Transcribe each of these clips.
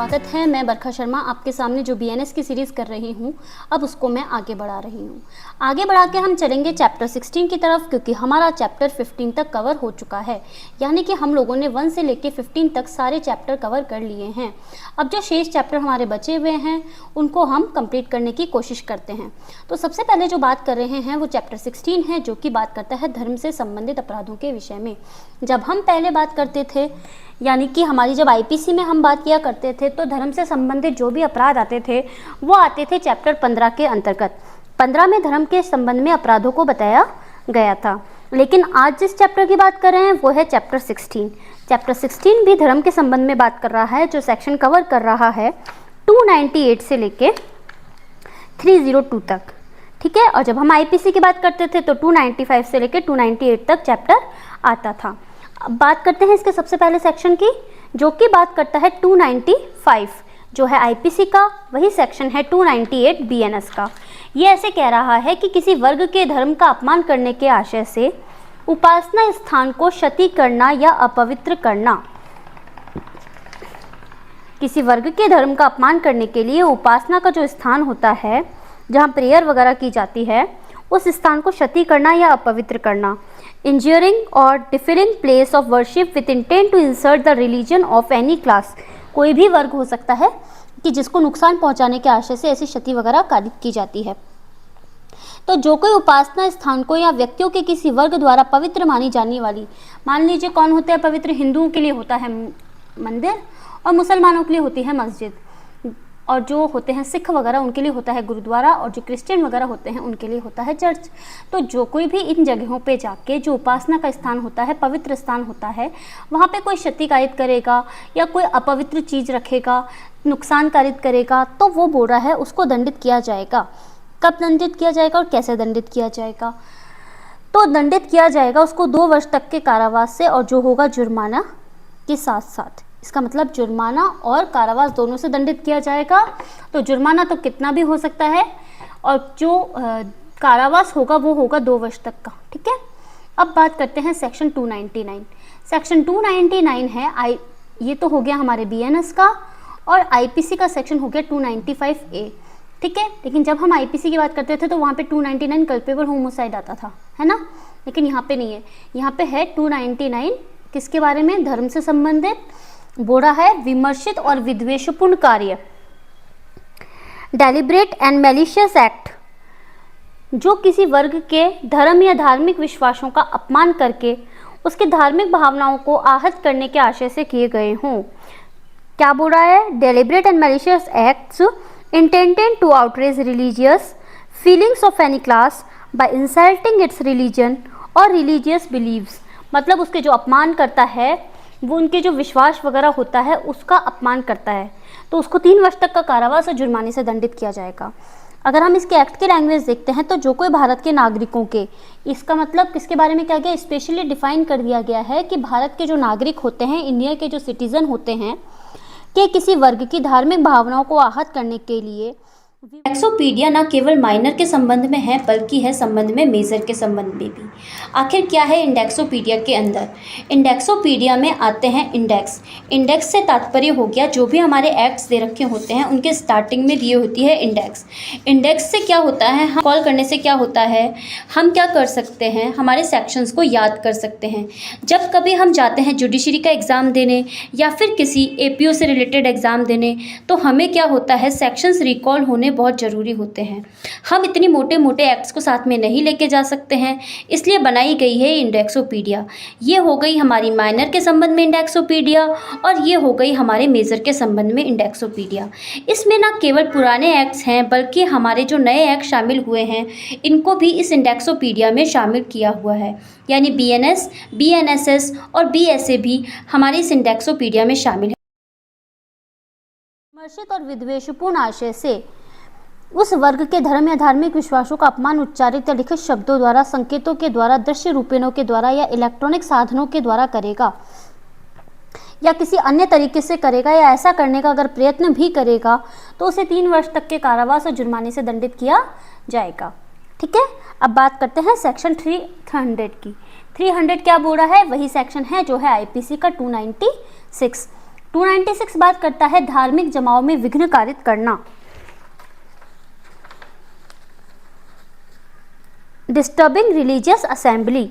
स्वागत है। मैं बरखा शर्मा आपके सामने जो बीएनएस की सीरीज़ कर रही हूँ, अब उसको मैं आगे बढ़ा रही हूँ। आगे बढ़ा के हम चलेंगे चैप्टर 16 की तरफ, क्योंकि हमारा चैप्टर 15 तक कवर हो चुका है। यानी कि हम लोगों ने 1 से लेके 15 तक सारे चैप्टर कवर कर लिए हैं। अब जो शेष चैप्टर हमारे बचे हुए हैं उनको हम कंप्लीट करने की कोशिश करते हैं। तो सबसे पहले जो बात कर रहे हैं वो चैप्टर 16 है, जो कि बात करता है धर्म से संबंधित अपराधों के विषय में। जब हम पहले बात करते थे, यानी कि हमारी जब आईपीसी में हम बात किया करते थे, तो धर्म से संबंधित जो भी अपराध आते थे वो आते थे चैप्टर 15 के अंतर्गत। 15 में धर्म के संबंध में अपराधों को बताया गया था। लेकिन आज जिस चैप्टर की बात कर रहे हैं वो है चैप्टर 16। चैप्टर 16 भी धर्म के संबंध में बात कर रहा है, जो सेक्शन कवर कर रहा है 298 से लेके 302 तक। ठीक है। और जब हम आईपीसी की बात करते थे तो 295 से लेके 298 तक चैप्टर आता था। अब बात करते हैं इसके सबसे पहले सेक्शन की, जो कि बात करता है 295, जो है आईपीसी का, वही सेक्शन है 298 बीएनएस का। ये ऐसे कह रहा है कि किसी वर्ग के धर्म का अपमान करने के आशय से उपासना स्थान को क्षति करना या अपवित्र करना। किसी वर्ग के धर्म का अपमान करने के लिए उपासना का जो स्थान होता है, जहाँ प्रेयर वगैरह की जाती है, उस स्थान को क्षति करना या अपवित्र करना। इंजरिंग और defiling place of worship with intent to insult the religion of any class. कोई भी वर्ग हो सकता है कि जिसको नुकसान पहुंचाने के आशय से ऐसी क्षति वगैरह कारित की जाती है। तो जो कोई उपासना स्थान को या व्यक्तियों के किसी वर्ग द्वारा पवित्र मानी जाने वाली, मान लीजिए कौन होते हैं पवित्र, हिंदुओं के लिए होता है मंदिर और मुसलमानों के लिए होती है मस्जिद, और जो होते हैं सिख वगैरह उनके लिए होता है गुरुद्वारा, और जो क्रिश्चियन वगैरह होते हैं उनके लिए होता है चर्च। तो जो कोई भी इन जगहों पे जाके जो उपासना का स्थान होता है, पवित्र स्थान होता है, वहाँ पे कोई क्षति कारित करेगा या कोई अपवित्र चीज़ रखेगा, नुकसान कारित करेगा, तो वो बोल रहा है उसको दंडित किया जाएगा। कब दंडित किया जाएगा और कैसे दंडित किया जाएगा? तो दंडित किया जाएगा उसको 2 वर्ष तक के कारावास से, और जो होगा जुर्माना के साथ साथ। इसका मतलब जुर्माना और कारावास दोनों से दंडित किया जाएगा। तो जुर्माना तो कितना भी हो सकता है, और जो कारावास होगा वो होगा 2 वर्ष तक का। ठीक है। अब बात करते हैं सेक्शन 299। सेक्शन 299 है ये तो हो गया हमारे बीएनएस का, और आईपीसी का सेक्शन हो गया 295A। ठीक है। लेकिन जब हम आईपीसी की बात करते थे तो वहाँ पे 299 कल्पेबल होमोसाइड आता था, है ना। लेकिन यहाँ पे नहीं है, यहाँ पे है 299 किसके बारे में? धर्म से संबंधित बोल रहा है विमर्शित और विद्वेषपूर्ण कार्य, डेलिब्रेट एंड मैलिशियस एक्ट, जो किसी वर्ग के धर्म या धार्मिक विश्वासों का अपमान करके उसकी धार्मिक भावनाओं को आहत करने के आशय से किए गए हों। क्या बोल रहा है? Deliberate and malicious acts intended to outrage religious feelings of any class by insulting its religion और रिलीजियस बिलीव्स। मतलब उसके जो अपमान करता है वो उनके जो विश्वास वगैरह होता है उसका अपमान करता है, तो उसको 3 वर्ष तक का कारावास और जुर्माने से दंडित किया जाएगा। अगर हम इसके एक्ट के लैंग्वेज देखते हैं तो जो कोई भारत के नागरिकों के, इसका मतलब किसके बारे में क्या गया? स्पेशली डिफाइन कर दिया गया है कि भारत के जो नागरिक होते हैं, इंडिया के जो सिटीजन होते हैं, कि किसी वर्ग की धार्मिक भावनाओं को आहत करने के लिए इंडेक्सोपीडिया न केवल माइनर के संबंध में है बल्कि है संबंध में मेजर के संबंध में भी। आखिर क्या है इंडेक्सोपीडिया के अंदर? इंडेक्सोपीडिया में आते हैं इंडेक्स। इंडेक्स से तात्पर्य हो गया जो भी हमारे एक्ट्स दे रखे होते हैं उनके स्टार्टिंग में दिए होती है इंडेक्स। इंडेक्स से क्या होता है, हम कॉल करने से क्या होता है, हम क्या कर सकते हैं, हमारे सेक्शंस को याद कर सकते हैं। जब कभी हम जाते हैं जुडिशरी का एग्ज़ाम देने या फिर किसी एपीओ से रिलेटेड एग्ज़ाम देने, तो हमें क्या होता है, सेक्शंस रिकॉल होने बहुत ज़रूरी होते हैं। हम इतनी मोटे मोटे एक्ट्स को साथ में नहीं लेके जा सकते हैं, इसलिए बनाई गई है इंडेक्सोपीडिया। ये हो गई हमारी माइनर के संबंध में इंडेक्सोपीडिया, और ये हो गई हमारे मेजर के संबंध में इंडेक्सोपीडिया। इसमें ना केवल पुराने एक्ट्स हैं बल्कि हमारे जो नए एक्ट शामिल हुए हैं इनको भी इस इंडेक्सोपीडिया में शामिल किया हुआ है। यानी बीएनएस, बीएनएसएस और बीएसए भी हमारे इस इंडेक्सोपीडिया में शामिल है। विमर्शित और विद्वेषपूर्ण आशय से उस वर्ग के धर्म या धार्मिक विश्वासों का अपमान उच्चारित या लिखित शब्दों द्वारा, संकेतों के द्वारा, दृश्य रूपेणों के द्वारा या इलेक्ट्रॉनिक साधनों के द्वारा करेगा, या किसी अन्य तरीके से करेगा, या ऐसा करने का अगर प्रयत्न भी करेगा तो उसे 3 वर्ष तक के कारावास और जुर्माने से दंडित किया जाएगा। ठीक है। अब बात करते हैं सेक्शन 300 की। 300 क्या बोल रहा है? वही सेक्शन है जो है आईपीसी का 296। 296 बात करता है धार्मिक जमाव में विघ्न कारित करना, डिस्टर्बिंग रिलीजियस असेंबली।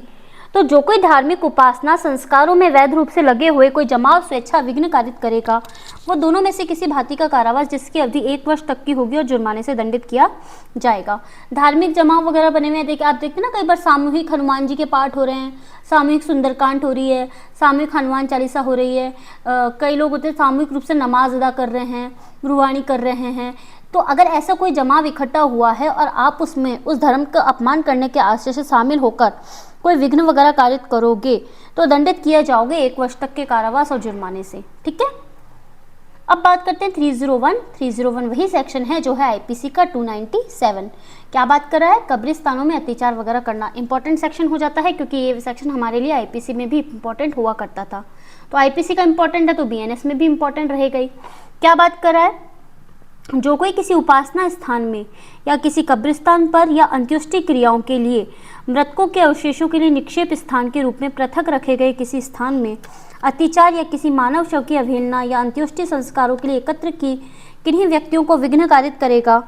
तो जो कोई धार्मिक उपासना संस्कारों में वैध रूप से लगे हुए कोई जमाव स्वेच्छा विघ्न कारित करेगा, वो दोनों में से किसी भांति का कारावास जिसकी अवधि 1 वर्ष तक की होगी और जुर्माने से दंडित किया जाएगा। धार्मिक जमाव वगैरह बने हुए हैं, आप देखते हैं ना, कई बार सामूहिक हनुमान जी के पाठ हो रहे हैं, सामूहिक सुंदरकांड हो रही है, सामूहिक हनुमान चालीसा हो रही है, कई लोग होते हैं सामूहिक रूप से नमाज अदा कर रहे हैं, रूहानी कर रहे हैं। तो अगर ऐसा कोई जमाव इकट्ठा हुआ है और आप उसमें उस धर्म का अपमान करने के आशय से शामिल होकर कोई विघ्न वगैरह कारित करोगे तो दंडित किया जाओगे 1 वर्ष तक के कारावास और जुर्माने से। ठीक है, अब बात करते हैं 301 वही सेक्शन है जो है आईपीसी का 297। क्या बात कर रहा है? कब्रिस्तानों में अत्याचार वगैरह करना। इंपॉर्टेंट सेक्शन हो जाता है क्योंकि ये सेक्शन हमारे लिए आईपीसी में भी इंपॉर्टेंट हुआ करता था। तो आईपीसी का इंपॉर्टेंट है तो बीएनएस में भी इंपॉर्टेंट रहेगा ही। क्या बात कर रहा है? जो कोई किसी उपासना स्थान में या किसी कब्रिस्तान पर या अंत्येष्टि क्रियाओं के लिए मृतकों के अवशेषों के लिए निक्षेप स्थान के रूप में पृथक रखे गए किसी स्थान में अत्याचार या किसी मानव शव की अवहेलना या अंत्येष्टि संस्कारों के लिए एकत्र की किन्हीं व्यक्तियों को विघ्न कारित करेगा,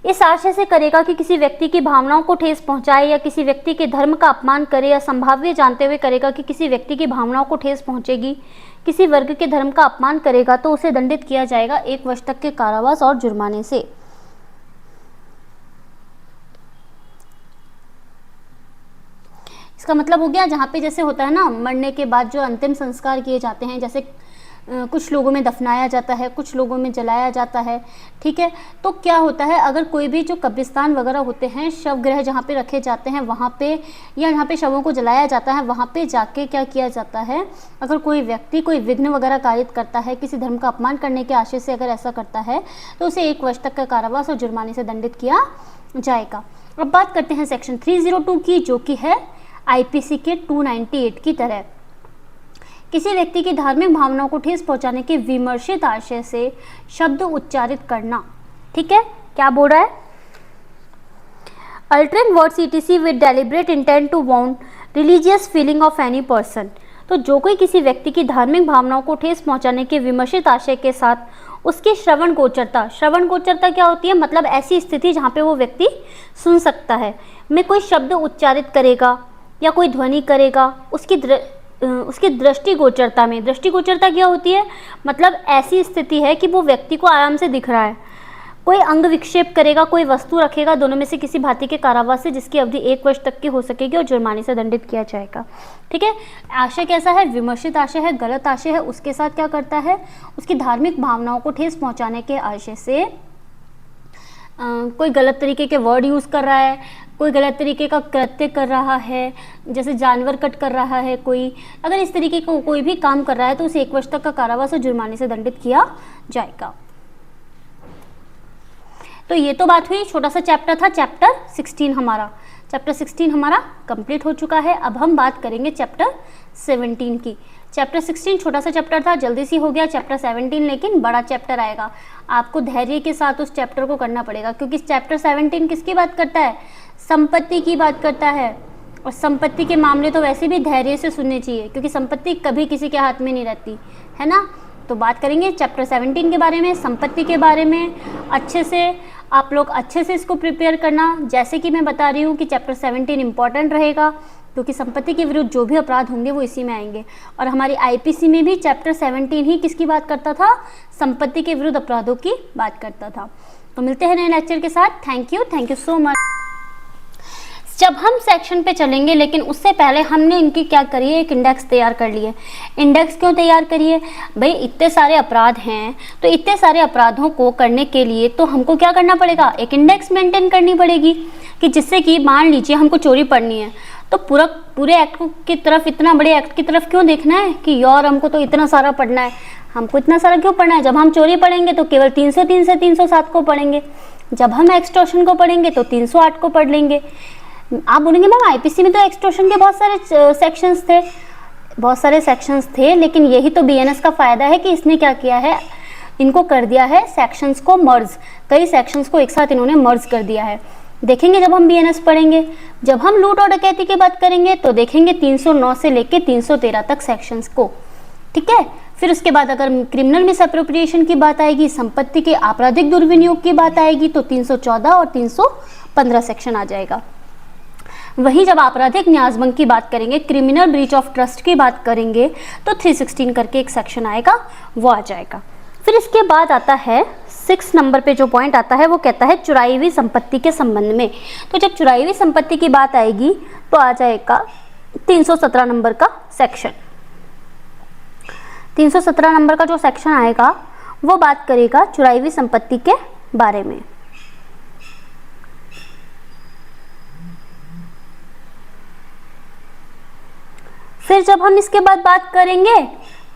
इस आशय से करेगा कि किसी व्यक्ति की भावनाओं को ठेस पहुंचाए या किसी व्यक्ति के धर्म का अपमान करे, या संभाव्य जानते हुए करेगा कि किसी व्यक्ति की भावनाओं को ठेस पहुंचेगी, किसी वर्ग के धर्म का अपमान करेगा, तो उसे दंडित किया जाएगा 1 वर्ष तक के कारावास और जुर्माने से। इसका मतलब हो गया जहाँ पे जैसे होता है ना, मरने के बाद जो अंतिम संस्कार किए जाते हैं, जैसे कुछ लोगों में दफनाया जाता है, कुछ लोगों में जलाया जाता है। ठीक है, तो क्या होता है, अगर कोई भी जो कब्रिस्तान वगैरह होते हैं, शव गृह जहाँ पे रखे जाते हैं वहाँ पे, या जहाँ पे शवों को जलाया जाता है वहाँ पे जाके क्या किया जाता है, अगर कोई व्यक्ति कोई विघ्न वगैरह कारित करता है, किसी धर्म का अपमान करने के आशय से अगर ऐसा करता है तो उसे 1 वर्ष तक का कारावास और जुर्माने से दंडित किया जाएगा। अब बात करते हैं सेक्शन 302 की, जो कि है आईपीसी के 298 की तरह। किसी व्यक्ति की धार्मिक भावनाओं को ठेस पहुंचाने के विमर्शित आशय से शब्द उच्चारित करना। ठीक है, क्या बोल रहा है? Altering words etc with deliberate intent to wound religious feeling of any person. तो जो कोई किसी व्यक्ति की धार्मिक भावनाओं को ठेस पहुंचाने के विमर्शित आशय के साथ उसकी श्रवण गोचरता क्या होती है? मतलब ऐसी स्थिति जहाँ पे वो व्यक्ति सुन सकता है, में कोई शब्द उच्चारित करेगा या कोई ध्वनि करेगा, उसकी दृष्टि गोचरता क्या होती है? मतलब ऐसी स्थिति है कि वो व्यक्ति को आराम से दिख रहा है, कोई अंग विक्षेप करेगा, कोई वस्तु रखेगा, दोनों में से किसी भांति के कारावास से जिसकी अवधि 1 वर्ष तक की हो सकेगी और जुर्माने से दंडित किया जाएगा। ठीक है, आशय कैसा है? विमर्शित आशय है, गलत आशय है। उसके साथ क्या करता है? उसकी धार्मिक भावनाओं को ठेस पहुंचाने के आशय से कोई गलत तरीके के वर्ड यूज़ कर रहा है, कोई गलत तरीके का कृत्य कर रहा है, जैसे जानवर कट कर रहा है कोई, अगर इस तरीके का कोई भी काम कर रहा है तो उसे 1 वर्ष तक का कारावास और जुर्माने से दंडित किया जाएगा। तो ये तो बात हुई, छोटा सा चैप्टर था, चैप्टर 16 हमारा कंप्लीट हो चुका है। अब हम बात करेंगे चैप्टर 17 की। चैप्टर 16 छोटा सा चैप्टर था, जल्दी से हो गया। चैप्टर 17 लेकिन बड़ा चैप्टर आएगा, आपको धैर्य के साथ उस चैप्टर को करना पड़ेगा, क्योंकि चैप्टर 17 किसकी बात करता है? संपत्ति की बात करता है। और संपत्ति के मामले तो वैसे भी धैर्य से सुनने चाहिए, क्योंकि संपत्ति कभी किसी के हाथ में नहीं रहती है ना। तो बात करेंगे चैप्टर 17 के बारे में, संपत्ति के बारे में। अच्छे से आप लोग अच्छे से इसको प्रिपेयर करना। जैसे कि मैं बता रही हूँ कि चैप्टर 17 इंपॉर्टेंट रहेगा, क्योंकि संपत्ति के विरुद्ध जो भी अपराध होंगे वो इसी में आएंगे। और हमारी आईपीसी में भी चैप्टर 17 ही किसकी बात करता था? संपत्ति के विरुद्ध अपराधों की बात करता था। तो मिलते हैं नए लेक्चर के साथ। Thank you so much. जब हम सेक्शन पे चलेंगे, लेकिन उससे पहले हमने इनकी क्या करी है, एक इंडेक्स तैयार कर लिए। इंडेक्स क्यों तैयार करिए भाई? इतने सारे अपराध हैं, तो इतने सारे अपराधों को करने के लिए तो हमको क्या करना पड़ेगा? एक इंडेक्स मेंटेन करनी पड़ेगी, कि जिससे कि मान लीजिए हमको चोरी पढ़नी है, तो पूरे एक्ट की तरफ, इतना बड़े एक्ट की तरफ क्यों देखना है कि यार हमको तो इतना सारा पढ़ना है। हमको इतना सारा क्यों पढ़ना है? जब हम चोरी पढ़ेंगे तो केवल 303 से 307 को पढ़ेंगे, जब हम एक्सटॉर्शन को पढ़ेंगे तो 308 को पढ़ लेंगे। आप बोलेंगे मैम आईपीसी में तो एक्सटॉर्शन के बहुत सारे सेक्शंस थे, लेकिन यही तो बीएनएस का फायदा है कि इसने क्या किया है, इनको कर दिया है सेक्शंस को मर्ज, कई सेक्शंस को एक साथ इन्होंने मर्ज कर दिया है। देखेंगे जब हम बीएनएस पढ़ेंगे, जब हम लूट और डकैती की बात करेंगे तो देखेंगे 309 से लेके 313 तक सेक्शंस को। ठीक है, फिर उसके बाद अगर क्रिमिनल मिसअप्रोप्रिएशन की बात आएगी, संपत्ति के आपराधिक दुर्विनियोग की बात आएगी तो 314 और 315 सेक्शन आ जाएगा। वहीं जब आपराधिक न्यासभंग की बात करेंगे, क्रिमिनल ब्रीच ऑफ ट्रस्ट की बात करेंगे तो 316 करके एक सेक्शन आएगा, वो आ जाएगा। फिर इसके बाद आता है 6 नंबर पे जो पॉइंट आता है वो कहता है चुराई हुई संपत्ति के संबंध में। तो जब चुराई हुई संपत्ति की बात आएगी तो आ जाएगा 317 नंबर का सेक्शन। 317 नंबर का जो सेक्शन आएगा वो बात करेगा चुराई हुई संपत्ति के बारे में। फिर जब हम इसके बाद बात करेंगे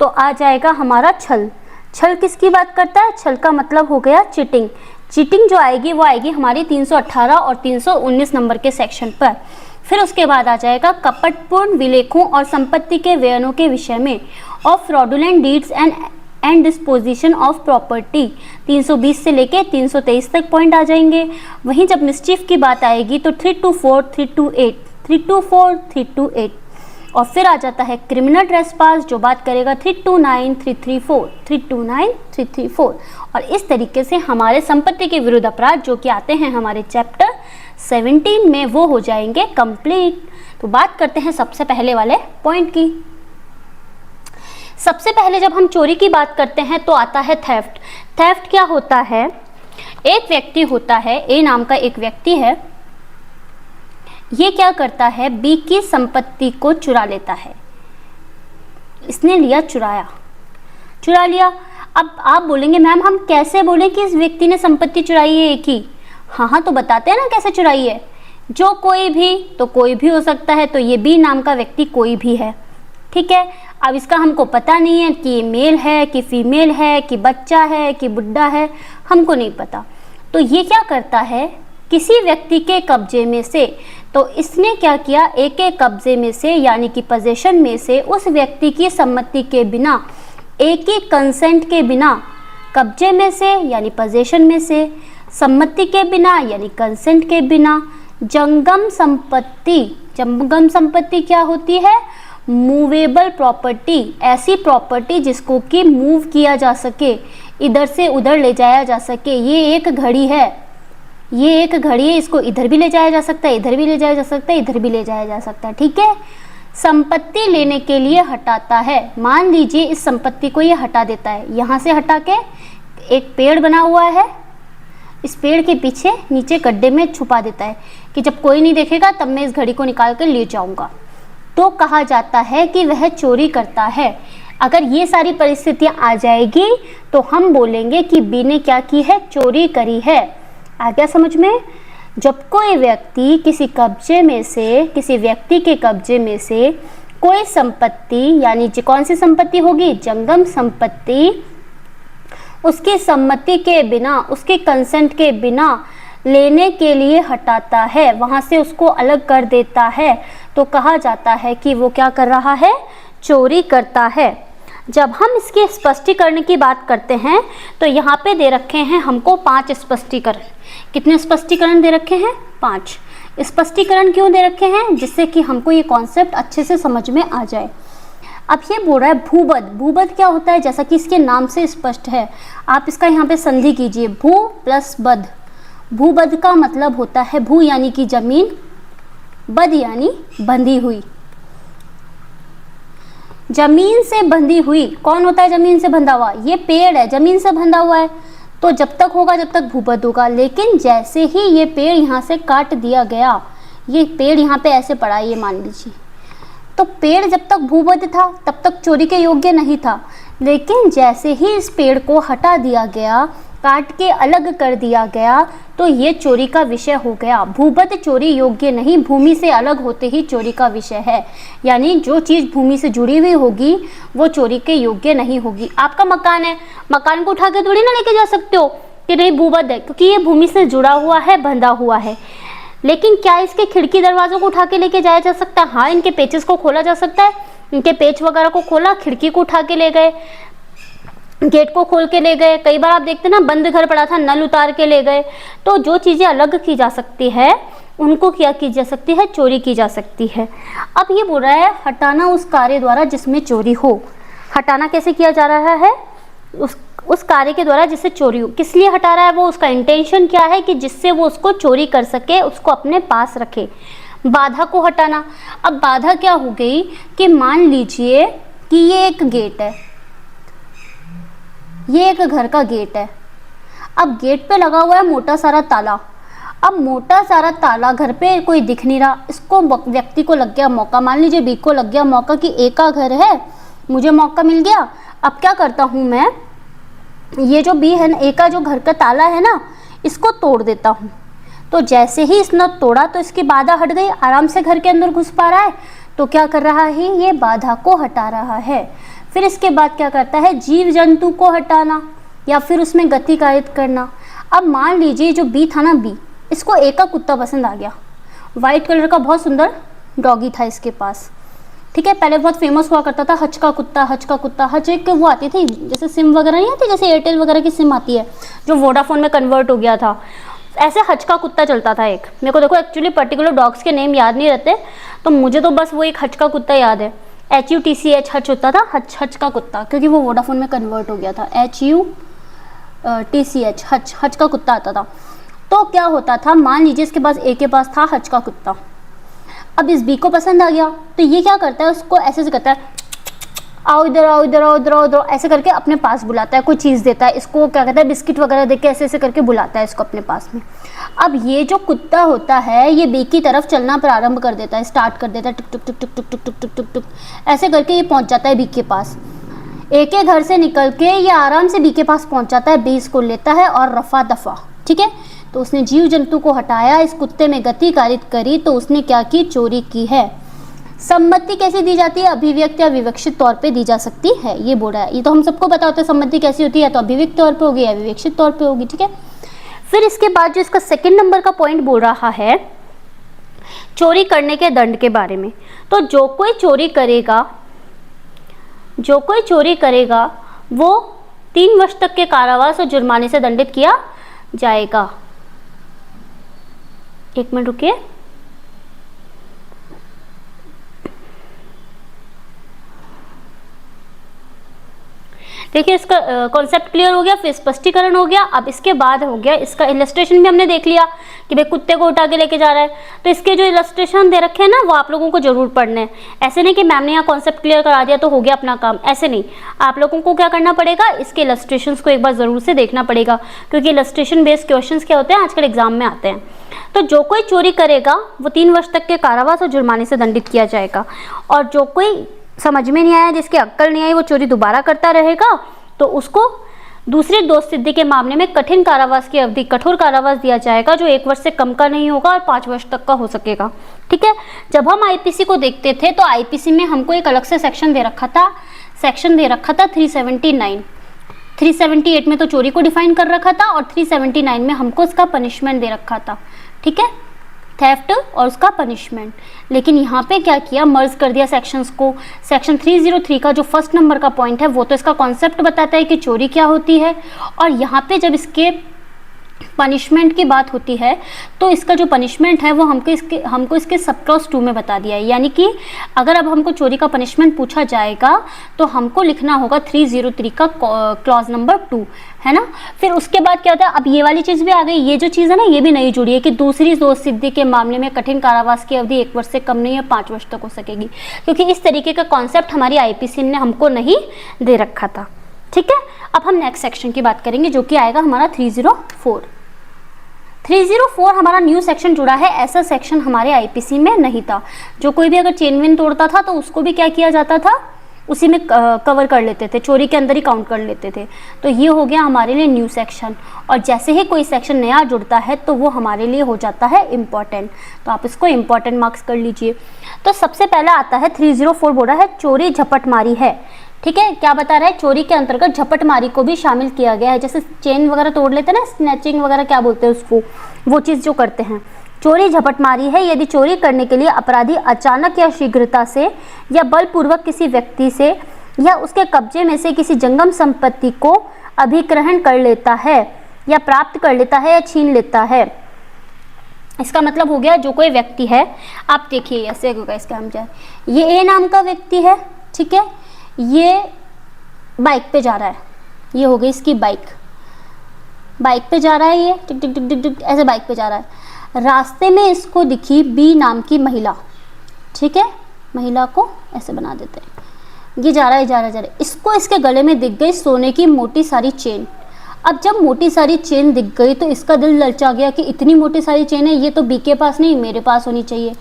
तो आ जाएगा हमारा छल। छल किसकी बात करता है? छल का मतलब हो गया चीटिंग। चीटिंग जो आएगी वो आएगी हमारी 318 और 319 नंबर के सेक्शन पर। फिर उसके बाद आ जाएगा कपटपूर्ण विलेखों और संपत्ति के व्ययनों के विषय में of fraudulent deeds and disposition of property. 320 से लेके 323 तक पॉइंट आ जाएंगे। वहीं जब मिसचीफ की बात आएगी तो 324, 328, 324, 328 और फिर आ जाता है क्रिमिनल ट्रेसपास जो बात करेगा 329, 334, 329, 334 और इस तरीके से हमारे संपत्ति के विरुद्ध अपराध जो कि आते हैं हमारे चैप्टर 17 में वो हो जाएंगे कंप्लीट। तो बात करते हैं सबसे पहले वाले पॉइंट की। सबसे पहले जब हम चोरी की बात करते हैं तो आता है थेफ्ट। थेफ्ट क्या होता है? एक व्यक्ति होता है, ए नाम का एक व्यक्ति है, ये क्या करता है? बी की संपत्ति को चुरा लेता है। इसने लिया, चुरा लिया। अब आप बोलेंगे मैम हम कैसे बोलें कि इस व्यक्ति ने संपत्ति चुराई है एक ही? हाँ तो बताते हैं ना कैसे चुराई है। जो कोई भी, तो कोई भी हो सकता है, तो ये बी नाम का व्यक्ति कोई भी है, ठीक है। अब इसका हमको पता नहीं है कि ये मेल है कि फीमेल है कि बच्चा है कि बुड्ढा है, हमको नहीं पता। तो ये क्या करता है? किसी व्यक्ति के कब्जे में से, तो इसने क्या किया? एक के कब्जे में से यानी कि पोजीशन में से उस व्यक्ति की सम्मति के बिना, एक ही कंसेंट के बिना, कब्जे में से यानी पोजीशन में से, सम्मति के बिना यानी कंसेंट के बिना, जंगम संपत्ति क्या होती है? मूवेबल प्रॉपर्टी, ऐसी प्रॉपर्टी जिसको कि मूव किया जा सके, इधर से उधर ले जाया जा सके। ये एक घड़ी है, इसको इधर भी ले जाया जा सकता है, इधर भी ले जाया जा सकता है, इधर भी ले जाया जा सकता है, ठीक है। संपत्ति लेने के लिए हटाता है। मान लीजिए इस संपत्ति को ये हटा देता है, यहाँ से हटा के एक पेड़ बना हुआ है, इस पेड़ के पीछे नीचे गड्ढे में छुपा देता है कि जब कोई नहीं देखेगा तब मैं इस घड़ी को निकाल कर ले जाऊंगा, तो कहा जाता है कि वह चोरी करता है। अगर ये सारी परिस्थितियां आ जाएगी तो हम बोलेंगे कि बी ने क्या की है? चोरी करी है। आ गया समझ में? जब कोई व्यक्ति किसी कब्जे में से, किसी व्यक्ति के कब्जे में से कोई संपत्ति, यानी कौन सी संपत्ति होगी? जंगम संपत्ति, उसकी सम्मति के बिना, उसके कंसेंट के बिना लेने के लिए हटाता है, वहां से उसको अलग कर देता है, तो कहा जाता है कि वो क्या कर रहा है? चोरी करता है। जब हम इसके स्पष्टीकरण की बात करते हैं तो यहाँ पे दे रखे हैं हमको 5 स्पष्टीकरण। कितने स्पष्टीकरण दे रखे हैं? 5 स्पष्टीकरण। क्यों दे रखे हैं? जिससे कि हमको ये कॉन्सेप्ट अच्छे से समझ में आ जाए। अब ये बोल रहा है भूबद। भूबद क्या होता है? जैसा कि इसके नाम से स्पष्ट है, आप इसका यहाँ पे संधि कीजिए, भू प्लस बद। भूबद का मतलब होता है भू यानी कि जमीन, बद यानी बंधी हुई। जमीन से बंधी हुई कौन होता है? जमीन से बंधा हुआ, ये पेड़ है, जमीन से बंधा हुआ है, तो जब तक होगा जब तक भूबद होगा। लेकिन जैसे ही ये पेड़ यहाँ से काट दिया गया, ये पेड़ यहाँ पे ऐसे पड़ा, ये मान लीजिए, तो पेड़ जब तक भूबद था तब तक चोरी के योग्य नहीं था। लेकिन जैसे ही इस पेड़ को हटा दिया गया, काट के अलग कर दिया गया, तो ये चोरी का विषय हो गया। भूबद चोरी योग्य नहीं, भूमि से अलग होते ही चोरी का विषय है। यानी जो चीज़ भूमि से जुड़ी हुई होगी वो चोरी के योग्य नहीं होगी। आपका मकान है, मकान को उठा के थोड़ी ना लेके जा सकते हो कि नहीं भूबद है, क्योंकि ये भूमि से जुड़ा हुआ है, बंधा हुआ है। लेकिन क्या इसके खिड़की दरवाजों को उठा के लेके जाया जा सकता है? हाँ, इनके पेचेस को खोला जा सकता है, इनके पेच वगैरह को खोला, खिड़की को उठा के ले गए, गेट को खोल के ले गए। कई बार आप देखते ना बंद घर पड़ा था, नल उतार के ले गए। तो जो चीज़ें अलग की जा सकती है उनको क्या की जा सकती है? चोरी की जा सकती है। अब ये बोल रहा है हटाना उस कार्य द्वारा जिसमें चोरी हो। हटाना कैसे किया जा रहा है? उस कार्य के द्वारा जिससे चोरी हो। किस लिए हटा रहा है वो? उसका इंटेंशन क्या है कि जिससे वो उसको चोरी कर सके, उसको अपने पास रखे। बाधा को हटाना। अब बाधा क्या हो गई कि मान लीजिए कि ये एक गेट है, ये एक घर का गेट है। अब गेट पे लगा हुआ है मोटा सारा ताला। अब मोटा सारा ताला, घर पे कोई दिख नहीं रहा, इसको व्यक्ति को लग गया मौका, मान लीजिए बी को लग गया मौका कि ए का घर है, मुझे मौका मिल गया। अब क्या करता हूँ मैं, ये जो बी है ना, ए का जो घर का ताला है ना, इसको तोड़ देता हूँ। तो जैसे ही इसने तोड़ा तो इसकी बाधा हट गई, आराम से घर के अंदर घुस पा रहा है। तो क्या कर रहा है, ये बाधा को हटा रहा है। फिर इसके बाद क्या करता है, जीव जंतु को हटाना या फिर उसमें गति कायित करना। अब मान लीजिए जो बी था ना, बी, इसको ए का कुत्ता पसंद आ गया। वाइट कलर का बहुत सुंदर डॉगी था इसके पास, ठीक है। पहले बहुत फेमस हुआ करता था हच का कुत्ता, हच का कुत्ता। हच एक वो आती थी जैसे सिम वगैरह नहीं आती, जैसे एयरटेल वगैरह की सिम आती है जो वोडाफोन में कन्वर्ट हो गया था, ऐसे हच का कुत्ता चलता था एक। मेरे को देखो एक्चुअली पर्टिकुलर डॉग्स के नेम याद नहीं रहते, तो मुझे तो बस वो एक हच का कुत्ता याद है। HUTCH हच होता था, हच हच का कुत्ता, क्योंकि वो वोडाफोन में कन्वर्ट हो गया था। HUTCH हच, हच का कुत्ता आता था। तो क्या होता था, मान लीजिए इसके पास ए के पास था हच का कुत्ता। अब इस बी को पसंद आ गया, तो ये क्या करता है, उसको ऐसे से करता है, आओ इधर आओ इधर आओ इधर आओ इधर, ऐसे करके अपने पास बुलाता है, कोई चीज़ देता है इसको, क्या कहता है, बिस्किट वगैरह दे के ऐसे ऐसे करके बुलाता है इसको अपने पास में। अब ये जो कुत्ता होता है ये बी की तरफ चलना प्रारंभ कर देता है, स्टार्ट कर देता है, टुक टुक टुक टुक टुक टुक टुक टुक टुक ऐसे करके ये पहुंच जाता है बी के पास। ए के घर से निकल के ये आराम से बी के पास पहुंच जाता है, बी इसको लेता है और रफा दफा, ठीक है। तो उसने जीव जंतु को हटाया, इस कुत्ते में गति कारित करी, तो उसने क्या की, चोरी की है। सम्मति कैसे दी जाती है, अभिव्यक्त या विवक्षित तौर पे दी जा सकती है, ये बोल रहा है। ये तो हम सबको पता होता है सम्मति कैसी होती है, तो अभिव्यक्त तौर पे होगी या विवक्षित तौर पे होगी, ठीक है। फिर इसके बाद जो इसका सेकंड नंबर का पॉइंट बोल रहा है चोरी करने के दंड के बारे में। तो जो कोई चोरी करेगा वो 3 वर्ष तक के कारावास और जुर्माने से दंडित किया जाएगा। एक मिनट रुकिए, देखिए इसका कॉन्सेप्ट क्लियर हो गया, फिर स्पष्टीकरण हो गया। अब इसके बाद हो गया इसका इलस्ट्रेशन भी हमने देख लिया कि भाई कुत्ते को उठा के लेके जा रहा है, तो इसके जो इलस्ट्रेशन दे रखे हैं ना वो आप लोगों को जरूर पढ़ने हैं। ऐसे नहीं कि मैम ने यहाँ कॉन्सेप्ट क्लियर करा दिया तो हो गया अपना काम, ऐसे नहीं। आप लोगों को क्या करना पड़ेगा, इसके इलस्ट्रेशन को एक बार जरूर से देखना पड़ेगा, क्योंकि इलस्ट्रेशन बेस्ड क्वेश्चन क्या होते हैं आजकल एग्जाम में आते हैं। तो जो कोई चोरी करेगा वो 3 वर्ष तक के कारावास और जुर्माने से दंडित किया जाएगा। और जो कोई समझ में नहीं आया, जिसकी अक्ल नहीं आई, वो चोरी दोबारा करता रहेगा, तो उसको दूसरी दोष सिद्धि के मामले में कठिन कारावास की अवधि, कठोर कारावास दिया जाएगा, जो 1 वर्ष से कम का नहीं होगा और 5 वर्ष तक का हो सकेगा, ठीक है। जब हम आईपीसी को देखते थे तो आईपीसी में हमको एक अलग से सेक्शन दे रखा था, 379। 378 में तो चोरी को डिफाइन कर रखा था और 379 में हमको उसका पनिशमेंट दे रखा था, ठीक है, थेफ्ट और उसका पनिशमेंट। लेकिन यहाँ पे क्या किया, मर्ज कर दिया सेक्शंस को। सेक्शन 303 का जो फर्स्ट नंबर का पॉइंट है वो तो इसका कॉन्सेप्ट बताता है कि चोरी क्या होती है, और यहाँ पे जब इसके पनिशमेंट की बात होती है तो इसका जो पनिशमेंट है वो हमको इसके सब क्लॉज 2 में बता दिया है। यानी कि अगर अब हमको चोरी का पनिशमेंट पूछा जाएगा तो हमको लिखना होगा 303 का क्लॉज नंबर 2, है ना। फिर उसके बाद क्या होता है, अब ये वाली चीज़ भी आ गई, ये जो चीज़ है ना ये भी नई जुड़ी है कि दूसरी दोष सिद्धि के मामले में कठिन कारावास की अवधि 1 वर्ष से कम नहीं है, 5 वर्ष तक हो सकेगी, क्योंकि इस तरीके का कॉन्सेप्ट हमारी आईपीसी ने हमको नहीं दे रखा था, ठीक है। अब हम नेक्स्ट सेक्शन की बात करेंगे जो कि आएगा हमारा 304। 304 हमारा न्यू सेक्शन जुड़ा है, ऐसा सेक्शन हमारे आईपीसी में नहीं था। जो कोई भी अगर चेन विन तोड़ता था तो उसको भी क्या किया जाता था, उसी में कवर कर लेते थे, चोरी के अंदर ही काउंट कर लेते थे। तो ये हो गया हमारे लिए न्यू सेक्शन, और जैसे ही कोई सेक्शन नया जुड़ता है तो वो हमारे लिए हो जाता है इम्पॉर्टेंट, तो आप इसको इम्पॉर्टेंट मार्क्स कर लीजिए। तो सबसे पहला आता है 304, बोल रहा है चोरी झपटमारी है, ठीक है। क्या बता रहा है, चोरी के अंतर्गत झपटमारी को भी शामिल किया गया है। जैसे चेन वगैरह तोड़ लेते हैं ना, स्नैचिंग वगैरह क्या बोलते हैं उसको, वो चीज़ जो करते हैं, चोरी झपटमारी है यदि चोरी करने के लिए अपराधी अचानक या शीघ्रता से या बलपूर्वक किसी व्यक्ति से या उसके कब्जे में से किसी जंगम संपत्ति को अभिग्रहण कर लेता है या प्राप्त कर लेता है या छीन लेता है। इसका मतलब हो गया जो कोई व्यक्ति है, आप देखिए ऐसे होगा इसका हम जाए, ये ए नाम का व्यक्ति है, ठीक है, ये बाइक पे जा रहा है, ये हो गई इसकी बाइक पे जा रहा है, ये टिक टिक टिक टिक टिक ऐसे बाइक पे जा रहा है। रास्ते में इसको दिखी बी नाम की महिला, ठीक है, महिला को ऐसे बना देते हैं, ये जा रहा है, इसको इसके गले में दिख गई सोने की मोटी सारी चेन। अब जब मोटी सारी चेन दिख गई तो इसका दिल ललचा गया कि इतनी मोटी सारी चेन है, ये तो बी के पास नहीं मेरे पास होनी चाहिए।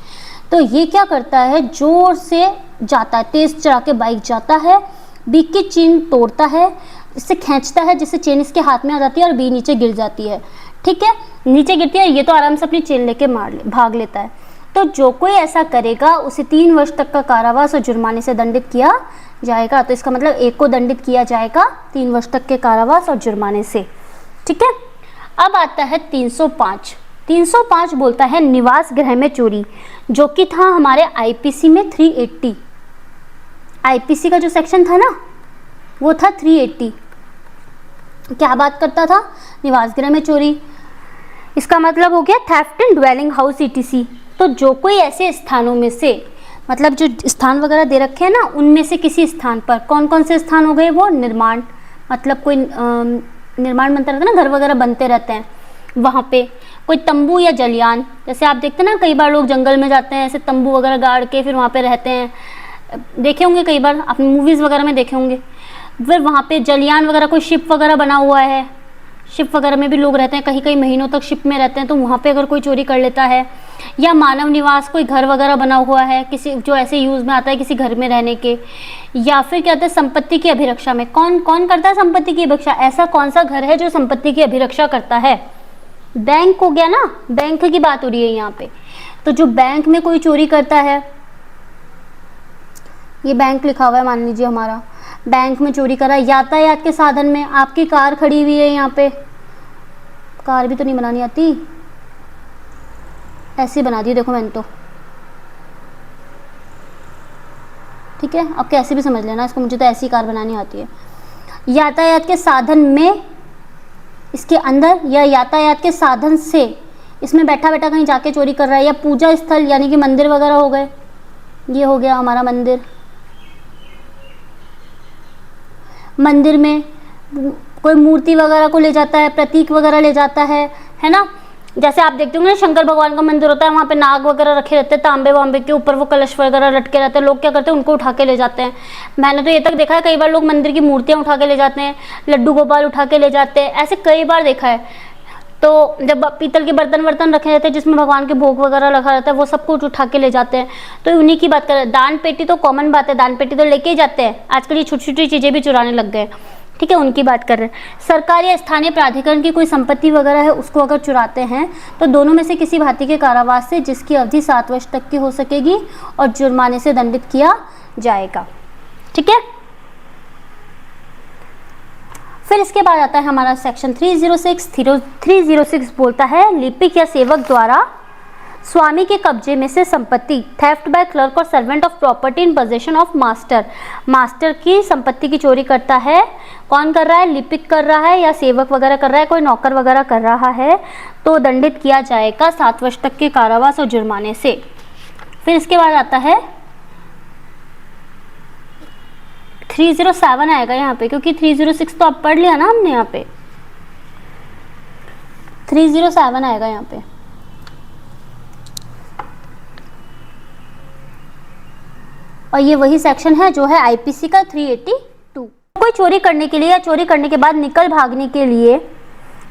तो ये क्या करता है, जोर से जाता है, तेज चढ़ा के बाइक जाता है, बी की चेन तोड़ता है, इससे खींचता है जिससे चेन इसके हाथ में आ जाती है और बी नीचे गिर जाती है। ठीक है, नीचे गिरती है, ये तो आराम से अपनी चेन लेके भाग लेता है। तो जो कोई ऐसा करेगा उसे 3 वर्ष तक का कारावास और जुर्माने से दंडित किया जाएगा। तो इसका मतलब एक को दंडित किया जाएगा 3 वर्ष तक के कारावास और जुर्माने से। ठीक है, अब आता है 305। 305 बोलता है निवास गृह में चोरी, जो कि था हमारे आईपीसी में 380। आईपीसी का जो सेक्शन था ना वो था 380। क्या बात करता था, निवास गृह में चोरी। इसका मतलब हो गया थेफ्ट इन ड्वेलिंग हाउस ईटीसी। तो जो कोई ऐसे स्थानों में से, मतलब जो स्थान वगैरह दे रखे हैं ना, उनमें से किसी स्थान पर, कौन कौन से स्थान हो गए वो, निर्माण, मतलब कोई निर्माण बनता रहता है ना, घर वगैरह बनते रहते हैं, वहाँ पे कोई तंबू या जलयान, जैसे आप देखते हैं ना कई बार लोग जंगल में जाते हैं ऐसे तंबू वगैरह गाड़ के फिर वहाँ पे रहते हैं, देखे होंगे कई बार, आपने मूवीज़ वगैरह में देखे होंगे। फिर वहाँ पे जलयान वगैरह, कोई शिप वगैरह बना हुआ है, शिप वगैरह में भी लोग रहते हैं, कहीं कहीं महीनों तक शिप में रहते हैं, तो वहाँ पे अगर कोई चोरी कर लेता है, या मानव निवास कोई घर वगैरह बना हुआ है किसी, जो ऐसे यूज़ में आता है किसी घर में रहने के, या फिर क्या होता है संपत्ति की अभिरक्षा में, कौन कौन करता है संपत्ति की अभिरक्षा, ऐसा कौन सा घर है जो संपत्ति की अभिरक्षा करता है, बैंक हो गया ना, बैंक की बात हो रही है यहाँ पे। तो जो बैंक में कोई चोरी करता है, ये बैंक लिखा हुआ है मान लीजिए हमारा, बैंक में चोरी करा, यातायात के साधन में, आपकी कार खड़ी हुई है यहाँ पे, कार भी तो नहीं बनानी आती, ऐसी बना दी देखो मैंने तो, ठीक है, अब कैसे भी समझ लेना इसको, मुझे तो ऐसी कार बनानी आती है। यातायात के साधन में, इसके अंदर या यातायात के साधन से, इसमें बैठा बैठा कहीं जाके चोरी कर रहा है, या पूजा स्थल यानी कि मंदिर वगैरह हो गए, ये हो गया हमारा मंदिर, मंदिर में कोई मूर्ति वगैरह को ले जाता है, प्रतीक वगैरह ले जाता है ना, जैसे आप देखते होंगे शंकर भगवान का मंदिर होता है, वहाँ पे नाग वगैरह रखे रहते हैं, तांबे वांबे के ऊपर वो कलश वगैरह लटके रहते हैं, लोग क्या करते हैं उनको उठा के ले जाते हैं। मैंने तो ये तक देखा है कई बार लोग मंदिर की मूर्तियाँ उठा के ले जाते हैं, लड्डू गोपाल उठा के ले जाते हैं, ऐसे कई बार देखा है। तो जब पीतल के बर्तन रखे रहते हैं जिसमें भगवान के भोग वगैरह रखा रहता है, वो सब कुछ उठा के ले जाते हैं। तो उन्हीं की बात कर रहे हैं। दान पेटी तो कॉमन बात है, दान पेटी तो लेके ही जाते हैं, आजकल ये छोटी छोटी चीज़ें भी चुराने लग गए, ठीक है, उनकी बात कर रहे हैं। सरकारी या स्थानीय प्राधिकरण की कोई संपत्ति वगैरह है, उसको अगर चुराते हैं तो दोनों में से किसी भांति के कारावास से, जिसकी अवधि 7 वर्ष तक की हो सकेगी, और जुर्माने से दंडित किया जाएगा। ठीक है, फिर इसके बाद आता है हमारा सेक्शन 306। 306 बोलता है लिपिक या सेवक द्वारा स्वामी के कब्जे में से संपत्ति, थेफ्ट बाय क्लर्क और servant of property in possession of master. Master की संपत्ति की चोरी करता है, कौन कर रहा है, लिपिक कर रहा है या सेवक वगैरह कर रहा है, कोई नौकर वगैरह कर रहा है, तो दंडित किया जाएगा 7 वर्ष तक के कारावास और जुर्माने से। फिर इसके बाद आता है 307 आएगा यहाँ पे, क्योंकि 306 तो अब पढ़ लिया ना हमने, यहाँ पे 307 आएगा यहाँ पे। और ये वही सेक्शन है जो है आईपीसी का 382। कोई चोरी करने के लिए या चोरी करने के बाद निकल भागने के लिए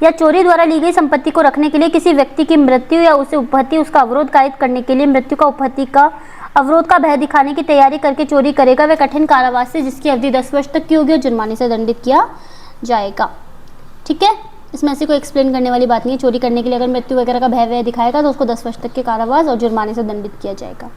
या चोरी द्वारा ली गई संपत्ति को रखने के लिए किसी व्यक्ति की मृत्यु या उसे उपहति, उसका अवरोध कायद करने के लिए मृत्यु का, उपहति का, अवरोध का भय दिखाने की तैयारी करके चोरी करेगा, वह कठिन कारावास से, जिसकी अवधि 10 वर्ष तक की होगी, और जुर्माने से दंडित किया जाएगा। ठीक है, इसमें ऐसे कोई एक्सप्लेन करने वाली बात नहीं है। चोरी करने के लिए अगर मृत्यु वगैरह का भय दिखाएगा तो उसको 10 वर्ष तक के कारावास और जुर्माने से दंडित किया जाएगा।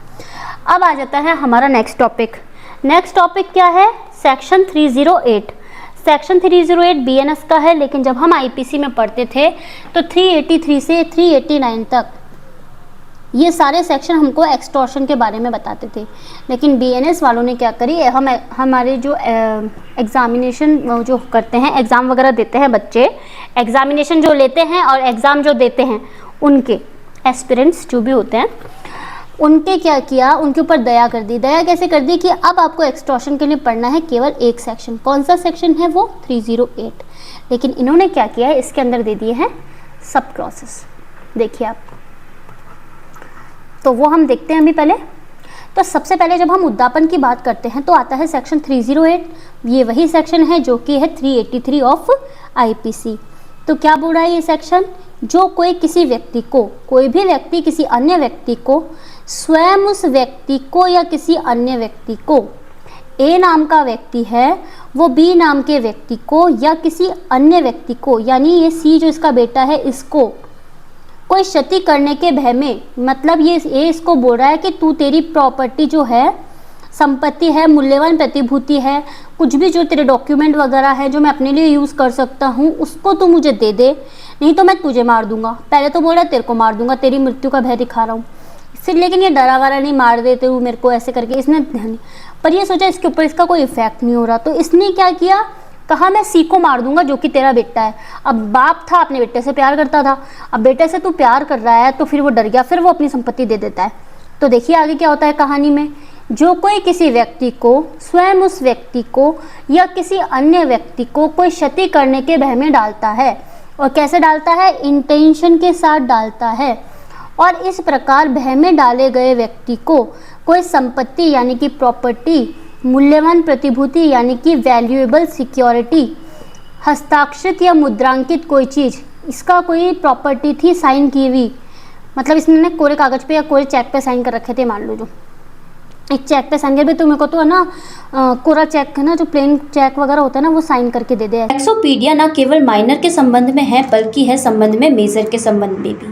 अब आ जाता है हमारा नेक्स्ट टॉपिक। नेक्स्ट टॉपिक क्या है, सेक्शन 308। सेक्शन 308 बीएनएस का है, लेकिन जब हम आईपीसी में पढ़ते थे तो 383 से 389 तक ये सारे सेक्शन हमको एक्सटॉर्शन के बारे में बताते थे। लेकिन बीएनएस वालों ने क्या करी, हमारे जो एग्जामिनेशन जो करते हैं, एग्ज़ाम वगैरह देते हैं बच्चे, एग्जामिनेशन जो लेते हैं और एग्ज़ाम जो देते हैं, उनके एस्पिरेंट्स जो भी होते हैं, उनके क्या किया, उनके ऊपर दया कर दी। दया कैसे कर दी कि अब आपको एक्सटॉर्शन के लिए पढ़ना है केवल एक सेक्शन। कौन सा सेक्शन है वो? 308। लेकिन इन्होंने क्या किया है, इसके अंदर दे दिए हैं सब क्लॉसेस। देखिए आप, तो वो हम देखते हैं अभी पहले। तो सबसे पहले जब हम उद्दापन की बात करते हैं तो आता है सेक्शन 308। ये वही सेक्शन है जो कि है 383 ऑफ आईपीसी। तो क्या बोल रहा है ये सेक्शन? जो कोई किसी व्यक्ति को, कोई भी व्यक्ति किसी अन्य व्यक्ति को, स्वयं उस व्यक्ति को या किसी अन्य व्यक्ति को, ए नाम का व्यक्ति है वो बी नाम के व्यक्ति को या किसी अन्य व्यक्ति को, यानी ये सी जो इसका बेटा है इसको कोई क्षति करने के भय में, मतलब ये ए इसको बोल रहा है कि तू तेरी प्रॉपर्टी जो है, संपत्ति है, मूल्यवान प्रतिभूति है, कुछ भी जो तेरे डॉक्यूमेंट वगैरह है जो मैं अपने लिए यूज़ कर सकता हूँ, उसको तू मुझे दे दे, नहीं तो मैं तुझे मार दूंगा। पहले तो बोल रहा है तेरे को मार दूंगा, तेरी मृत्यु का भय दिखा रहा हूँ। फिर लेकिन ये डरा वरा नहीं, मार देते हूँ मेरे को ऐसे करके इसने ध्यान, पर ये सोचा इसके ऊपर इसका कोई इफेक्ट नहीं हो रहा, तो इसने क्या किया, कहा मैं सी को मार दूंगा जो कि तेरा बेटा है। अब बाप था, अपने बेटे से प्यार करता था, अब बेटे से तू प्यार कर रहा है तो फिर वो डर गया, फिर वो अपनी संपत्ति दे देता है। तो देखिए आगे क्या होता है कहानी में। जो कोई किसी व्यक्ति को, स्वयं उस व्यक्ति को या किसी अन्य व्यक्ति को कोई क्षति करने के भय में डालता है, और कैसे डालता है, इंटेंशन के साथ डालता है, और इस प्रकार भय में डाले गए व्यक्ति को कोई संपत्ति यानी कि प्रॉपर्टी, मूल्यवान प्रतिभूति यानी कि वैल्यूएबल सिक्योरिटी, हस्ताक्षरित या मुद्रांकित कोई चीज़, इसका कोई प्रॉपर्टी थी साइन की हुई, मतलब इसने कोरे कागज़ पे या कोरे चेक पे साइन कर रखे थे, मान लो जो एक चेक पे साइन कर भी, तो मेरे को तो है ना कोरा चेक है ना, जो प्लेन चेक वगैरह होता है ना, वो साइन करके दे दे। इंडेक्सोपीडिया ना केवल माइनर के संबंध में है बल्कि है संबंध में मेजर के संबंध में भी।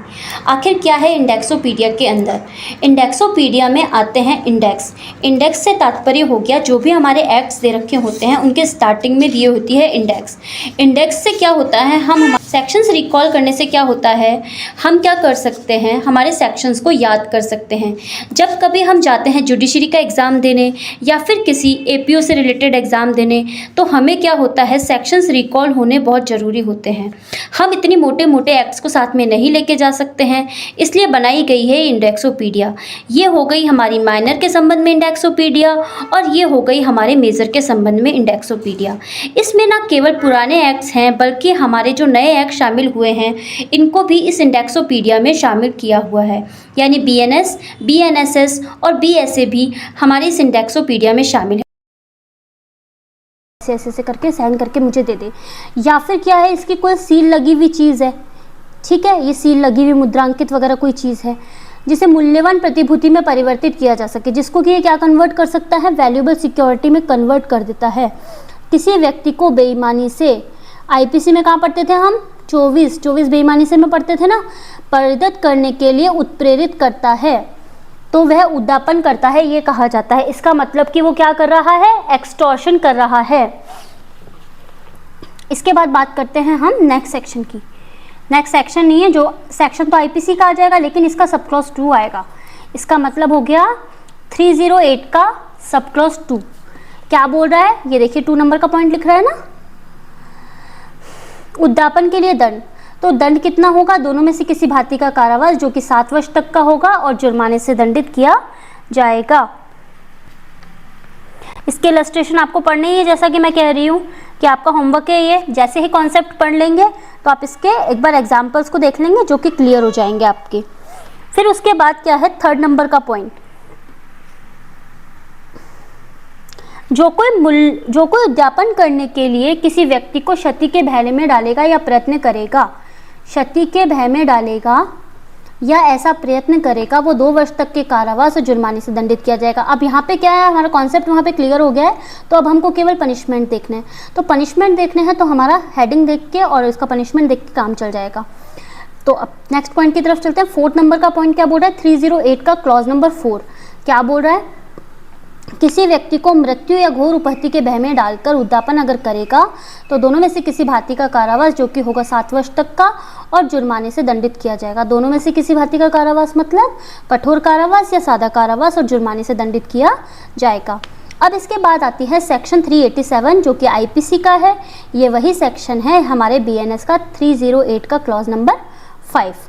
आखिर क्या है इंडेक्सोपीडिया के अंदर? इंडेक्सोपीडिया में आते हैं इंडेक्स। इंडेक्स से तात्पर्य हो गया जो भी हमारे एक्ट्स दे रखे होते हैं उनके स्टार्टिंग में दिए होती है इंडेक्स। इंडेक्स से क्या होता है, हम सेक्शंस रिकॉल करने से क्या होता है, हम क्या कर सकते हैं, हमारे सेक्शंस को याद कर सकते हैं। जब कभी हम जाते हैं जुडिशरी का एग्ज़ाम देने या फिर किसी एपीओ से रिलेटेड एग्ज़ाम देने, तो हमें क्या होता है, सेक्शंस रिकॉल होने बहुत ज़रूरी होते हैं। हम इतने मोटे मोटे एक्ट्स को साथ में नहीं लेके जा सकते हैं, इसलिए बनाई गई है इंडेक्सोपीडिया। ये हो गई हमारी माइनर के संबंध में इंडेक्सोपीडिया, और ये हो गई हमारे मेजर के संबंध में इंडेक्सोपीडिया। इसमें ना केवल पुराने एक्ट्स हैं बल्कि हमारे जो नए एक्ट शामिल हुए हैं इनको भी इस इंडेक्सोपीडिया में शामिल किया हुआ है, यानी बीएनएस, बीएनएसएस और बीएसए भी हमारे इस इंडेक्सोपीडिया में शामिल है। ऐसे करके साइन करके मुझे दे दे, या फिर क्या है, इसकी कोई सील लगी हुई चीज़ है, ठीक है, ये सील लगी हुई मुद्रांकित वगैरह कोई चीज़ है जिसे मूल्यवान प्रतिभूति में परिवर्तित किया जा सके, जिसको कि ये क्या कन्वर्ट कर सकता है, वैल्यूएबल सिक्योरिटी में कन्वर्ट कर देता है। किसी व्यक्ति को बेईमानी से, आईपीसी में कहाँ पढ़ते थे हम, 24 बेईमानी से में पढ़ते थे ना, परिवर्तित करने के लिए उत्प्रेरित करता है, तो वह उद्दापन करता है, ये कहा जाता है। इसका मतलब कि वो क्या कर रहा है, एक्सटॉर्शन कर रहा है। इसके बाद बात करते हैं हम नेक्स्ट सेक्शन की। नेक्स्ट सेक्शन नहीं है, जो सेक्शन तो आईपीसी का आ जाएगा लेकिन इसका सब क्लॉज 2 आएगा। इसका मतलब हो गया 308 का सब क्लॉज 2। क्या बोल रहा है, ये देखिए 2 नंबर का पॉइंट लिख रहा है ना, उद्दापन के लिए दंड। तो दंड कितना होगा, दोनों में से किसी भांति का कारावास जो कि 7 वर्ष तक का होगा और जुर्माने से दंडित किया जाएगा। इसके इलस्ट्रेशन आपको पढ़ने ही है, जैसा कि मैं कह रही हूँ कि आपका होमवर्क है ये। जैसे ही कॉन्सेप्ट पढ़ लेंगे तो आप इसके एक बार एग्जाम्पल्स को देख लेंगे जो कि क्लियर हो जाएंगे आपके। फिर उसके बाद क्या है, 3rd नंबर का पॉइंट, जो कोई उद्यापन करने के लिए किसी व्यक्ति को क्षति के भय में डालेगा या प्रयत्न करेगा, क्षति के भय में डालेगा या ऐसा प्रयत्न करेगा, वो 2 वर्ष तक के कारावास और जुर्माने से दंडित किया जाएगा। अब यहाँ पे क्या है, हमारा कॉन्सेप्ट वहाँ पे क्लियर हो गया है, तो अब हमको केवल पनिशमेंट देखना है। तो पनिशमेंट देखने हैं तो हमारा हेडिंग देख के और इसका पनिशमेंट देख के काम चल जाएगा। तो अब नेक्स्ट पॉइंट की तरफ चलते हैं। 4th नंबर का पॉइंट क्या बोल रहा है, 308 का क्लॉज नंबर 4 क्या बोल रहा है, किसी व्यक्ति को मृत्यु या घोर उपहति के भय में डालकर उद्यापन अगर करेगा तो दोनों में से किसी भांति का कारावास जो कि होगा 7 वर्ष तक का और जुर्माने से दंडित किया जाएगा। दोनों में से किसी भांति का कारावास मतलब कठोर कारावास या सादा कारावास और जुर्माने से दंडित किया जाएगा। अब इसके बाद आती है सेक्शन 387 जो कि आईपीसी का है। ये वही सेक्शन है हमारे बीएनएस का 308 का क्लॉज नंबर 5।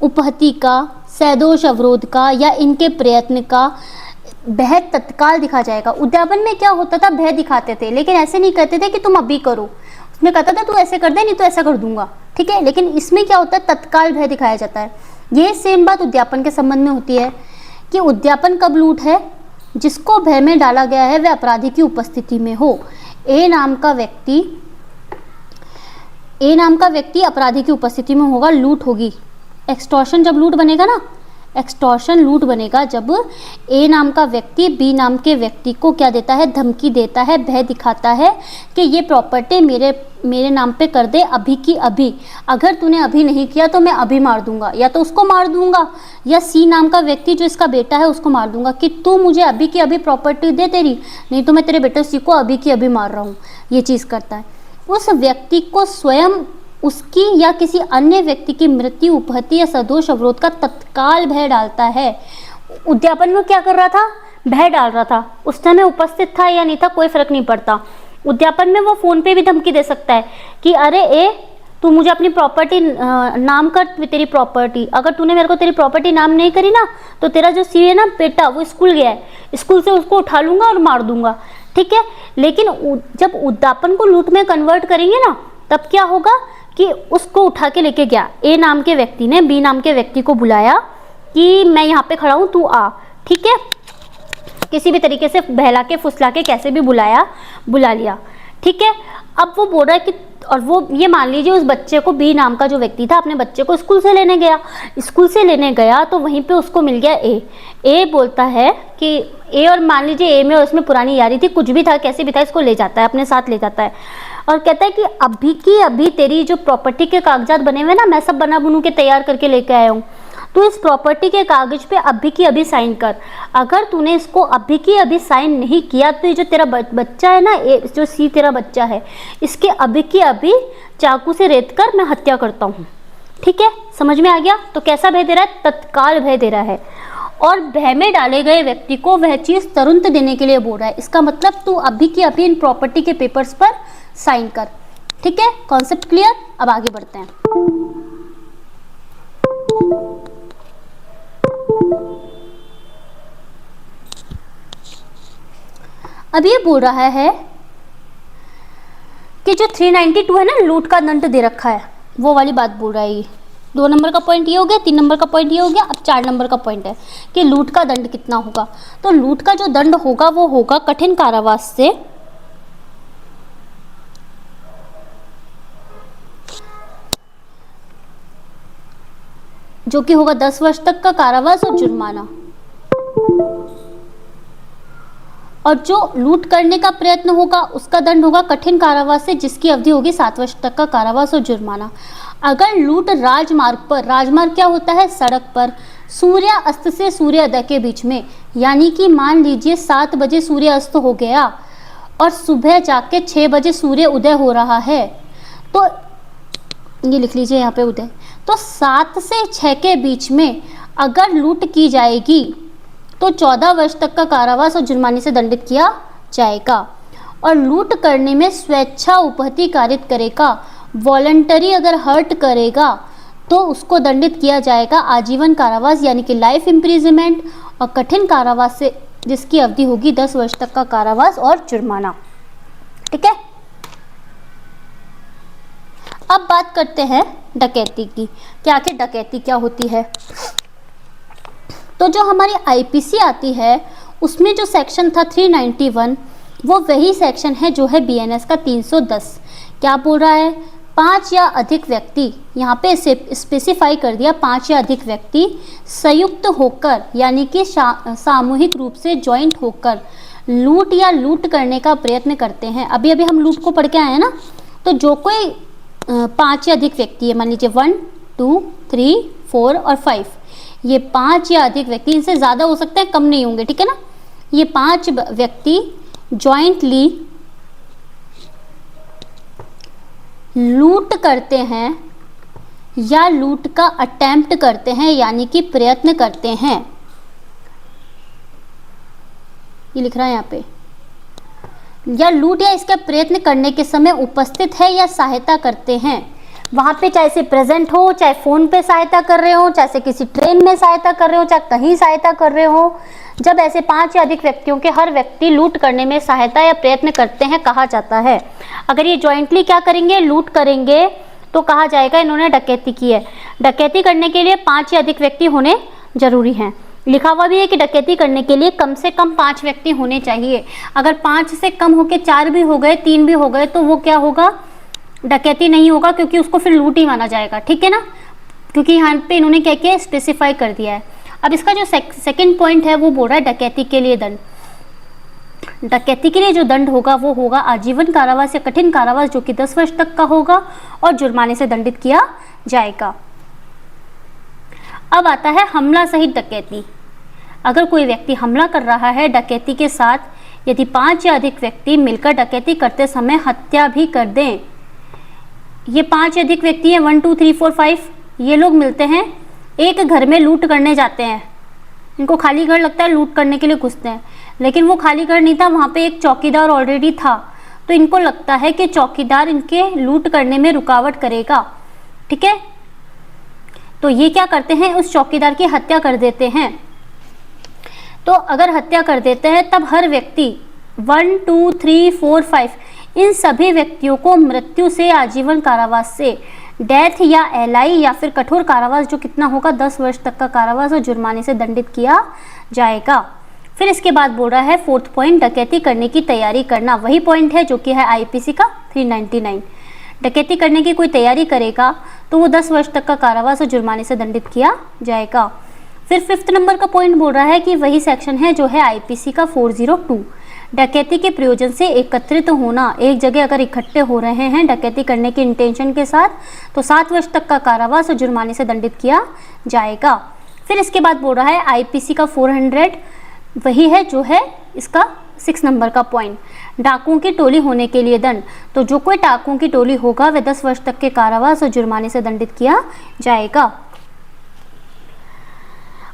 उपहति का, सैदोष अवरोध का या इनके प्रयत्न का भय तत्काल दिखा जाएगा। उद्यापन में क्या होता था, भय दिखाते थे, लेकिन ऐसे नहीं कहते थे कि तुम अभी करो। उसमें कहता था तू ऐसे कर दे, नहीं तो ऐसा कर दूंगा, ठीक है। लेकिन इसमें क्या होता है, तत्काल भय दिखाया जाता है। ये सेम बात उद्यापन के संबंध में होती है कि उद्यापन कब लूट है, जिसको भय में डाला गया है वह अपराधी की उपस्थिति में हो। ए नाम का व्यक्ति अपराधी की उपस्थिति में होगा, लूट होगी। एक्सटॉर्शन जब लूट बनेगा ना, एक्सटॉर्शन लूट बनेगा जब ए नाम का व्यक्ति बी नाम के व्यक्ति को क्या देता है, धमकी देता है, भय दिखाता है कि ये प्रॉपर्टी मेरे नाम पे कर दे अभी की अभी, अगर तूने अभी नहीं किया तो मैं अभी मार दूंगा, या तो उसको मार दूंगा या सी नाम का व्यक्ति जो इसका बेटा है उसको मार दूंगा कि तू मुझे अभी की अभी प्रॉपर्टी दे तेरी, नहीं तो मैं तेरे बेटे सी को अभी की अभी मार रहा हूँ। ये चीज़ करता है। उस व्यक्ति को स्वयं उसकी या किसी अन्य व्यक्ति की मृत्यु, उपहति या सदोष अवरोध का तत्काल भय डालता है। उद्यापन में क्या कर रहा था, भय डाल रहा था। उस समय उपस्थित था या नहीं था कोई फर्क नहीं पड़ता। उद्यापन में वो फोन पे भी धमकी दे सकता है कि अरे ए तू मुझे अपनी प्रॉपर्टी नाम कर, तेरी प्रॉपर्टी, अगर तूने मेरे को तेरी प्रॉपर्टी नाम नहीं करी ना तो तेरा जो सी है ना बेटा वो स्कूल गया है, स्कूल से उसको उठा लूंगा और मार दूंगा, ठीक है। लेकिन जब उद्यापन को लूट में कन्वर्ट करेंगे ना तब क्या होगा कि उसको उठा के लेके गया, ए नाम के व्यक्ति ने बी नाम के व्यक्ति को बुलाया कि मैं यहाँ पे खड़ा हूँ तू आ, ठीक है। किसी भी तरीके से बहला के फुसला के कैसे भी बुला लिया, ठीक है। अब वो बोल रहा है कि, और वो ये मान लीजिए उस बच्चे को, बी नाम का जो व्यक्ति था अपने बच्चे को स्कूल से लेने गया तो वहीं पे उसको मिल गया ए बोलता है कि ए, और मान लीजिए ए में और उसमें पुरानी यारी थी, कुछ भी था कैसे भी था, इसको ले जाता है अपने साथ ले जाता है और कहता है कि अभी की अभी तेरी जो प्रॉपर्टी के कागजात बने हुए ना मैं सब बना बुनू के तैयार करके लेके आया हूँ, तो इस प्रॉपर्टी के कागज पे अभी की अभी साइन कर। अगर तूने इसको अभी की अभी साइन नहीं किया तो ये जो तेरा बच्चा है ना, जो सी तेरा बच्चा है, इसके अभी की अभी चाकू से रेत कर मैं हत्या करता हूँ, ठीक है। समझ में आ गया। तो कैसा भय दे रहा है, तत्काल भय दे रहा है। और भय में डाले गए व्यक्ति को वह चीज तुरंत देने के लिए बोल रहा है। इसका मतलब तू अभी की अभी इन प्रॉपर्टी के पेपर्स पर साइन कर, ठीक है। Concept clear. अब आगे बढ़ते हैं। अब ये बोल रहा है कि जो 392 है ना, लूट का दंड दे रखा है, वो वाली बात बोल रहा है। ये 2 नंबर का पॉइंट ये हो गया, 3 नंबर का पॉइंट ये हो गया। अब 4 नंबर का पॉइंट है कि लूट का दंड कितना होगा। तो लूट का जो दंड होगा वो होगा कठिन कारावास से जो कि होगा 10 वर्ष तक का कारावास और जुर्माना। और जो लूट करने का प्रयत्न होगा उसका दंड होगा कठिन कारावास से जिसकी अवधि होगी 7 वर्ष तक का कारावास और जुर्माना। अगर लूट राजमार्ग पर, राजमार्ग क्या होता है, सड़क पर, सूर्य अस्त से सूर्योदय के बीच में, यानी कि मान लीजिए 7 बजे सूर्य अस्त हो गया और सुबह जाके 6 बजे सूर्य उदय हो रहा है, तो ये लिख लीजिए यहाँ पे उदय, तो 7 से 6 के बीच में अगर लूट की जाएगी तो 14 वर्ष तक का कारावास और जुर्माने से दंडित किया जाएगा। और लूट करने में स्वेच्छा उपहति कारित करेगा, वॉलंटरी अगर हर्ट करेगा तो उसको दंडित किया जाएगा आजीवन कारावास यानी कि लाइफ इम्प्रिजमेंट, और कठिन कारावास से जिसकी अवधि होगी 10 वर्ष तक का कारावास और जुर्माना, ठीक है। अब बात करते हैं डकैती की कि आखिर डकैती क्या होती है। तो जो हमारी आईपीसी आती है उसमें जो सेक्शन था 391 वो वही सेक्शन है जो है बीएनएस का 310। क्या बोल रहा है, 5 या अधिक व्यक्ति, यहाँ पे स्पेसिफाई कर दिया 5 या अधिक व्यक्ति संयुक्त होकर यानी कि सामूहिक रूप से जॉइंट होकर लूट या लूट करने का प्रयत्न करते हैं। अभी अभी हम लूट को पढ़ के आए हैं ना, तो जो कोई 5 या अधिक व्यक्ति है, मान लीजिए 1 2 3 4 और 5, ये 5 या अधिक व्यक्ति, इनसे ज़्यादा हो सकता है कम नहीं होंगे, ठीक है ना। ये 5 व्यक्ति जॉइंटली लूट करते हैं या लूट का अटेम्प्ट करते हैं यानी कि प्रयत्न करते हैं। ये लिख रहा है यहाँ पे, या लूट या इसका प्रयत्न करने के समय उपस्थित है या सहायता करते हैं। वहां पे चाहे से प्रेजेंट हो, चाहे फोन पे सहायता कर रहे हो, चाहे से किसी ट्रेन में सहायता कर रहे हो, चाहे कहीं सहायता कर रहे हो, जब ऐसे 5 या अधिक व्यक्तियों के हर व्यक्ति लूट करने में सहायता या प्रयत्न करते हैं कहा जाता है। अगर ये ज्वाइंटली क्या करेंगे, लूट करेंगे, तो कहा जाएगा इन्होंने डकैती की है। डकैती करने के लिए 5 या अधिक व्यक्ति होने जरूरी हैं। लिखा हुआ भी है कि डकैती करने के लिए कम से कम 5 व्यक्ति होने चाहिए। अगर 5 से कम होके 4 भी हो गए, 3 भी हो गए, तो वो क्या होगा, डकैती नहीं होगा, क्योंकि उसको फिर लूट ही माना जाएगा। ठीक है ना, क्योंकि यहाँ पे इन्होंने क्या किया, स्पेसिफाई कर दिया है। अब इसका जो सेकंड पॉइंट है वो बोल रहा है डकैती के लिए दंड। डकैती के लिए जो दंड होगा वो होगा आजीवन कारावास या कठिन कारावास, जो कि 10 वर्ष तक का होगा और जुर्माने से दंडित किया जाएगा। अब आता है हमला सहित डकैती। अगर कोई व्यक्ति हमला कर रहा है डकैती के साथ, यदि 5 या अधिक व्यक्ति मिलकर डकैती करते समय हत्या भी कर दें, ये 5 या अधिक व्यक्ति हैं, 1 2 3 4 5, ये लोग मिलते हैं, एक घर में लूट करने जाते हैं। इनको खाली घर लगता है, लूट करने के लिए घुसते हैं, लेकिन वो खाली घर नहीं था, वहां पे एक चौकीदार ऑलरेडी था। तो इनको लगता है कि चौकीदार इनके लूट करने में रुकावट करेगा। ठीक है, तो ये क्या करते हैं, उस चौकीदार की हत्या कर देते हैं। तो अगर हत्या कर देते हैं तब हर व्यक्ति 1 2 3 4 5 इन सभी व्यक्तियों को मृत्यु से आजीवन कारावास से, डेथ या एलआई या फिर कठोर कारावास, जो कितना होगा 10 वर्ष तक का कारावास और जुर्माने से दंडित किया जाएगा। फिर इसके बाद बोल रहा है 4th पॉइंट, डकैती करने की तैयारी करना। वही पॉइंट है जो कि है आईपीसी का 399। डकैती करने की कोई तैयारी करेगा तो वो 10 वर्ष तक का कारावास और जुर्माने से दंडित किया जाएगा। फिर 5th नंबर का पॉइंट बोल रहा है कि वही सेक्शन है जो है आईपीसी का 402। डकैती के प्रयोजन से एकत्रित होना, एक जगह अगर इकट्ठे हो रहे हैं डकैती करने के इंटेंशन के साथ, तो 7 वर्ष तक का कारावास और जुर्माने से दंडित किया जाएगा। फिर इसके बाद बोल रहा है आईपीसी का 400, वही है जो है इसका 6 नंबर का पॉइंट, डाकुओं की टोली होने के लिए दंड। तो जो कोई डाकुओं की टोली होगा वह 10 वर्ष तक के कारावास और जुर्माने से दंडित किया जाएगा।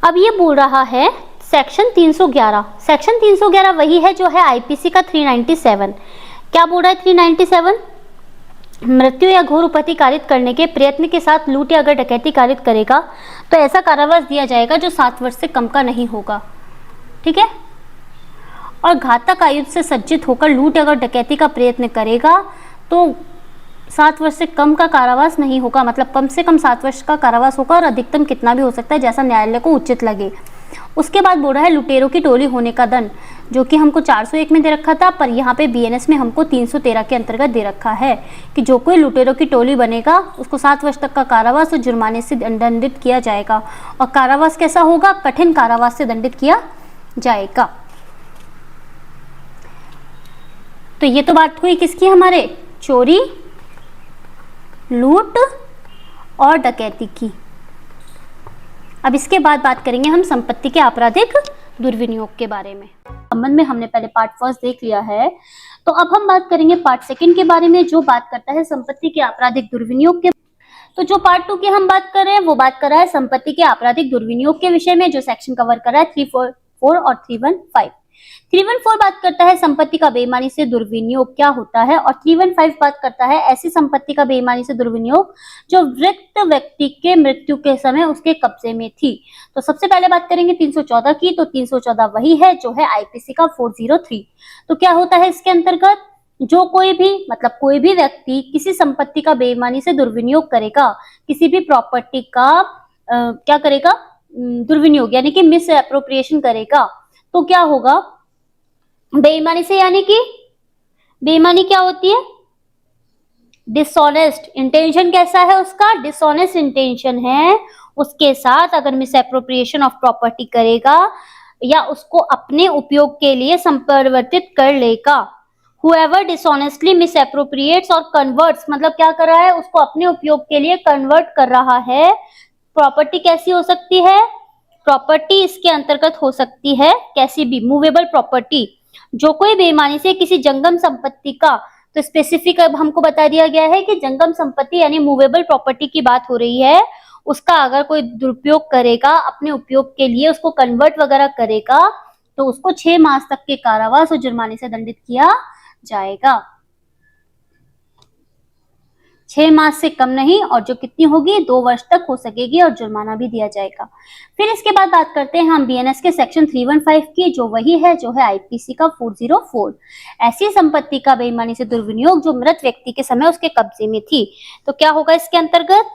अब ये बोल रहा है सेक्शन 311। सेक्शन 311 वही है जो है आईपीसी का 397। क्या बोल रहा है 397, मृत्यु या घोर उपहति कारित करने के प्रयत्न के साथ लूट या अगर डकैती कारित करेगा तो ऐसा कारावास दिया जाएगा जो 7 वर्ष से कम का नहीं होगा। ठीक है, और घातक आयुध से सज्जित होकर लूट या अगर डकैती का प्रयत्न करेगा तो 7 वर्ष से कम का कारावास नहीं होगा, मतलब कम से कम 7 वर्ष का कारावास होगा और अधिकतम कितना भी हो सकता है जैसा न्यायालय को उचित लगे। उसके बाद बोल रहा है लुटेरों की टोली होने का दंड, जो कि हमको 401 में दे रखा था, पर यहाँ पे बीएनएस में हमको 313 के अंतर्गत दे रखा है कि जो कोई लुटेरों की टोली बनेगा उसको 7 वर्ष तक का कारावास और जुर्माने से दंडित किया जाएगा। और कारावास कैसा होगा, कठिन कारावास से दंडित किया जाएगा। तो ये तो बात हुई किसकी, हमारे चोरी, लूट और डकैती की। अब इसके बाद बात करेंगे हम संपत्ति के आपराधिक दुर्विनियोग के बारे में। संबंध में हमने पहले पार्ट 1 देख लिया है, तो अब हम बात करेंगे पार्ट 2 के बारे में, जो बात करता है संपत्ति के आपराधिक दुर्विनियोग के। तो जो पार्ट 2 की हम बात कर रहे हैं वो बात कर रहा है संपत्ति के आपराधिक दुर्विनियोग के विषय में, जो सेक्शन कवर कर रहा है 344 और 315। 314 बात करता है संपत्ति का बेईमानी से दुर्विनियोग क्या होता है, और 315 बात करता है ऐसी संपत्ति का बेईमानी से दुर्विनियोग जो मृत व्यक्ति के मृत्यु के समय उसके कब्जे में थी। तो सबसे पहले बात करेंगे 314 की। तो 314 वही है जो है आईपीसी का 403। तो क्या होता है इसके अंतर्गत, जो कोई भी, मतलब कोई भी व्यक्ति किसी संपत्ति का बेईमानी से दुर्विनियोग करेगा, किसी भी प्रॉपर्टी का क्या करेगा, दुर्विनियोग यानी कि मिस एप्रोप्रिएशन करेगा, तो क्या होगा बेईमानी से, यानी कि बेईमानी क्या होती है, डिसऑनेस्ट इंटेंशन। कैसा है उसका, डिसऑनेस्ट इंटेंशन है। उसके साथ अगर मिस एप्रोप्रिएशन ऑफ प्रॉपर्टी करेगा या उसको अपने उपयोग के लिए संपरिवर्तित कर लेगा। whoever dishonestly misappropriates और converts, मतलब क्या कर रहा है, उसको अपने उपयोग के लिए कन्वर्ट कर रहा है। प्रॉपर्टी कैसी हो सकती है, प्रॉपर्टी इसके अंतर्गत हो सकती है कैसी भी, मूवेबल प्रॉपर्टी। जो कोई बेईमानी से किसी जंगम संपत्ति का, तो स्पेसिफिक अब हमको बता दिया गया है कि जंगम संपत्ति यानी मूवेबल प्रॉपर्टी की बात हो रही है, उसका अगर कोई दुरुपयोग करेगा अपने उपयोग के लिए, उसको कन्वर्ट वगैरह करेगा, तो उसको 6 मास तक के कारावास और जुर्माने से दंडित किया जाएगा। 6 मास से कम नहीं, और जो कितनी होगी 2 वर्ष तक हो सकेगी, और जुर्माना भी दिया जाएगा। फिर इसके बाद बात करते हैं हम बीएनएस के सेक्शन 315 की, जो वही है जो है आईपीसी का 404, ऐसी संपत्ति का बेईमानी से दुर्विनियोग जो मृत व्यक्ति के समय उसके कब्जे में थी। तो क्या होगा इसके अंतर्गत?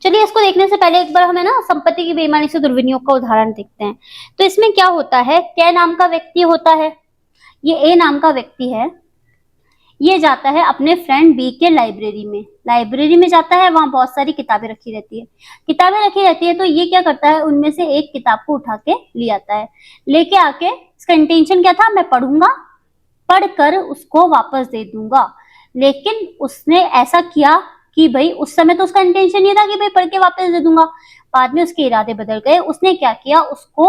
चलिए इसको देखने से पहले एक बार हमें ना संपत्ति की बेईमानी से दुर्विनियोग का उदाहरण देखते हैं। तो इसमें क्या होता है, कै नाम का व्यक्ति होता है, ये ए नाम का व्यक्ति है, ये जाता है अपने फ्रेंड बी के लाइब्रेरी में जाता है, वहां बहुत सारी किताबें रखी रहती है, तो ये क्या करता है, उनमें से एक किताब को उठा के ले आता है, लेके आके इसका इंटेंशन क्या था, मैं पढ़ूंगा, पढ़कर उसको वापस दे दूंगा। लेकिन उसने ऐसा किया कि भाई उस समय तो उसका इंटेंशन ये था कि भाई पढ़ के वापस दे दूंगा, बाद में उसके इरादे बदल गए, उसने क्या किया, उसको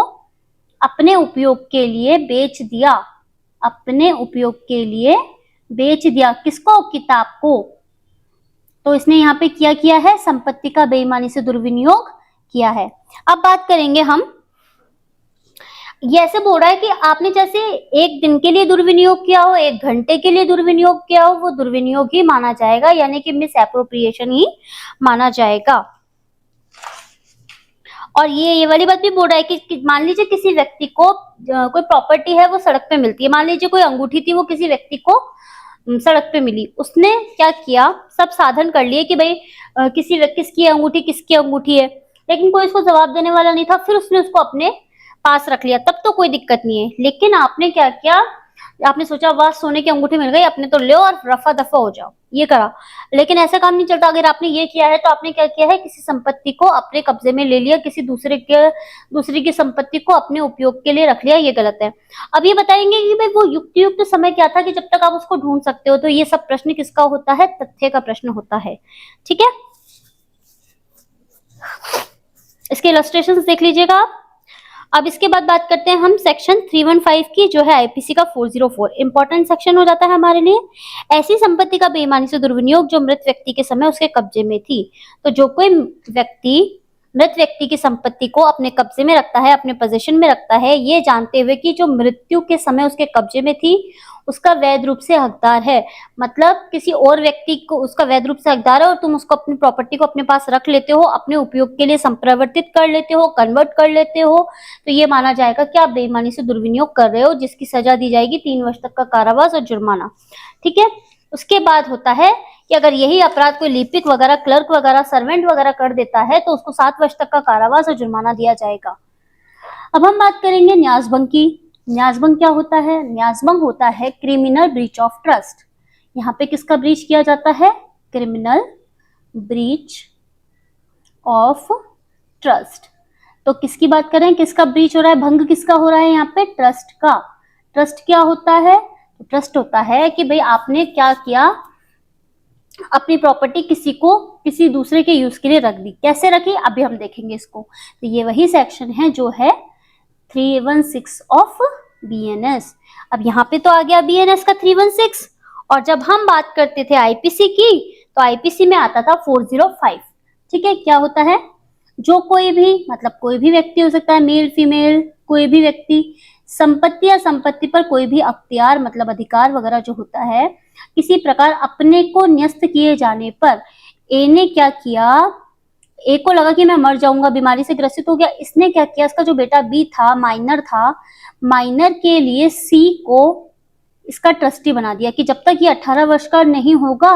अपने उपयोग के लिए बेच दिया, किसको, किताब को। तो इसने यहाँ पे क्या किया है, संपत्ति का बेईमानी से दुर्विनियोग किया है। अब बात करेंगे हम, ये ऐसे बोल रहा है कि आपने जैसे 1 दिन के लिए दुर्विनियोग किया हो, 1 घंटे के लिए दुर्विनियोग किया हो, वो दुर्विनियोग ही माना जाएगा, यानी कि मिस एप्रोप्रिएशन ही माना जाएगा। और ये वाली बात भी बोल रहा है कि मान लीजिए किसी व्यक्ति को कोई प्रॉपर्टी है वो सड़क पे मिलती है, मान लीजिए कोई अंगूठी थी वो किसी व्यक्ति को सड़क पे मिली, उसने क्या किया, सब साधन कर लिए कि भाई किसकी अंगूठी है, लेकिन कोई इसको जवाब देने वाला नहीं था, फिर उसने उसको अपने पास रख लिया, तब तो कोई दिक्कत नहीं है। लेकिन आपने क्या किया, आपने सोचा वाह सोने की अंगूठी मिल गई, अपने तो लो और रफा दफा हो जाओ, ये करा। लेकिन ऐसा काम नहीं चलता, अगर आपने ये किया है तो आपने क्या किया है, किसी संपत्ति को अपने कब्जे में ले लिया, किसी दूसरे की संपत्ति को अपने उपयोग के लिए रख लिया, ये गलत है। अब ये बताएंगे कि भाई वो युक्त समय क्या था कि जब तक आप उसको ढूंढ सकते हो, तो ये सब प्रश्न किसका होता है, तथ्य का प्रश्न होता है। ठीक है, इसके इलस्ट्रेशंस देख लीजिएगा आप। अब इसके बाद बात करते हैं हम सेक्शन 315 की, जो है आईपीसी का 404, इंपॉर्टेंट सेक्शन हो जाता है हमारे लिए। ऐसी संपत्ति का बेईमानी से दुर्विनियोग जो मृत व्यक्ति के समय उसके कब्जे में थी। तो जो कोई व्यक्ति मृत व्यक्ति की संपत्ति को अपने कब्जे में रखता है, अपने पोजीशन में रखता है, ये जानते हुए कि जो मृत्यु के समय उसके कब्जे में थी उसका वैध रूप से हकदार है, मतलब किसी और व्यक्ति को उसका वैध रूप से हकदार है, और तुम उसको अपनी प्रॉपर्टी को अपने पास रख लेते हो, अपने उपयोग के लिए संप्रवर्तित कर लेते हो, कन्वर्ट कर लेते हो, तो ये माना जाएगा कि आप बेईमानी से दुर्विनियोग कर रहे हो, जिसकी सजा दी जाएगी 3 वर्ष तक का कारावास और जुर्माना। ठीक है, उसके बाद होता है कि अगर यही अपराध कोई लिपिक वगैरह, क्लर्क वगैरह, सर्वेंट वगैरह कर देता है तो उसको 7 वर्ष तक का कारावास और जुर्माना दिया जाएगा। अब हम बात करेंगे न्यासभंग की। न्यासभंग क्या होता है, न्यासभंग होता है क्रिमिनल ब्रीच ऑफ ट्रस्ट। यहाँ पे किसका ब्रीच किया जाता है, क्रिमिनल ब्रीच ऑफ ट्रस्ट। तो किसकी बात करें, किसका ब्रीच हो रहा है, भंग किसका हो रहा है यहाँ पे, ट्रस्ट का। ट्रस्ट क्या होता है, ट्रस्ट होता है कि भाई आपने क्या किया, अपनी प्रॉपर्टी किसी दूसरे के यूज के लिए रख दी। कैसे रखी अभी हम देखेंगे इसको। तो ये वही सेक्शन है जो है 316 ऑफ बीएनएस। अब यहाँ पे तो आ गया बीएनएस का 316, और जब हम बात करते थे आईपीसी की तो आईपीसी में आता था 405। ठीक है, क्या होता है, जो कोई भी, मतलब कोई भी व्यक्ति हो सकता है, मेल फीमेल कोई भी व्यक्ति, संपत्ति या संपत्ति पर कोई भी अख्तियार मतलब अधिकार वगैरह जो होता है, किसी प्रकार अपने को न्यस्त किए जाने पर ए ने क्या किया, ए को लगा कि मैं मर जाऊंगा, बीमारी से ग्रसित हो गया, इसने क्या किया, इसका जो बेटा बी था, माइनर के लिए सी को इसका ट्रस्टी बना दिया कि जब तक ये 18 वर्ष का नहीं होगा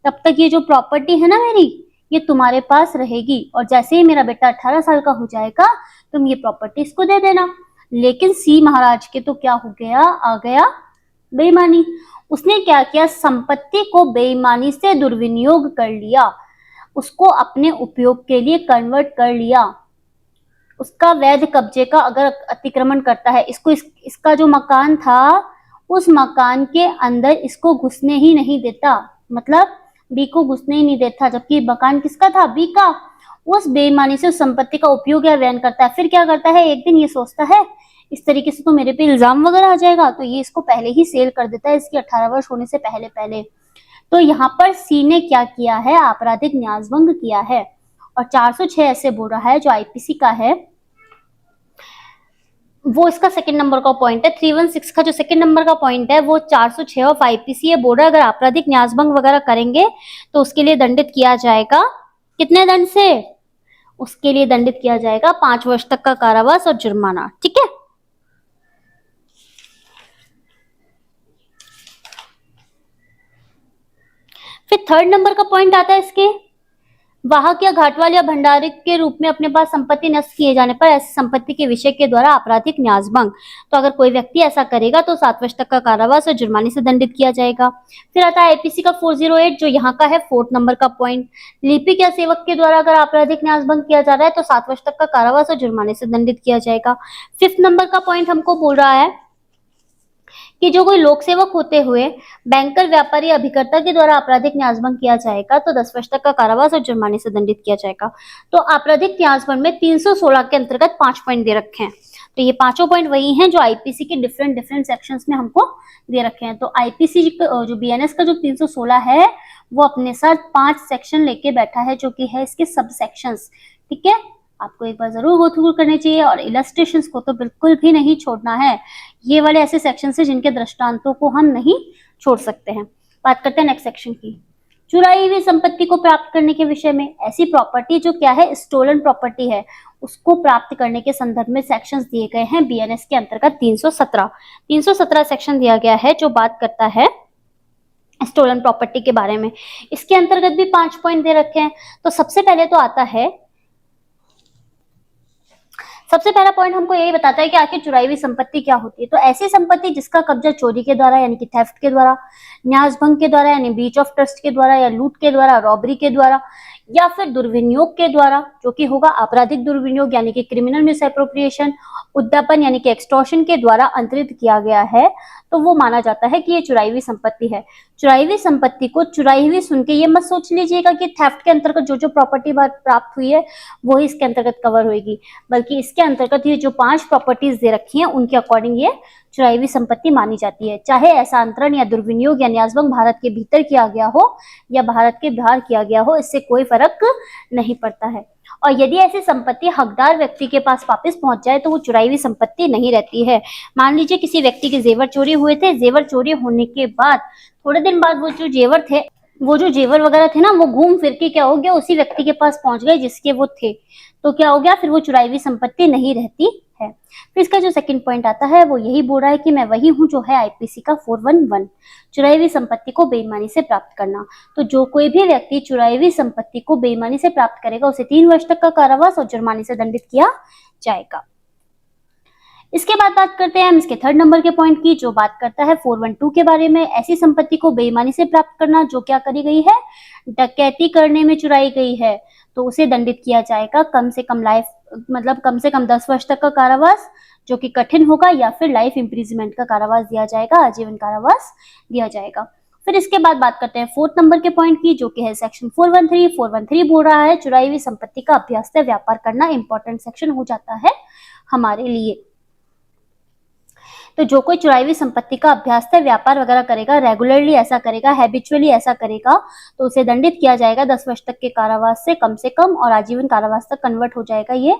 तब तक ये जो प्रॉपर्टी है ना मेरी, ये तुम्हारे पास रहेगी, और जैसे ही मेरा बेटा 18 साल का हो जाएगा तुम ये प्रॉपर्टी इसको दे देना। लेकिन सी महाराज के तो क्या हो गया, आ गया बेईमानी। उसने क्या किया, संपत्ति को बेईमानी से दुर्विनियोग कर लिया, उसको अपने उपयोग के लिए कन्वर्ट कर लिया। उसका वैध कब्जे का अगर अतिक्रमण करता है, इसका जो मकान था उस मकान के अंदर इसको घुसने ही नहीं देता, मतलब बी को घुसने ही नहीं देता, जबकि मकान किसका था, बी का। उस बेईमानी से उस संपत्ति का उपयोग या व्ययन करता है। फिर क्या करता है, एक दिन ये सोचता है इस तरीके से तो मेरे पे इल्जाम वगैरह आ जाएगा, तो ये इसको पहले ही सेल कर देता है इसकी 18 वर्ष होने से पहले। तो यहाँ पर सी ने क्या किया है, आपराधिक न्यासभंग किया है। और 406 ऐसे बोल रहा है जो आईपीसी का है वो इसका सेकंड नंबर का पॉइंट है। 316 का जो सेकंड नंबर का पॉइंट है वो 406 ऑफ आईपीसी है, बोर्ड अगर आपराधिक न्यासभंग वगैरह करेंगे तो उसके लिए दंडित किया जाएगा कितने दंड से, उसके लिए दंडित किया जाएगा 5 वर्ष तक का कारावास और जुर्माना। ठीक है, फिर थर्ड नंबर का पॉइंट आता है इसके, वाहक या घाटवाल या भंडारिक के रूप में अपने पास संपत्ति नष्ट किए जाने पर ऐसी संपत्ति के विषय के द्वारा आपराधिक न्यासभंग। तो अगर कोई व्यक्ति ऐसा करेगा तो 7 वर्ष तक का कारावास और जुर्माने से दंडित किया जाएगा। फिर आता है आईपीसी का 408 जो यहाँ का है 4th नंबर का पॉइंट, लिपिक या सेवक के द्वारा अगर आपराधिक न्यासभंग किया जा रहा है तो 7 वर्ष तक का कारावास और जुर्माने से दंडित किया जाएगा। 5th नंबर का पॉइंट हमको बोल रहा है कि जो कोई लोक सेवक होते हुए बैंकर, व्यापारी, अभिकर्ता के द्वारा आपराधिक न्यासभंग किया जाएगा तो 10 वर्ष तक का कारावास और जुर्माने से दंडित किया जाएगा। तो आपराधिक न्यासभंग में 316 के अंतर्गत 5 पॉइंट दे रखे हैं। तो ये पांचों पॉइंट वही हैं जो आईपीसी के डिफरेंट सेक्शंस में हमको दे रखे हैं। तो आईपीसी जो बीएनएस का जो 316 है वो अपने साथ 5 सेक्शन लेके बैठा है जो कि है इसके सब सेक्शंस। ठीक है, आपको एक बार जरूर गो थ्रू करनी चाहिए और इलस्ट्रेशंस को तो बिल्कुल भी नहीं छोड़ना है। ये वाले ऐसे सेक्शन है जिनके दृष्टांतों को हम नहीं छोड़ सकते हैं। बात करते हैं नेक्स्ट सेक्शन की, चुराई हुई संपत्ति को प्राप्त करने के विषय में। ऐसी प्रॉपर्टी जो क्या है, स्टोलन प्रॉपर्टी है, उसको प्राप्त करने के संदर्भ में सेक्शंस दिए गए हैं बीएनएस के अंतर्गत 317 सेक्शन दिया गया है जो बात करता है स्टोलन प्रॉपर्टी के बारे में। इसके अंतर्गत भी 5 पॉइंट दे रखे हैं। तो सबसे पहले तो आता है, सबसे पहला पॉइंट हमको यही बताता है कि आखिर चुराई हुई संपत्ति क्या होती है। तो ऐसी संपत्ति जिसका कब्जा चोरी के द्वारा यानी कि थेफ्ट के द्वारा, न्यासभंग के द्वारा यानी ब्रीच ऑफ ट्रस्ट के द्वारा, या लूट के द्वारा, रॉबरी के द्वारा, या फिर दुर्विनियोग के द्वारा जो कि होगा आपराधिक दुर्विनियोग यानी कि क्रिमिनल मिसएप्रोप्रिएशन, उद्यापन यानी कि एक्सटॉर्शन के द्वारा अंतरित किया गया है, तो वो माना जाता है कि ये चुराई हुई संपत्ति है। चुराई हुई संपत्ति को चुराई हुई सुन के ये मत सोच लीजिएगा कि थेफ्ट के अंतर्गत जो जो प्रॉपर्टी प्राप्त हुई है वो ही इसके अंतर्गत कवर होगी, बल्कि इसके अंतर्गत ये जो 5 प्रॉपर्टीज दे रखी हैं उनके अकॉर्डिंग ये चुराई हुई संपत्ति मानी जाती है। चाहे ऐसा अंतरण या दुर्विनियोग या न्यासभंग भारत के भीतर किया गया हो या भारत के बाहर किया गया हो, इससे कोई फर्क नहीं पड़ता है। और यदि ऐसी संपत्ति हकदार व्यक्ति के पास वापस पहुंच जाए तो वो चुराई हुई संपत्ति नहीं रहती है। मान लीजिए किसी व्यक्ति के जेवर चोरी हुए थे, जेवर चोरी होने के बाद थोड़े दिन बाद वो जो जेवर वगैरह थे ना, वो घूम फिर के क्या हो गया, उसी व्यक्ति के पास पहुंच गए जिसके वो थे, तो क्या हो गया, फिर वो चुराई हुई संपत्ति नहीं रहती है। फिर इसका जो सेकंड पॉइंट आता है वो यही बोल रहा है कि मैं वही हूं जो है आईपीसी का 411, चुराई हुई संपत्ति को बेईमानी से प्राप्त करना। तो जो कोई भी व्यक्ति चुराई हुई संपत्ति को बेईमानी से प्राप्त करेगा उसे 3 वर्ष तक का कारावास और जुर्माने से दंडित किया जाएगा। इसके बाद बात करते हैं हम इसके 3rd नंबर के पॉइंट की, जो बात करता है 412 के बारे में। ऐसी संपत्ति को बेईमानी से प्राप्त करना जो क्या करी गई है, डकैती करने में चुराई गई है, तो उसे दंडित किया जाएगा कम से कम 10 वर्ष तक का कारावास जो कि कठिन होगा, या फिर लाइफ इम्प्रिजमेंट का कारावास दिया जाएगा, आजीवन कारावास दिया जाएगा। फिर इसके बाद बात करते हैं 4th नंबर के पॉइंट की, जो कि है सेक्शन 413 बोल रहा है चुराई हुई संपत्ति का अभ्यास से व्यापार करना। इंपॉर्टेंट सेक्शन हो जाता है हमारे लिए। तो जो कोई चुराई हुई संपत्ति का अभ्यास से व्यापार वगैरह करेगा, रेगुलरली ऐसा करेगा, हैबिचुअली ऐसा करेगा, तो उसे दंडित किया जाएगा 10 वर्ष तक के कारावास से कम से कम, और आजीवन कारावास तक कन्वर्ट हो जाएगा ये,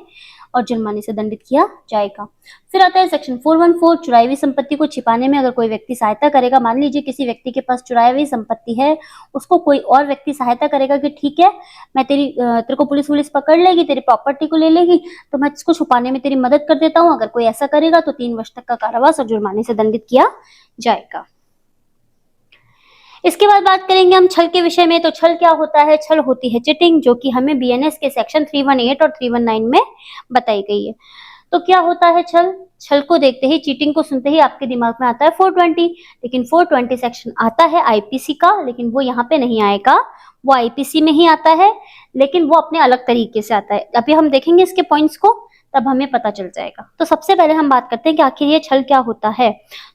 और जुर्माने से दंडित किया जाएगा। फिर आता है सेक्शन 414, चुराई हुई संपत्ति को छिपाने में अगर कोई व्यक्ति सहायता करेगा। मान लीजिए किसी व्यक्ति के पास चुराई हुई संपत्ति है, उसको कोई और व्यक्ति सहायता करेगा कि ठीक है मैं तेरे को पुलिस पकड़ लेगी, तेरी प्रॉपर्टी को ले लेगी, तो मैं इसको छुपाने में तेरी मदद कर देता हूँ। अगर कोई ऐसा करेगा तो 3 वर्ष तक का कारावास और जुर्माने से दंडित किया जाएगा। इसके बाद बात करेंगे हम छल के विषय में। तो छल क्या होता है, छल होती है चिटिंग, जो कि हमें बीएनएस के सेक्शन 318 और 319 में बताई गई है। तो क्या होता है छल, छल को देखते ही, चीटिंग को सुनते ही आपके दिमाग में आता है 420, लेकिन 420 सेक्शन आता है आईपीसी का, लेकिन वो यहाँ पे नहीं आएगा, वो आईपीसी में ही आता है, लेकिन वो अपने अलग तरीके से आता है। अभी हम देखेंगे इसके पॉइंट्स को, तब हमें पता चल जाएगा। तो सबसे पहले हम बात करते हैं कि आखिर ये छल क्या होता है।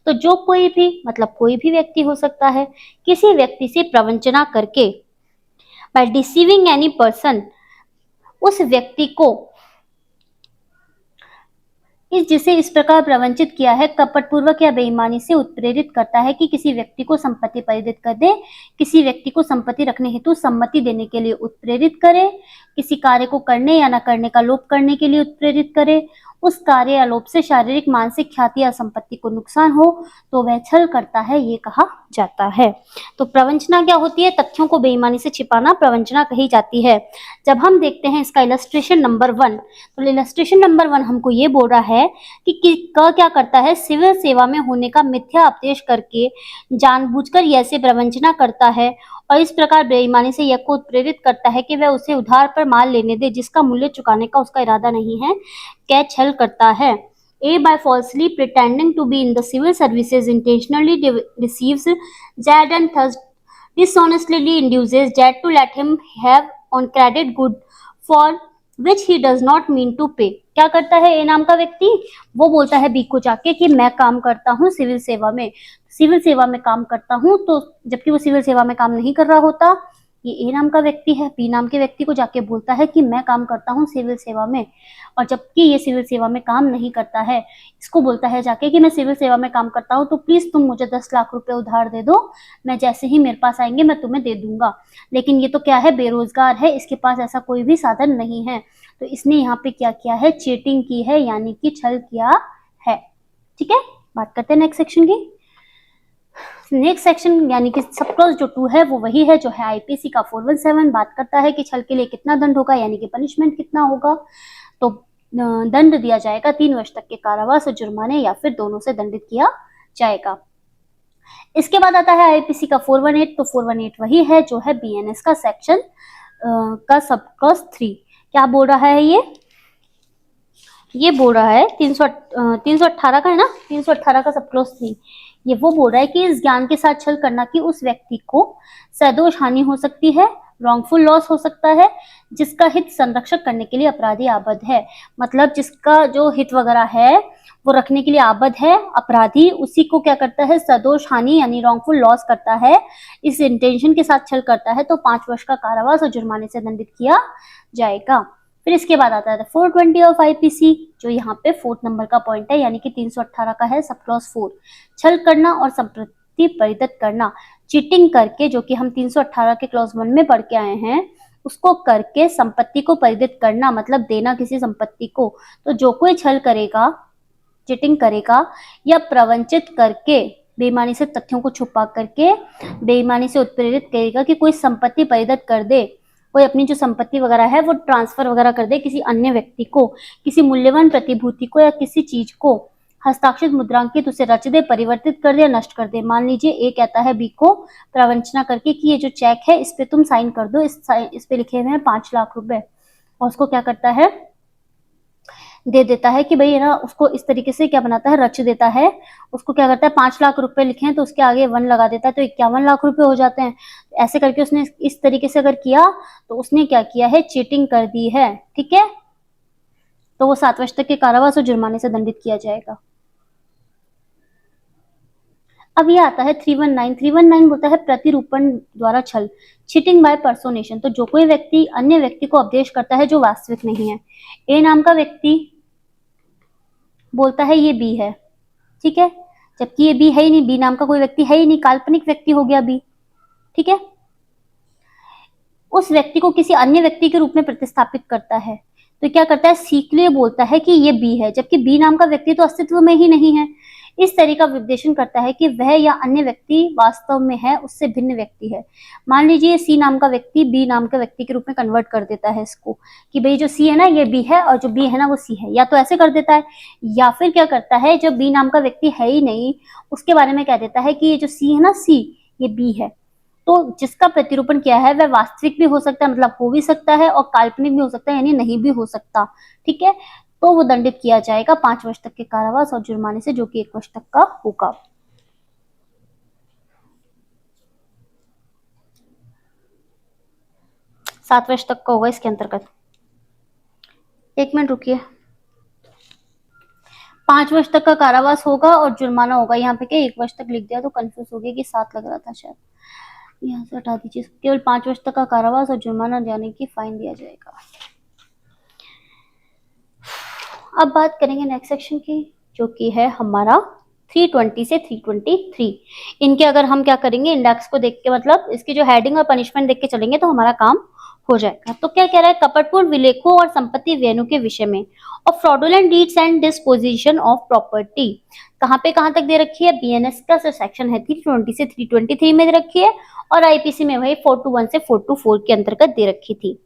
तो जो कोई भी व्यक्ति हो सकता है, किसी व्यक्ति से प्रवंचना करके, बाय डिसीविंग एनी पर्सन, उस व्यक्ति को जिसे इस प्रकार प्रवंचित किया है, कपटपूर्वक या बेईमानी से उत्प्रेरित करता है कि किसी व्यक्ति को संपत्ति परिदित कर दे, किसी व्यक्ति को संपत्ति रखने हेतु सम्मति देने के लिए उत्प्रेरित करे, किसी कार्य को करने या न करने का लोभ करने के लिए उत्प्रेरित करे, उस कार्य या लोभ से शारीरिक, मानसिक ख्याति या संपत्ति को नुकसान हो तो वह छल करता है, ये कहा जाता है। तो प्रवंचना क्या होती है? तथ्यों को बेईमानी से छिपाना प्रवंचना कही जाती है। जब हम देखते हैं इसका इलस्ट्रेशन नंबर 1, तो इलस्ट्रेशन नंबर 1 हमको ये बोल रहा है कि क्या करता है? सिविल सेवा में होने का मिथ्या उपदेश करके जानबूझकर ऐसे प्रवंचना करता है और इस प्रकार बेईमानी से यह को प्रेरित करता है कि वह उसे उधार पर माल लेने दे जिसका मूल्य चुकाने का उसका इरादा नहीं है। क्या छल करता है? A by falsely pretending to be in the civil services intentionally deceives Jad and thus dishonestly induces Jad to let him have on credit good for which he does not mean to pay। क्या करता है ए नाम का व्यक्ति? वो बोलता है B को जाके कि मैं काम करता हूँ सिविल सेवा में काम करता हूँ, तो जबकि वो सिविल सेवा में काम नहीं कर रहा होता। ये ए नाम का व्यक्ति है, बी नाम के व्यक्ति को जाके बोलता है कि मैं काम करता हूँ सिविल सेवा में, और जबकि ये सिविल सेवा में काम नहीं करता है। इसको बोलता है जाके कि मैं सिविल सेवा में काम करता हूँ, तो प्लीज तुम मुझे 10 लाख रुपए उधार दे दो, मैं जैसे ही मेरे पास आएंगे मैं तुम्हें दे दूंगा। लेकिन ये तो क्या है? बेरोजगार है, इसके पास ऐसा कोई भी साधन नहीं है, तो इसने यहाँ पे क्या किया है? चीटिंग की है, यानी कि छल किया है। ठीक है, बात करते हैं नेक्स्ट सेक्शन की। नेक्स्ट सेक्शन यानी कि सब क्लॉज जो 2 है वो वही है जो है आईपीसी का 417, बात करता है कि छल के लिए कितना दंड होगा, यानी कि पनिशमेंट कितना होगा। तो दंड दिया जाएगा 3 वर्ष तक के कारावास और जुर्माने या फिर दोनों से दंडित किया जाएगा। इसके बाद आता है आईपीसी का 418, तो 418 वही है जो है बीएनएस का सेक्शन का सब क्लॉज 3। क्या बोल रहा है? ये बोल रहा है 318 का है ना, 318 का सब क्लॉज 3। ये वो बोल रहा है कि इस ज्ञान के साथ छल करना कि उस व्यक्ति को सदोष हानि हो सकती है, रॉन्गफुल लॉस हो सकता है, जिसका हित संरक्षक करने के लिए अपराधी आबद्ध है। मतलब जिसका जो हित वगैरह है वो रखने के लिए आबद्ध है अपराधी, उसी को क्या करता है? सदोष हानि यानी रॉन्गफुल लॉस करता है, इस इंटेंशन के साथ छल करता है, तो 5 वर्ष का कारावास और जुर्माने से दंडित किया जाएगा। फिर इसके बाद आता है 420 ऑफ आईपीसी, जो यहाँ पे 4th नंबर का पॉइंट है, यानी कि 318 का है सब क्लॉज 4। छल करना और संपत्ति परिदत्त करना, चीटिंग करके, जो कि हम 318 के क्लॉज 1 में पढ़ के आए हैं, उसको करके संपत्ति को परिदत्त करना मतलब देना किसी संपत्ति को। तो जो कोई छल करेगा, चीटिंग करेगा या प्रवंचित करके बेईमानी से तथ्यों को छुपा करके बेईमानी से उत्प्रेरित करेगा कि कोई संपत्ति परिदत्त कर दे, कोई अपनी जो संपत्ति वगैरह है वो ट्रांसफर वगैरह कर दे किसी अन्य व्यक्ति को, किसी मूल्यवान प्रतिभूति को या किसी चीज को हस्ताक्षरित मुद्रांकित उसे रच दे, परिवर्तित कर दे या नष्ट कर दे। मान लीजिए ए कहता है बी को प्रवंचना करके कि ये जो चेक है इस पे तुम साइन कर दो, इस पे लिखे हुए हैं 5 लाख रुपए, और उसको क्या करता है? दे देता है कि भाई है ना, उसको इस तरीके से क्या बनाता है? रच देता है। उसको क्या करता है? 5 लाख रुपए लिखे हैं तो उसके आगे 1 लगा देता है, तो 51 लाख रुपए हो जाते हैं। ऐसे करके उसने इस तरीके से अगर किया तो उसने क्या किया है? चीटिंग कर दी है। ठीक है, तो वो 7 वर्ष तक के कारावास और जुर्माने से दंडित किया जाएगा। अब ये आता है 319। 319 बोलता है प्रतिरूपण द्वारा छल, चीटिंग बाय पर्सोनेशन। तो जो कोई व्यक्ति अन्य व्यक्ति को उपदेश करता है जो वास्तविक नहीं है। ए नाम का व्यक्ति बोलता है ये बी है, ठीक है, जबकि ये बी है ही नहीं, बी नाम का कोई व्यक्ति है ही नहीं, काल्पनिक व्यक्ति हो गया बी। ठीक है, उस व्यक्ति को किसी अन्य व्यक्ति के रूप में प्रतिस्थापित करता है, तो क्या करता है? सीख लिए बोलता है कि ये बी है, जबकि बी नाम का व्यक्ति तो अस्तित्व में ही नहीं है। इस तरह का विश्लेषण करता है कि वह या अन्य व्यक्ति वास्तव में है, उससे भिन्न व्यक्ति है। मान लीजिए सी नाम का व्यक्ति बी नाम के व्यक्ति के रूप में कन्वर्ट कर देता है इसको, कि भाई जो सी है ना ये बी है और जो बी है ना वो सी है, या तो ऐसे कर देता है, या फिर क्या करता है जब बी नाम का व्यक्ति है ही नहीं उसके बारे में कह देता है कि ये जो सी है ना सी ये बी है। तो जिसका प्रतिरूपण किया है वह वास्तविक भी हो सकता है, मतलब हो भी सकता है, और काल्पनिक भी हो सकता है, यानी नहीं भी हो सकता। ठीक है, तो वो दंडित किया जाएगा 5 वर्ष तक के कारावास और जुर्माने से, जो कि 1 वर्ष तक का होगा। सात वर्ष तक का होगा इसके अंतर्गत। 1 मिनट रुकिए। 5 वर्ष तक का कारावास होगा और जुर्माना होगा। यहाँ पे क्या 1 वर्ष तक लिख दिया तो कंफ्यूज हो गया कि 7 लग रहा था शायद, यहाँ से हटा दीजिए। केवल 5 वर्ष तक का कारावास और जुर्माना जाने की फाइन दिया जाएगा। अब बात करेंगे नेक्स्ट सेक्शन की, जो कि है हमारा 320 से 323। इनके अगर हम क्या करेंगे इंडेक्स को देख के, मतलब इसकी जो हेडिंग और पनिशमेंट देख के चलेंगे तो हमारा काम हो जाएगा। तो क्या कह रहा है, कपटपूर्ण विलेखों और संपत्ति व्ययों के विषय में और fraudulent deeds and disposition of property कहां तक दे रखी है, बीएनएस का सेक्शन है 320 से 323 में दे रखी है और आईपीसी में वही 421 से 424 के अंतर्गत दे रखी थी।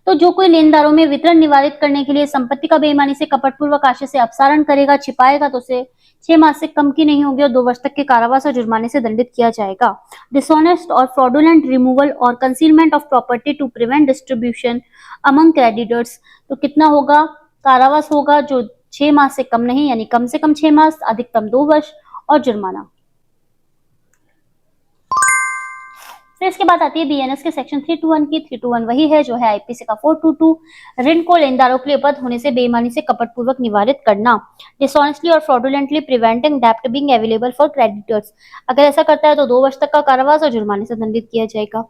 तो जो कोई लेनदारों में वितरण निवारित करने के लिए संपत्ति का बेईमानी से कपटपूर्वक आशय से अपसारण करेगा, छिपाएगा तो उसे 6 मास से कम की नहीं होगी और 2 वर्ष तक के कारावास और जुर्माने से दंडित किया जाएगा। डिसऑनेस्ट और फ्रॉडुलेंट रिमूवल और concealment of property to prevent distribution among creditors, तो कितना होगा, कारावास होगा जो 6 मास से कम नहीं, यानी कम से कम 6 मास, अधिकतम 2 वर्ष और जुर्माना। फिर इसके बाद आती है बीएनएस के सेक्शन 321 की। 321 वही है जो है आईपीसी का 422, ऋण को लेनदारों के लिए उपलब्ध होने से बेईमानी से कपटपूर्वक निवारित करना, डिसऑनेस्टली और फ्रॉडुलेंटली प्रिवेंटिंग डेब्ट बीइंग अवेलेबल फॉर क्रेडिटर्स, अगर ऐसा करता है तो 2 वर्ष तक का कारावास और जुर्माने से दंडित किया जाएगा।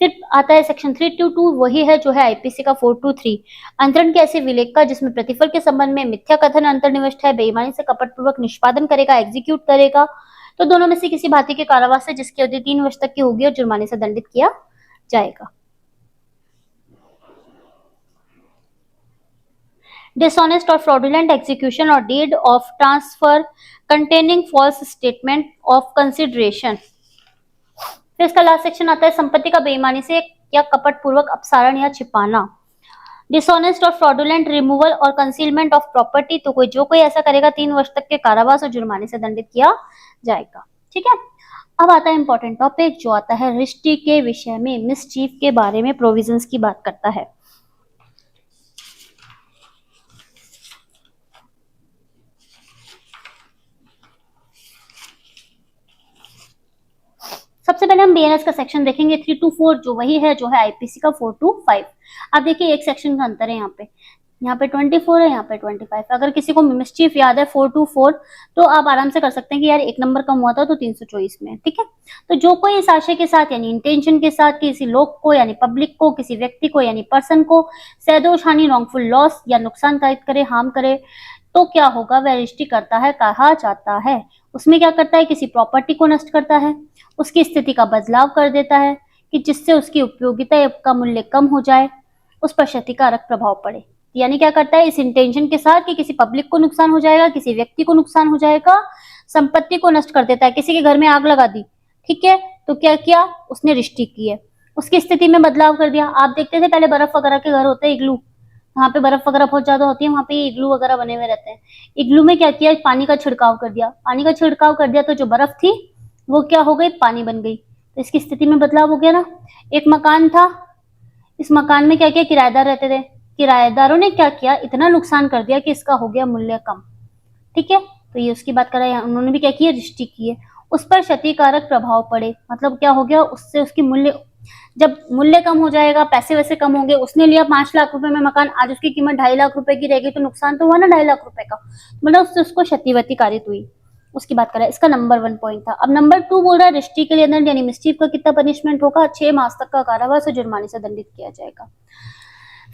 फिर आता है सेक्शन 322, वही है जो है आईपीसी का 423, अंतरण के ऐसे विलेख का जिसमें प्रतिफल के संबंध में मिथ्या कथन अंतर्निविष्ट है, बेईमानी से कपटपूर्वक निष्पादन करेगा, एग्जीक्यूट करेगा, तो दोनों में से किसी भांति के कारावास से जिसकी अवधि 3 वर्ष तक की होगी और जुर्माने से दंडित किया जाएगा। डिसऑनेस्ट और फ्रॉडुलेंट एग्जीक्यूशन और deed of transfer containing false statement of consideration. फिर इसका लास्ट सेक्शन आता है संपत्ति का बेईमानी से या कपटपूर्वक अपसारण या छिपाना, डिसऑनेस्ट और फ्रॉडुलेंट रिमूवल और कंसीलमेंट ऑफ प्रॉपर्टी, तो कोई ऐसा करेगा 3 वर्ष तक के कारावास और जुर्माने से दंडित किया जाएगा। ठीक है, अब आता है इंपॉर्टेंट टॉपिक जो आता है रिष्टी के विषय में, मिसचीफ के बारे में प्रोविजंस की बात करता है। सबसे पहले हम बीएनएस का सेक्शन देखेंगे 324, जो वही है जो है आईपीसी का 425। अब देखिए एक सेक्शन का अंतर है, यहाँ पे 24 है, यहाँ पे 25 है। अगर किसी को मिसचीफ याद है 424, तो आप आराम से कर सकते हैं कि यार एक नंबर कम हुआ था तो 324 में। ठीक है, तो जो कोई इस आशय के साथ यानी इंटेंशन के साथ किसी लोग को यानी पब्लिक को, किसी व्यक्ति को यानी पर्सन को सैदोष हानि, रॉन्गफुल लॉस या नुकसान कायित करे, हार्म करे, तो क्या होगा, वह रिष्टी करता है, कहा जाता है। उसमें क्या करता है, किसी प्रॉपर्टी को नष्ट करता है, उसकी स्थिति का बदलाव कर देता है कि जिससे उसकी उपयोगिता का मूल्य कम हो जाए, उस पर क्षतिकारक प्रभाव पड़े। यानी क्या करता है, इस इंटेंशन के साथ कि किसी पब्लिक को नुकसान हो जाएगा, किसी व्यक्ति को नुकसान हो जाएगा, संपत्ति को नष्ट कर देता है। किसी के घर में आग लगा दी, ठीक है, तो क्या किया, उसने रिष्टी की है, उसकी स्थिति में बदलाव कर दिया। आप देखते थे पहले बर्फ वगैरह के घर होते हैं, इग्लू, वहां पे बर्फ वगैरह बहुत ज्यादा होती है, वहां पे इग्लू वगैरह बने हुए रहते हैं। इग्लू में क्या किया, पानी का छिड़काव कर दिया, पानी का छिड़काव कर दिया तो जो बर्फ थी वो क्या हो गई, पानी बन गई, तो इसकी स्थिति में बदलाव हो गया ना। एक मकान था, इस मकान में क्या किया, किराएदार रहते थे, किराएदारों ने क्या किया, इतना नुकसान कर दिया कि इसका हो गया मूल्य कम। ठीक है, तो ये उसकी बात कर रहा है, उन्होंने भी क्या किया, रिष्टी की है, उस पर क्षतिकारक प्रभाव पड़े, मतलब क्या हो गया, उससे उसकी मूल्य, जब मूल्य कम हो जाएगा, पैसे वैसे कम होंगे, उसने लिया 5 लाख रुपए में मकान, आज उसकी कीमत 2.5 लाख रुपए की रहेगी, तो नुकसान तो हुआ ना 2.5 लाख रुपए का, मतलब उससे उसको क्षतिवती कारित हुई, उसकी बात कर रहा है। इसका नंबर 1 पॉइंट था। अब नंबर 2 बोल रहा है रिष्टी के लिए अंदर यानी मिसचीफ का कितना पनिशमेंट होगा, 6 मास तक का कारावास और जुर्माने से दंडित किया जाएगा।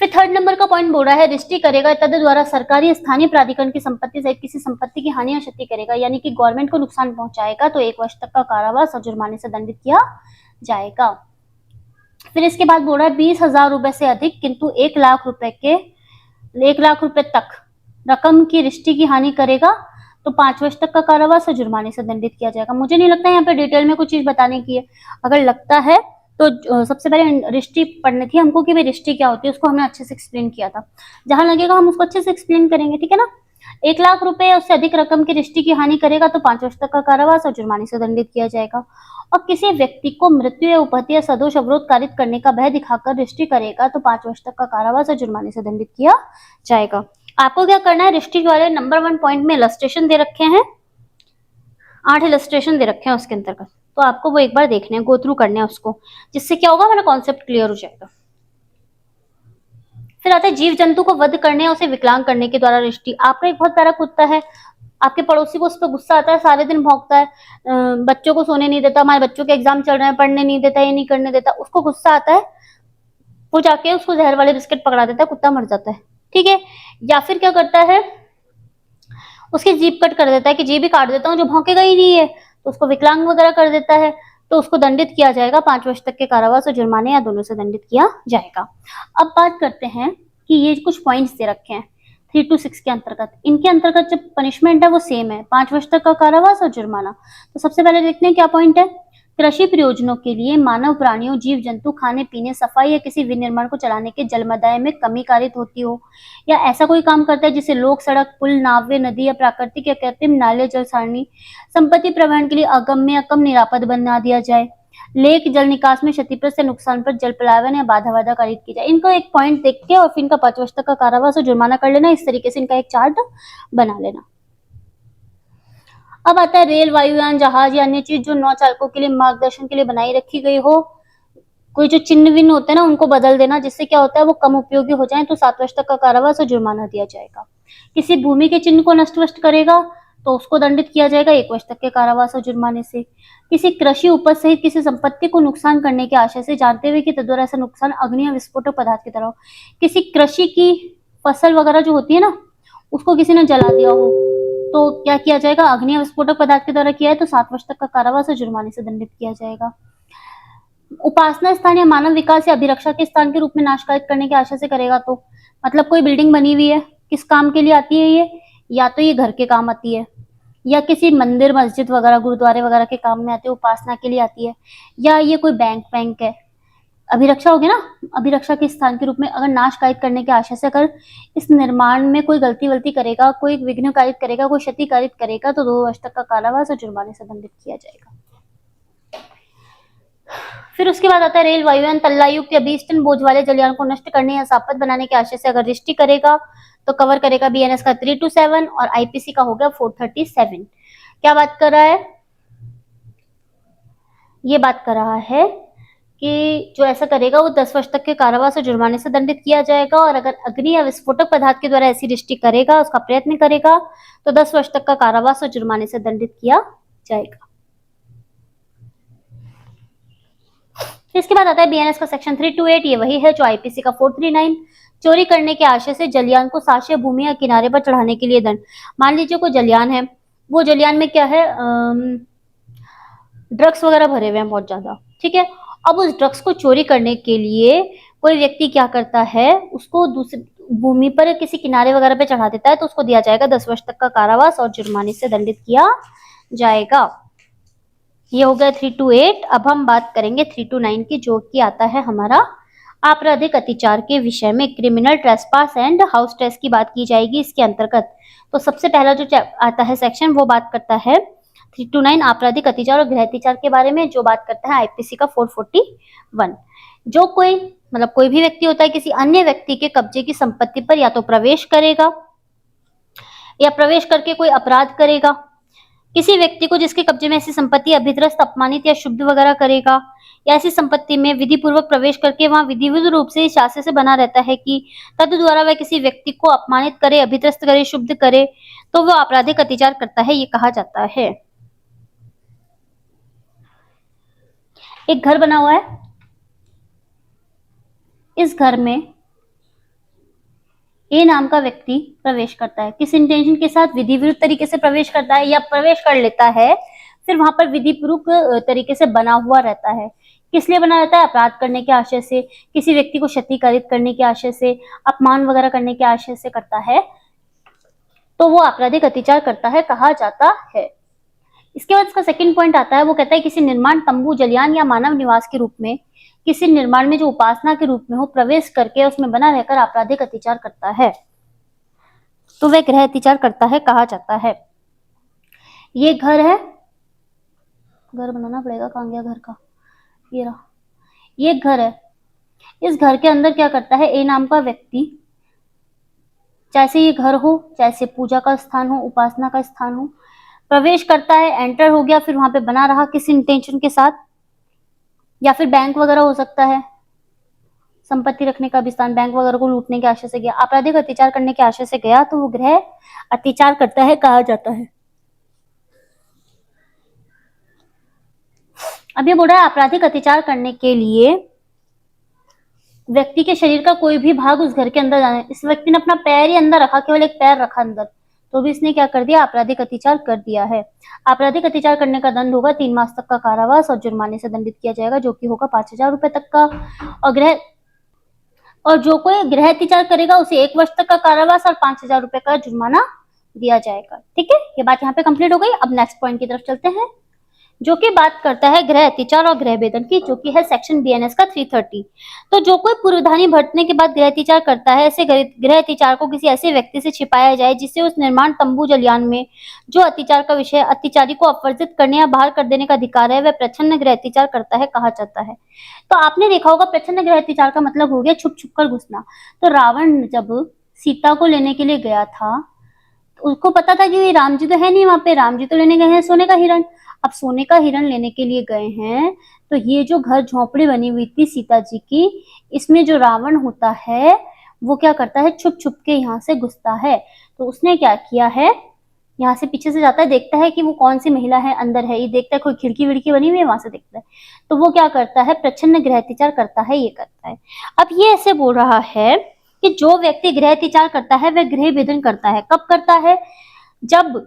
फिर 3rd नंबर का पॉइंट बोल रहा है रिष्टी करेगा तद द्वारा सरकारी स्थानीय प्राधिकरण की संपत्ति सहित किसी संपत्ति की हानि या क्षति करेगा, यानी कि गवर्नमेंट को नुकसान पहुंचाएगा, तो 1 वर्ष तक का कारावास और जुर्माने से दंडित किया जाएगा। फिर इसके बाद बोल रहा है 20,000 रुपए से अधिक किंतु 1 लाख रुपए तक रकम की रिष्टी की हानि करेगा तो 5 वर्ष तक का कारावास और जुर्माने से दंडित किया जाएगा। मुझे नहीं लगता है यहाँ पे डिटेल में कुछ चीज बताने की है, अगर लगता है तो सबसे पहले रिष्टी पढ़नी थी हमको कि भाई रिष्टी क्या होती है, उसको हमने अच्छे से एक्सप्लेन किया था, जहां लगेगा हम उसको अच्छे से एक्सप्लेन करेंगे। ठीक है ना, 1 लाख रुपए या उससे अधिक रकम की रिष्टी की हानि करेगा तो 5 वर्ष तक का कारावास और जुर्माने से दंडित किया जाएगा। और किसी व्यक्ति को मृत्यु या उपहत्या या सदोष अवरोध कारित करने का भय दिखाकर रिष्टी करेगा तो 5 वर्ष तक का कारावास और जुर्माने से दंडित किया जाएगा। आपको क्या करना है, रिष्टी वाले नंबर 1 पॉइंट में इलस्ट्रेशन दे रखे हैं, 8 इलस्ट्रेशन दे रखे हैं उसके अंतर्गत, तो आपको वो एक बार देखने हैं, गो थ्रू करने हैं उसको, जिससे क्या होगा, हमारा कॉन्सेप्ट क्लियर हो जाएगा। फिर आता है जीव जंतु को वध करने या उसे विकलांग करने के द्वारा रिष्टी। आपका एक बहुत प्यारा कुत्ता है, आपके पड़ोसी को उस पर गुस्सा आता है, सारे दिन भौंकता है, बच्चों को सोने नहीं देता, हमारे बच्चों के एग्जाम चल रहे हैं, पढ़ने नहीं देता, ये नहीं करने देता, उसको गुस्सा आता है, वो जाके उसको जहर वाले बिस्किट पकड़ा देता है, कुत्ता मर जाता है। ठीक है, या फिर क्या करता है, उसकी जीभ कट कर देता है कि जीभ ही काट देता हूँ, जो भौंकेगा ही नहीं है, तो उसको विकलांग वगैरह कर देता है। तो उसको दंडित किया जाएगा, 5 वर्ष तक के कारावास और जुर्माने या दोनों से दंडित किया जाएगा। अब बात करते हैं कि ये कुछ पॉइंट्स दे रखे हैं 3 to 6 के अंतर्गत। इनके अंतर्गत जो पनिशमेंट है वो सेम है, 5 वर्ष तक का कारावास और जुर्माना। तो सबसे पहले देखते हैं क्या पॉइंट है। कृषि प्रयोजनों के लिए मानव, प्राणियों, जीव जंतु, खाने पीने, सफाई या किसी विनिर्माण को चलाने के जलमदाय में कमी कारित होती हो, या ऐसा कोई काम करता है जिससे लोग, सड़क, पुल, नावे, नदी या प्राकृतिक या कृत्रिम नाले, जल सारणी, संपत्ति प्रवहन के लिए अगम्य या कम निरापद बना दिया जाए, लेक, जल निकास में क्षतिग्रस्त या नुकसान पर जल पलायन या बाधा वाधा कारित की जाए। इनको एक पॉइंट देख के और फिर इनका 5 वर्ष तक का कारावास और जुर्माना कर लेना। इस तरीके से इनका एक चार्ट बना लेना। अब आता है रेल, वायुयान, जहाज या अन्य चीज जो नौ चालकों के लिए मार्गदर्शन के लिए बनाई रखी गई हो। कोई जो चिन्ह विन्ह होते हैं ना, उनको बदल देना, जिससे क्या होता है वो कम उपयोगी हो जाए, तो 7 वर्ष तक का कारावास और जुर्माना दिया जाएगा। किसी भूमि के चिन्ह को नष्ट वष्ट करेगा तो उसको दंडित किया जाएगा 1 वर्ष तक के कारावास और जुर्माने से। किसी कृषि उपज सहित किसी संपत्ति को नुकसान करने के आशय से, जानते हुए कि तद्वारा ऐसा नुकसान अग्नि या विस्फोटक पदार्थ की तरह हो, किसी कृषि की फसल वगैरह जो होती है ना, उसको किसी ने जला दिया हो, तो क्या किया जाएगा, अग्नि या विस्फोटक पदार्थ के द्वारा किया है तो 7 वर्ष तक का कारावास और जुर्माने से दंडित किया जाएगा। उपासना स्थान या मानव विकास या अभिरक्षा के स्थान के रूप में नाश कारित करने के आशय से करेगा तो, मतलब कोई बिल्डिंग बनी हुई है, किस काम के लिए आती है ये, या तो ये घर के काम आती है, या किसी मंदिर, मस्जिद वगैरह, गुरुद्वारे वगैरह के काम में आती है, उपासना के लिए आती है, या ये कोई बैंक है, अभिरक्षा होगी ना, अभिरक्षा के स्थान के रूप में अगर नाश कारित करने के आशय से अगर इस निर्माण में कोई गलती वलती करेगा, कोई विघ्न कारित करेगा, कोई क्षति कारित करेगा तो 2 वर्ष तक का कारावास और जुर्माने से दंडित किया जाएगा। फिर उसके बाद आता है रेल, वायुयान, तल्लायुक्त या 20 टन बोझ वाले जलयान को नष्ट करने या सापत बनाने के आशय से अगर दृष्टि करेगा तो कवर करेगा बीएनएस का 3 to 7 और आईपीसी का हो गया 437। क्या बात कर रहा है, ये बात कर रहा है कि जो ऐसा करेगा वो 10 वर्ष तक के कारावास और जुर्माने से दंडित किया जाएगा, और अगर अग्नि या विस्फोटक पदार्थ के द्वारा ऐसी दृष्टि करेगा, उसका प्रयत्न करेगा तो 10 वर्ष तक का कारावास और जुर्माने से दंडित किया जाएगा। इसके बाद आता है बीएनएस का सेक्शन 328। ये वही है जो आईपीसी का 439। चोरी करने के आशय से जलयान को साक्ष्य भूमि या किनारे पर चढ़ाने के लिए दंड। मान लीजिए कोई जलयान है, वो जलयान में क्या है, ड्रग्स वगैरह भरे हुए हैं बहुत ज्यादा, ठीक है। अब उस ड्रग्स को चोरी करने के लिए कोई व्यक्ति क्या करता है, उसको दूसरी भूमि पर किसी किनारे वगैरह पे चढ़ा देता है, तो उसको दिया जाएगा 10 वर्ष तक का कारावास और जुर्माने से दंडित किया जाएगा। ये हो गया 3 to 8। अब हम बात करेंगे 3 to 9 की, जो कि आता है हमारा आपराधिक अत्याचार के विषय में। Criminal trespass and house trace की बात की जाएगी इसके अंतर्गत। तो सबसे पहला जो आता है सेक्शन वो बात करता है 3 to 9 आपराधिक अत्याचार और गृह अत्याचार के बारे में, जो बात करता है आईपीसी का 441। जो कोई मतलब कोई भी व्यक्ति होता है किसी अन्य व्यक्ति के कब्जे की संपत्ति पर या तो प्रवेश करेगा या प्रवेश करके कोई अपराध करेगा, किसी व्यक्ति को जिसके कब्जे में ऐसी संपत्ति अभित्रस्त, अपमानित या शुद्ध वगैरह करेगा, या ऐसी संपत्ति में विधि पूर्वक प्रवेश करके वहां विधिवत रूप से इस आशय से बना रहता है कि तद द्वारा वह किसी व्यक्ति को अपमानित करे, अभित्रस्त करे, शुद्ध करे, तो वह आपराधिक अत्याचार करता है, ये कहा जाता है। एक घर बना हुआ है, इस घर में ए नाम का व्यक्ति प्रवेश करता है, किस इंटेंशन के साथ, विधि विरुद्ध तरीके से प्रवेश करता है या प्रवेश कर लेता है, फिर वहां पर विधि पूर्वक तरीके से बना हुआ रहता है। किस लिए बना रहता है, अपराध करने के आशय से, किसी व्यक्ति को क्षतिकारित करने के आशय से, अपमान वगैरह करने के आशय से करता है, तो वो आपराधिक अत्याचार करता है, कहा जाता है। इसके बाद इसका सेकंड पॉइंट आता है, वो कहता है किसी निर्माण, तंबू, जलयान या मानव निवास के रूप में, किसी निर्माण में जो उपासना के रूप में हो, प्रवेश करके उसमें बना रहकर आपराधिक अत्याचार करता है, तो वह गृह अत्याचार करता है, कहा जाता है। ये घर है, घर बनाना पड़ेगा, कहाँ गया घर का, ये रहा, ये घर है। इस घर के अंदर क्या करता है, ए नाम का व्यक्ति, चाहे ये घर हो, चाहे पूजा का स्थान हो, उपासना का स्थान हो, प्रवेश करता है, एंटर हो गया, फिर वहां पे बना रहा किसी इंटेंशन के साथ, या फिर बैंक वगैरह हो सकता है, संपत्ति रखने का भी स्थान, बैंक वगैरह को लूटने के आशय से गया, आपराधिक अत्याचार करने के आशय से गया, तो वो गृह अत्याचार करता है, कहा जाता है। अब ये बोल रहा है आपराधिक अत्याचार करने के लिए व्यक्ति के शरीर का कोई भी भाग उस घर के अंदर जाना है। इस व्यक्ति ने अपना पैर ही अंदर रखा, केवल एक पैर रखा अंदर, तो भी इसने क्या कर दिया, आपराधिक अत्याचार कर दिया है। आपराधिक अत्याचार करने का दंड होगा 3 मास तक का कारावास और जुर्माने से दंडित किया जाएगा, जो कि होगा 5,000 रुपए तक का। और जो कोई गृह अत्याचार करेगा उसे 1 वर्ष तक का कारावास और 5,000 रुपए का जुर्माना दिया जाएगा। ठीक है, ये बात यहाँ पे कंप्लीट हो गई। अब नेक्स्ट पॉइंट की तरफ चलते हैं, जो कि बात करता है गृह अत्याचार और गृह वेदन की, जो कि है सेक्शन बीएनएस का 330। तो जो कोई पूर्वधानी भटने के बाद गृह अत्याचार करता है, ऐसे गृह अत्याचार को किसी ऐसे व्यक्ति से छिपाया जाए जिससे उस निर्माण तंबू जलयान में जो अत्याचार का विषय अत्याचारी को अपवर्जित करने या बाहर कर देने का अधिकार है, वह प्रच्छन्न गृह अत्याचार करता है कहा जाता है। तो आपने देखा होगा प्रच्छन्न गृह अत्याचार का मतलब हो गया छुप छुप कर घुसना। तो रावण जब सीता को लेने के लिए गया था, उसको पता था कि राम जी तो है नहीं वहां पे, राम जी तो लेने गए हैं सोने का हिरण। अब सोने का हिरण लेने के लिए गए हैं, तो ये जो घर झोपड़ी बनी हुई थी सीता जी की, इसमें जो रावण होता है वो क्या करता है, छुप छुप के यहाँ से घुसता है। तो उसने क्या किया है, यहाँ से पीछे से जाता है, देखता है कि वो कौन सी महिला है अंदर है, ये देखता है कोई खिड़की विड़की बनी हुई है, वहां से देखता है। तो वो क्या करता है, प्रच्छन्न गृह अत्याचार करता है, ये करता है। अब ये ऐसे बोल रहा है कि जो व्यक्ति गृह अत्याचार करता है वह गृह भेदन करता है। कब करता है, जब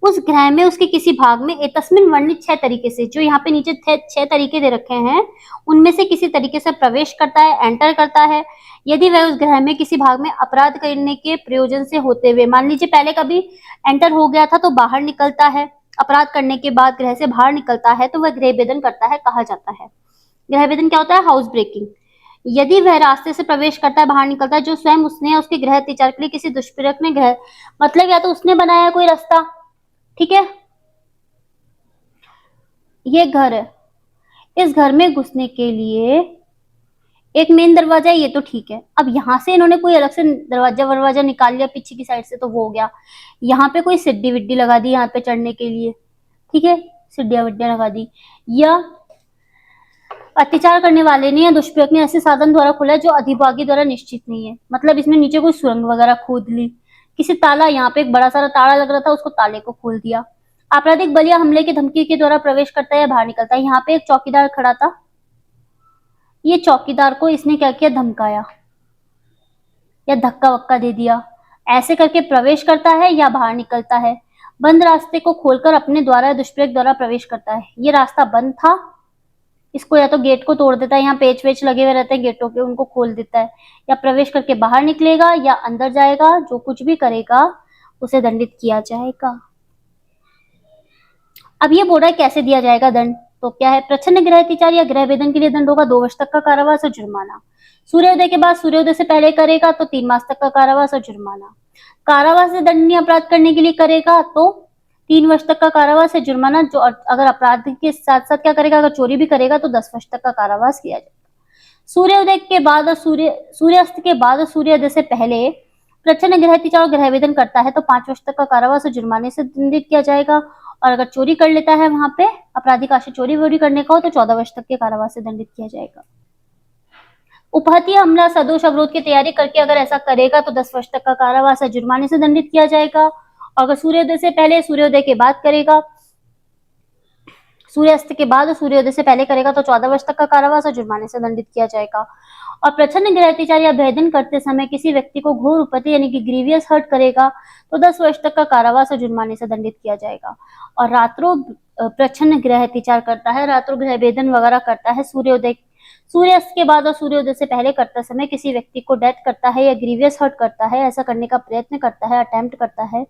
उस गृह में उसके किसी भाग में तस्मिन वर्णित 6 तरीके से, जो यहाँ पे नीचे 6 तरीके दे रखे हैं, उनमें से किसी तरीके से प्रवेश करता है, एंटर करता है, यदि वह उस गृह में किसी भाग में अपराध करने के प्रयोजन से होते हुए, मान लीजिए पहले कभी एंटर हो गया था तो बाहर निकलता है, अपराध करने के बाद गृह से बाहर निकलता है, तो वह गृह भेदन करता है कहा जाता है। गृह भेदन क्या होता है, हाउस ब्रेकिंग। यदि वह रास्ते से प्रवेश करता है, बाहर निकलता है, जो स्वयं उसने या उसके गृह अत्याचार के लिए किसी दुष्प्रयोग ने गृह, मतलब या तो उसने बनाया कोई रास्ता, ठीक है, ये घर है, इस घर में घुसने के लिए एक मेन दरवाजा है, ये तो ठीक है। अब यहाँ से इन्होंने कोई अलग से दरवाजा निकाल लिया पीछे की साइड से, तो वो हो गया। यहाँ पे कोई सिड्डी विड्डी लगा दी यहाँ पे चढ़ने के लिए, ठीक है, सिड्डियां विड्डियां लगा दी, या अत्याचार करने वाले ने या दुष्प्रयोग ने ऐसे साधन द्वारा खोला जो अधिभागी द्वारा निश्चित नहीं है, मतलब इसमें नीचे कोई सुरंग वगैरह खोद ली, किसी ताला, यहाँ पे एक बड़ा सारा ताला लग रहा था, उसको ताले को खोल दिया। आपराधिक बल या हमले की धमकी के द्वारा प्रवेश करता है या बाहर निकलता है। यहाँ पे एक चौकीदार खड़ा था, ये चौकीदार को इसने क्या किया, धमकाया या धक्का वक्का दे दिया, ऐसे करके प्रवेश करता है या बाहर निकलता है। बंद रास्ते को खोलकर अपने द्वारा दुष्प्रयोग द्वारा प्रवेश करता है, ये रास्ता बंद था, इसको या तो गेट को तोड़ देता है, यहाँ पेच वेच लगे हुए रहते हैं गेटों के, उनको खोल देता है, या प्रवेश करके बाहर निकलेगा या अंदर जाएगा, जो कुछ भी करेगा उसे दंडित किया जाएगा। अब ये बोल रहा है कैसे दिया जाएगा दंड, तो क्या है, प्रच्छन्न गृह अत्याचार या गृह भेदन के लिए दंड होगा 2 वर्ष तक का कारावास और जुर्माना। सूर्योदय के बाद, सूर्योदय से पहले करेगा तो 3 मास तक का कारावास और जुर्माना। कारावास से दंडनीय अपराध करने के लिए करेगा तो 3 वर्ष तक का कारावास है, जुर्माना। जो अगर अपराध के साथ साथ क्या करेगा, अगर चोरी भी करेगा तो 10 वर्ष तक का कारावास किया जाएगा। सूर्योदय के बाद और सूर्यास्त के बाद और सूर्योदय से पहले प्रच्छन्न गृह अत्याचार और गृह भेदन करता है तो 5 वर्ष तक का कारावास और जुर्माने से दंडित किया जाएगा। और अगर चोरी कर लेता है, वहां पे आपराधिक आशय चोरी वोरी करने का हो, तो 14 वर्ष तक के कारावास से दंडित किया जाएगा। उपहती हमला, सदोष अवरोध की तैयारी करके अगर ऐसा करेगा तो 10 वर्ष तक का कारावास है, जुर्माने से दंडित किया जाएगा। और अगर सूर्योदय से पहले, सूर्योदय के बाद करेगा, सूर्यास्त के बाद और सूर्योदय से पहले करेगा तो 14 वर्ष तक का कारावास और जुर्माने से दंडित किया जाएगा। और प्रच्छन्न गृह अत्याचार या भेदन करते समय किसी व्यक्ति को घोर उपहति यानी कि ग्रीवियस हर्ट करेगा तो 10 वर्ष तक का कारावास और जुर्माने से दंडित किया जाएगा। और रात्रों प्रच्छन्न गृह अत्याचार करता है, रात्रों गृह भेदन वगैरह करता है, सूर्यास्त के बाद और सूर्योदय से पहले करते समय किसी व्यक्ति को डेथ करता है या ग्रीवियस हर्ट करता है, ऐसा करने का प्रयत्न करता है, अटेम्प्ट करता है,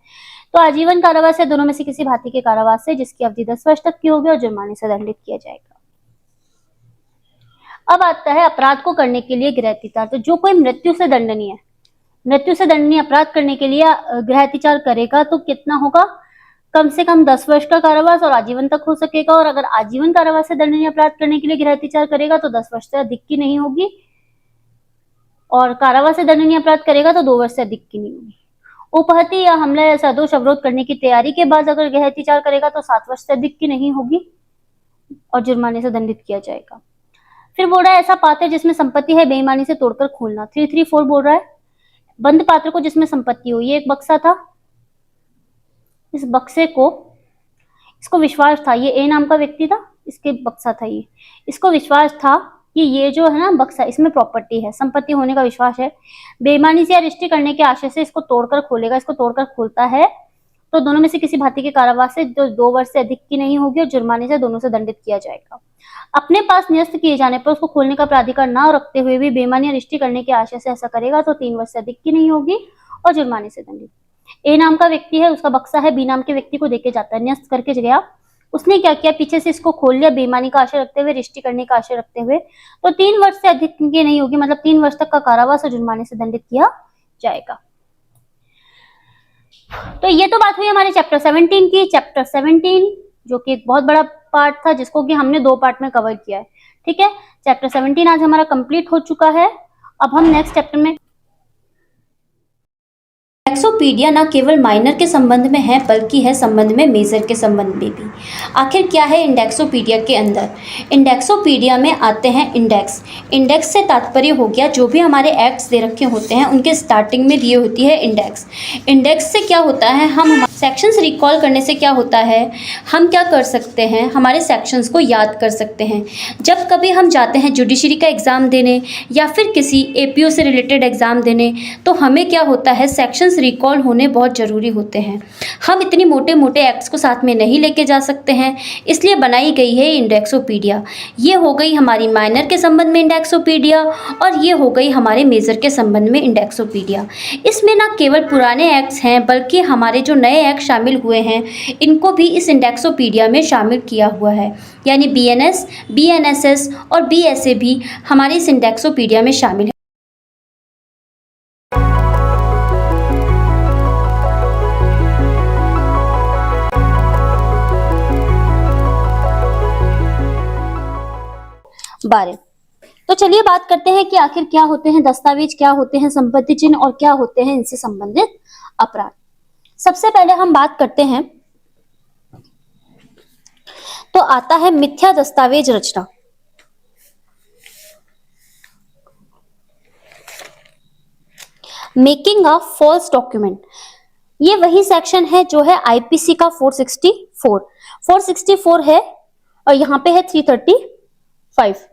तो आजीवन कारावास या दोनों में से किसी भांति के कारावास से जिसकी अवधि 10 वर्ष तक की होगी और जुर्माने से दंडित किया जाएगा। अब आता है अपराध को करने के लिए गृह अत्याचार। तो जो कोई मृत्यु से दंडनीय है, मृत्यु से दंडनीय अपराध करने के लिए गृह अत्याचार करेगा तो कितना होगा, कम से कम 10 वर्ष का कारावास और आजीवन तक हो सकेगा। और अगर आजीवन कारावास से दंडनीय अपराध करने के लिए गृह अत्याचार करेगा तो 10 वर्ष से अधिक की नहीं होगी, और कारावास से दंडनीय अपराध करेगा तो 2 वर्ष से अधिक की नहीं होगी। उपहति या हमला या सदोष अवरोध करने की तैयारी के बाद अगर गृह अत्याचार करेगा तो 7 वर्ष से अधिक की नहीं होगी और जुर्माने से दंडित किया जाएगा। फिर बोल रहा है ऐसा पात्र जिसमें संपत्ति है बेईमानी से तोड़कर खोलना। 334 बोल रहा है बंद पात्र को जिसमें संपत्ति हो। ये एक बक्सा था, इस बक्से को, इसको विश्वास था, ये ए नाम का व्यक्ति था, इसके बक्सा था ये, इसको विश्वास था कि ये जो है ना बक्सा, इसमें प्रॉपर्टी है, संपत्ति होने का विश्वास है, बेईमानी से या रिश्ते करने के आशय से इसको तोड़कर खोलेगा, इसको तोड़कर खोलता है तो दोनों में से किसी भांति के कारावास से जो 2 वर्ष से अधिक की नहीं होगी और जुर्माने से दोनों से दंडित किया जाएगा। अपने पास न्यस्त किए जाने पर उसको खोलने का प्राधिकार न रखते हुए भी बेईमानी या रिश्ते करने के आशय से ऐसा करेगा तो 3 वर्ष से अधिक की नहीं होगी और जुर्माने से दंडित। ए नाम का व्यक्ति है, उसका बक्सा है, बी नाम के व्यक्ति को देके जाता है, न्यस्त करके गया, उसने क्या किया, पीछे से इसको खोल लिया बेईमानी का आशय रखते हुए, रिश्ते करने का आशय रखते हुए, तो 3 वर्ष से अधिक की नहीं होगी, मतलब 3 वर्ष तक का कारावास और जुर्माने से दंडित किया जाएगा। तो ये तो बात हुई हमारे चैप्टर 17 की। चैप्टर 17 जो कि एक बहुत बड़ा पार्ट था जिसको कि हमने 2 पार्ट में कवर किया है, ठीक है। चैप्टर 17 आज हमारा कंप्लीट हो चुका है। अब हम नेक्स्ट चैप्टर में, इंडेक्सोपीडिया न केवल माइनर के संबंध में है बल्कि है संबंध में मेजर के संबंध में भी। आखिर क्या है इंडेक्सोपीडिया के अंदर? इंडेक्सोपीडिया में आते हैं इंडेक्स। इंडेक्स से तात्पर्य हो गया जो भी हमारे एक्ट्स दे रखे होते हैं उनके स्टार्टिंग में दिए होती है इंडेक्स। इंडेक्स से क्या होता है, हम सेक्शंस रिकॉल करने से क्या होता है, हम क्या कर सकते हैं, हमारे सेक्शंस को याद कर सकते हैं। जब कभी हम जाते हैं जुडिशरी का एग्ज़ाम देने या फिर किसी एपीओ से रिलेटेड एग्ज़ाम देने तो हमें क्या होता है, सेक्शंस रिकॉल होने बहुत ज़रूरी होते हैं। हम इतनी मोटे मोटे एक्ट्स को साथ में नहीं लेके जा सकते हैं, इसलिए बनाई गई है इंडेक्सोपीडिया। ये हो गई हमारी माइनर के संबंध में इंडेक्सोपीडिया और ये हो गई हमारे मेजर के संबंध में इंडेक्सोपीडिया। इसमें ना केवल पुराने एक्ट्स हैं बल्कि हमारे जो नए एक्ट शामिल हुए हैं इनको भी इस इंडेक्सोपीडिया में शामिल किया हुआ है, यानी बीएनएस, बीएनएसएस और बीएसए भी हमारे इस इंडेक्सोपीडिया में शामिल है। बारे तो चलिए बात करते हैं कि आखिर क्या होते हैं दस्तावेज, क्या होते हैं संपत्ति चिन्ह और क्या होते हैं इनसे संबंधित अपराध। सबसे पहले हम बात करते हैं तो आता है मिथ्या दस्तावेज रचना। मेकिंग अ फॉल्स डॉक्यूमेंट, ये वही सेक्शन है जो है आईपीसी का 464 है और यहाँ पे है 335।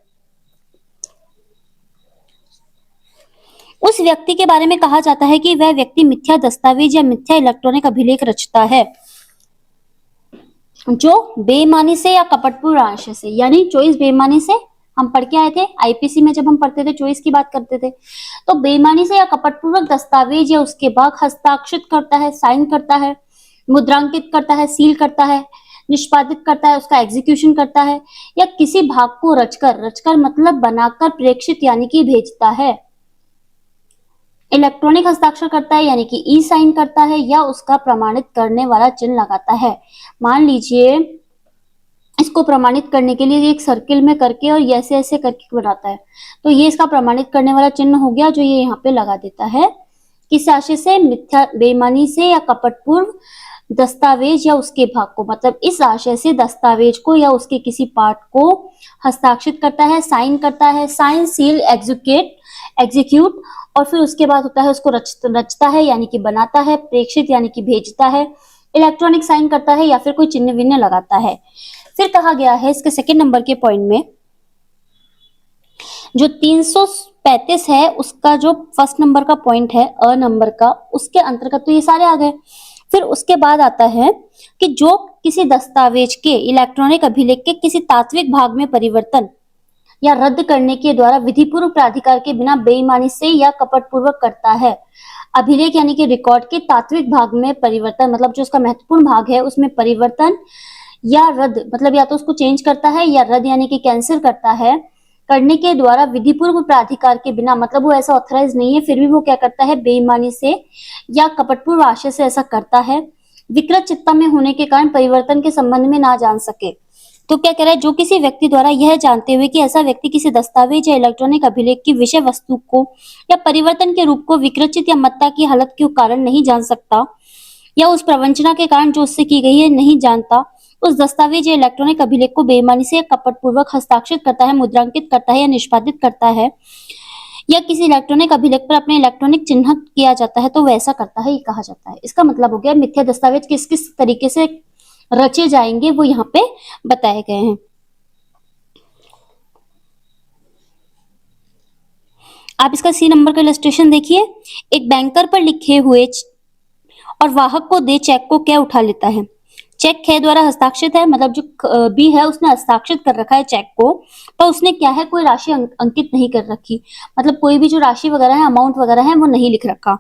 उस व्यक्ति के बारे में कहा जाता है कि वह व्यक्ति मिथ्या दस्तावेज या मिथ्या इलेक्ट्रॉनिक अभिलेख रचता है जो बेईमानी से या कपटपूर्ण आशय से, यानी चॉइस बेईमानी से हम पढ़ के आए थे आईपीसी में, जब हम पढ़ते थे चॉइस की बात करते थे, तो बेईमानी से या कपटपूर्वक दस्तावेज या उसके बाद हस्ताक्षरित करता है, साइन करता है, मुद्रांकित करता है, सील करता है, निष्पादित करता है, उसका एग्जीक्यूशन करता है या किसी भाग को रचकर मतलब बनाकर प्रेषित यानी कि भेजता है, इलेक्ट्रॉनिक हस्ताक्षर करता है यानी कि ई साइन करता है या उसका प्रमाणित करने वाला चिन्ह लगाता है। मान लीजिए इसको प्रमाणित करने के लिए एक सर्किल में करके और ऐसे ऐसे करके बनाता है, तो ये इसका प्रमाणित करने वाला चिन्ह हो गया जो ये यहाँ पे लगा देता है। किस आशय से? मिथ्या बेईमानी से या कपटपूर्व दस्तावेज या उसके भाग को, मतलब इस आशय से दस्तावेज को या उसके किसी पार्ट को हस्ताक्षरित करता है, साइन करता है, साइन सील एग्जीक्यूट और फिर उसके बाद होता है उसको रचता है यानी कि बनाता है, प्रेषित यानी कि भेजता है, इलेक्ट्रॉनिक साइन करता है या फिर कोई चिन्ह विन्ह लगाता है। फिर कहा गया है इसके सेकंड नंबर के पॉइंट में जो 335 है उसका जो फर्स्ट नंबर का पॉइंट है अ नंबर का, उसके अंतर्गत तो ये सारे आ गए। फिर उसके बाद आता है कि जो किसी दस्तावेज के इलेक्ट्रॉनिक अभिलेख के किसी तात्विक भाग में परिवर्तन या रद्द करने के द्वारा विधिपूर्वक प्राधिकार के बिना बेईमानी से या कपटपूर्वक करता है। अभिलेख यानी कि रिकॉर्ड के तात्विक भाग में परिवर्तन, मतलब जो उसका महत्वपूर्ण भाग है उसमें परिवर्तन या रद्द, मतलब या तो उसको चेंज करता है या रद्द यानी कि कैंसिल करता है, करने के द्वारा विधिपूर्वक प्राधिकार के बिना, मतलब वो ऐसा ऑथराइज नहीं है फिर भी वो क्या करता है बेईमानी से या कपटपूर्व आशय से ऐसा करता है। विकृत चित्ता में होने के कारण परिवर्तन के संबंध में ना जान सके, तो क्या कह रहा है, जो किसी व्यक्ति द्वारा यह जानते हुए कि ऐसा व्यक्ति किसी दस्तावेज या इलेक्ट्रॉनिक अभिलेख की विषय वस्तु को या परिवर्तन के रूप को विकृत या मत्ता की हालत के कारण नहीं जान सकता या उस प्रवंचना के कारण जो उससे की गई है नहीं जानता, उस दस्तावेज या इलेक्ट्रॉनिक अभिलेख को बेईमानी से कपटपूर्वक हस्ताक्षरित करता है, मुद्रांकित करता है या निष्पादित करता है या किसी इलेक्ट्रॉनिक अभिलेख पर अपने इलेक्ट्रॉनिक चिन्हित किया जाता है तो वैसा करता है, ये कहा जाता है। इसका मतलब हो गया मिथ्या दस्तावेज किस किस तरीके से रचे जाएंगे वो यहाँ पे बताए गए हैं। आप इसका सी नंबर का इलस्ट्रेशन देखिए। एक बैंकर पर लिखे हुए और वाहक को दे चेक को क्या उठा लेता है। चेक खे द्वारा हस्ताक्षरित है, मतलब जो बी है उसने हस्ताक्षरित कर रखा है चेक को, तो उसने क्या है कोई राशि अंकित नहीं कर रखी, मतलब कोई भी जो राशि वगैरह है, अमाउंट वगैरह है, वो नहीं लिख रखा।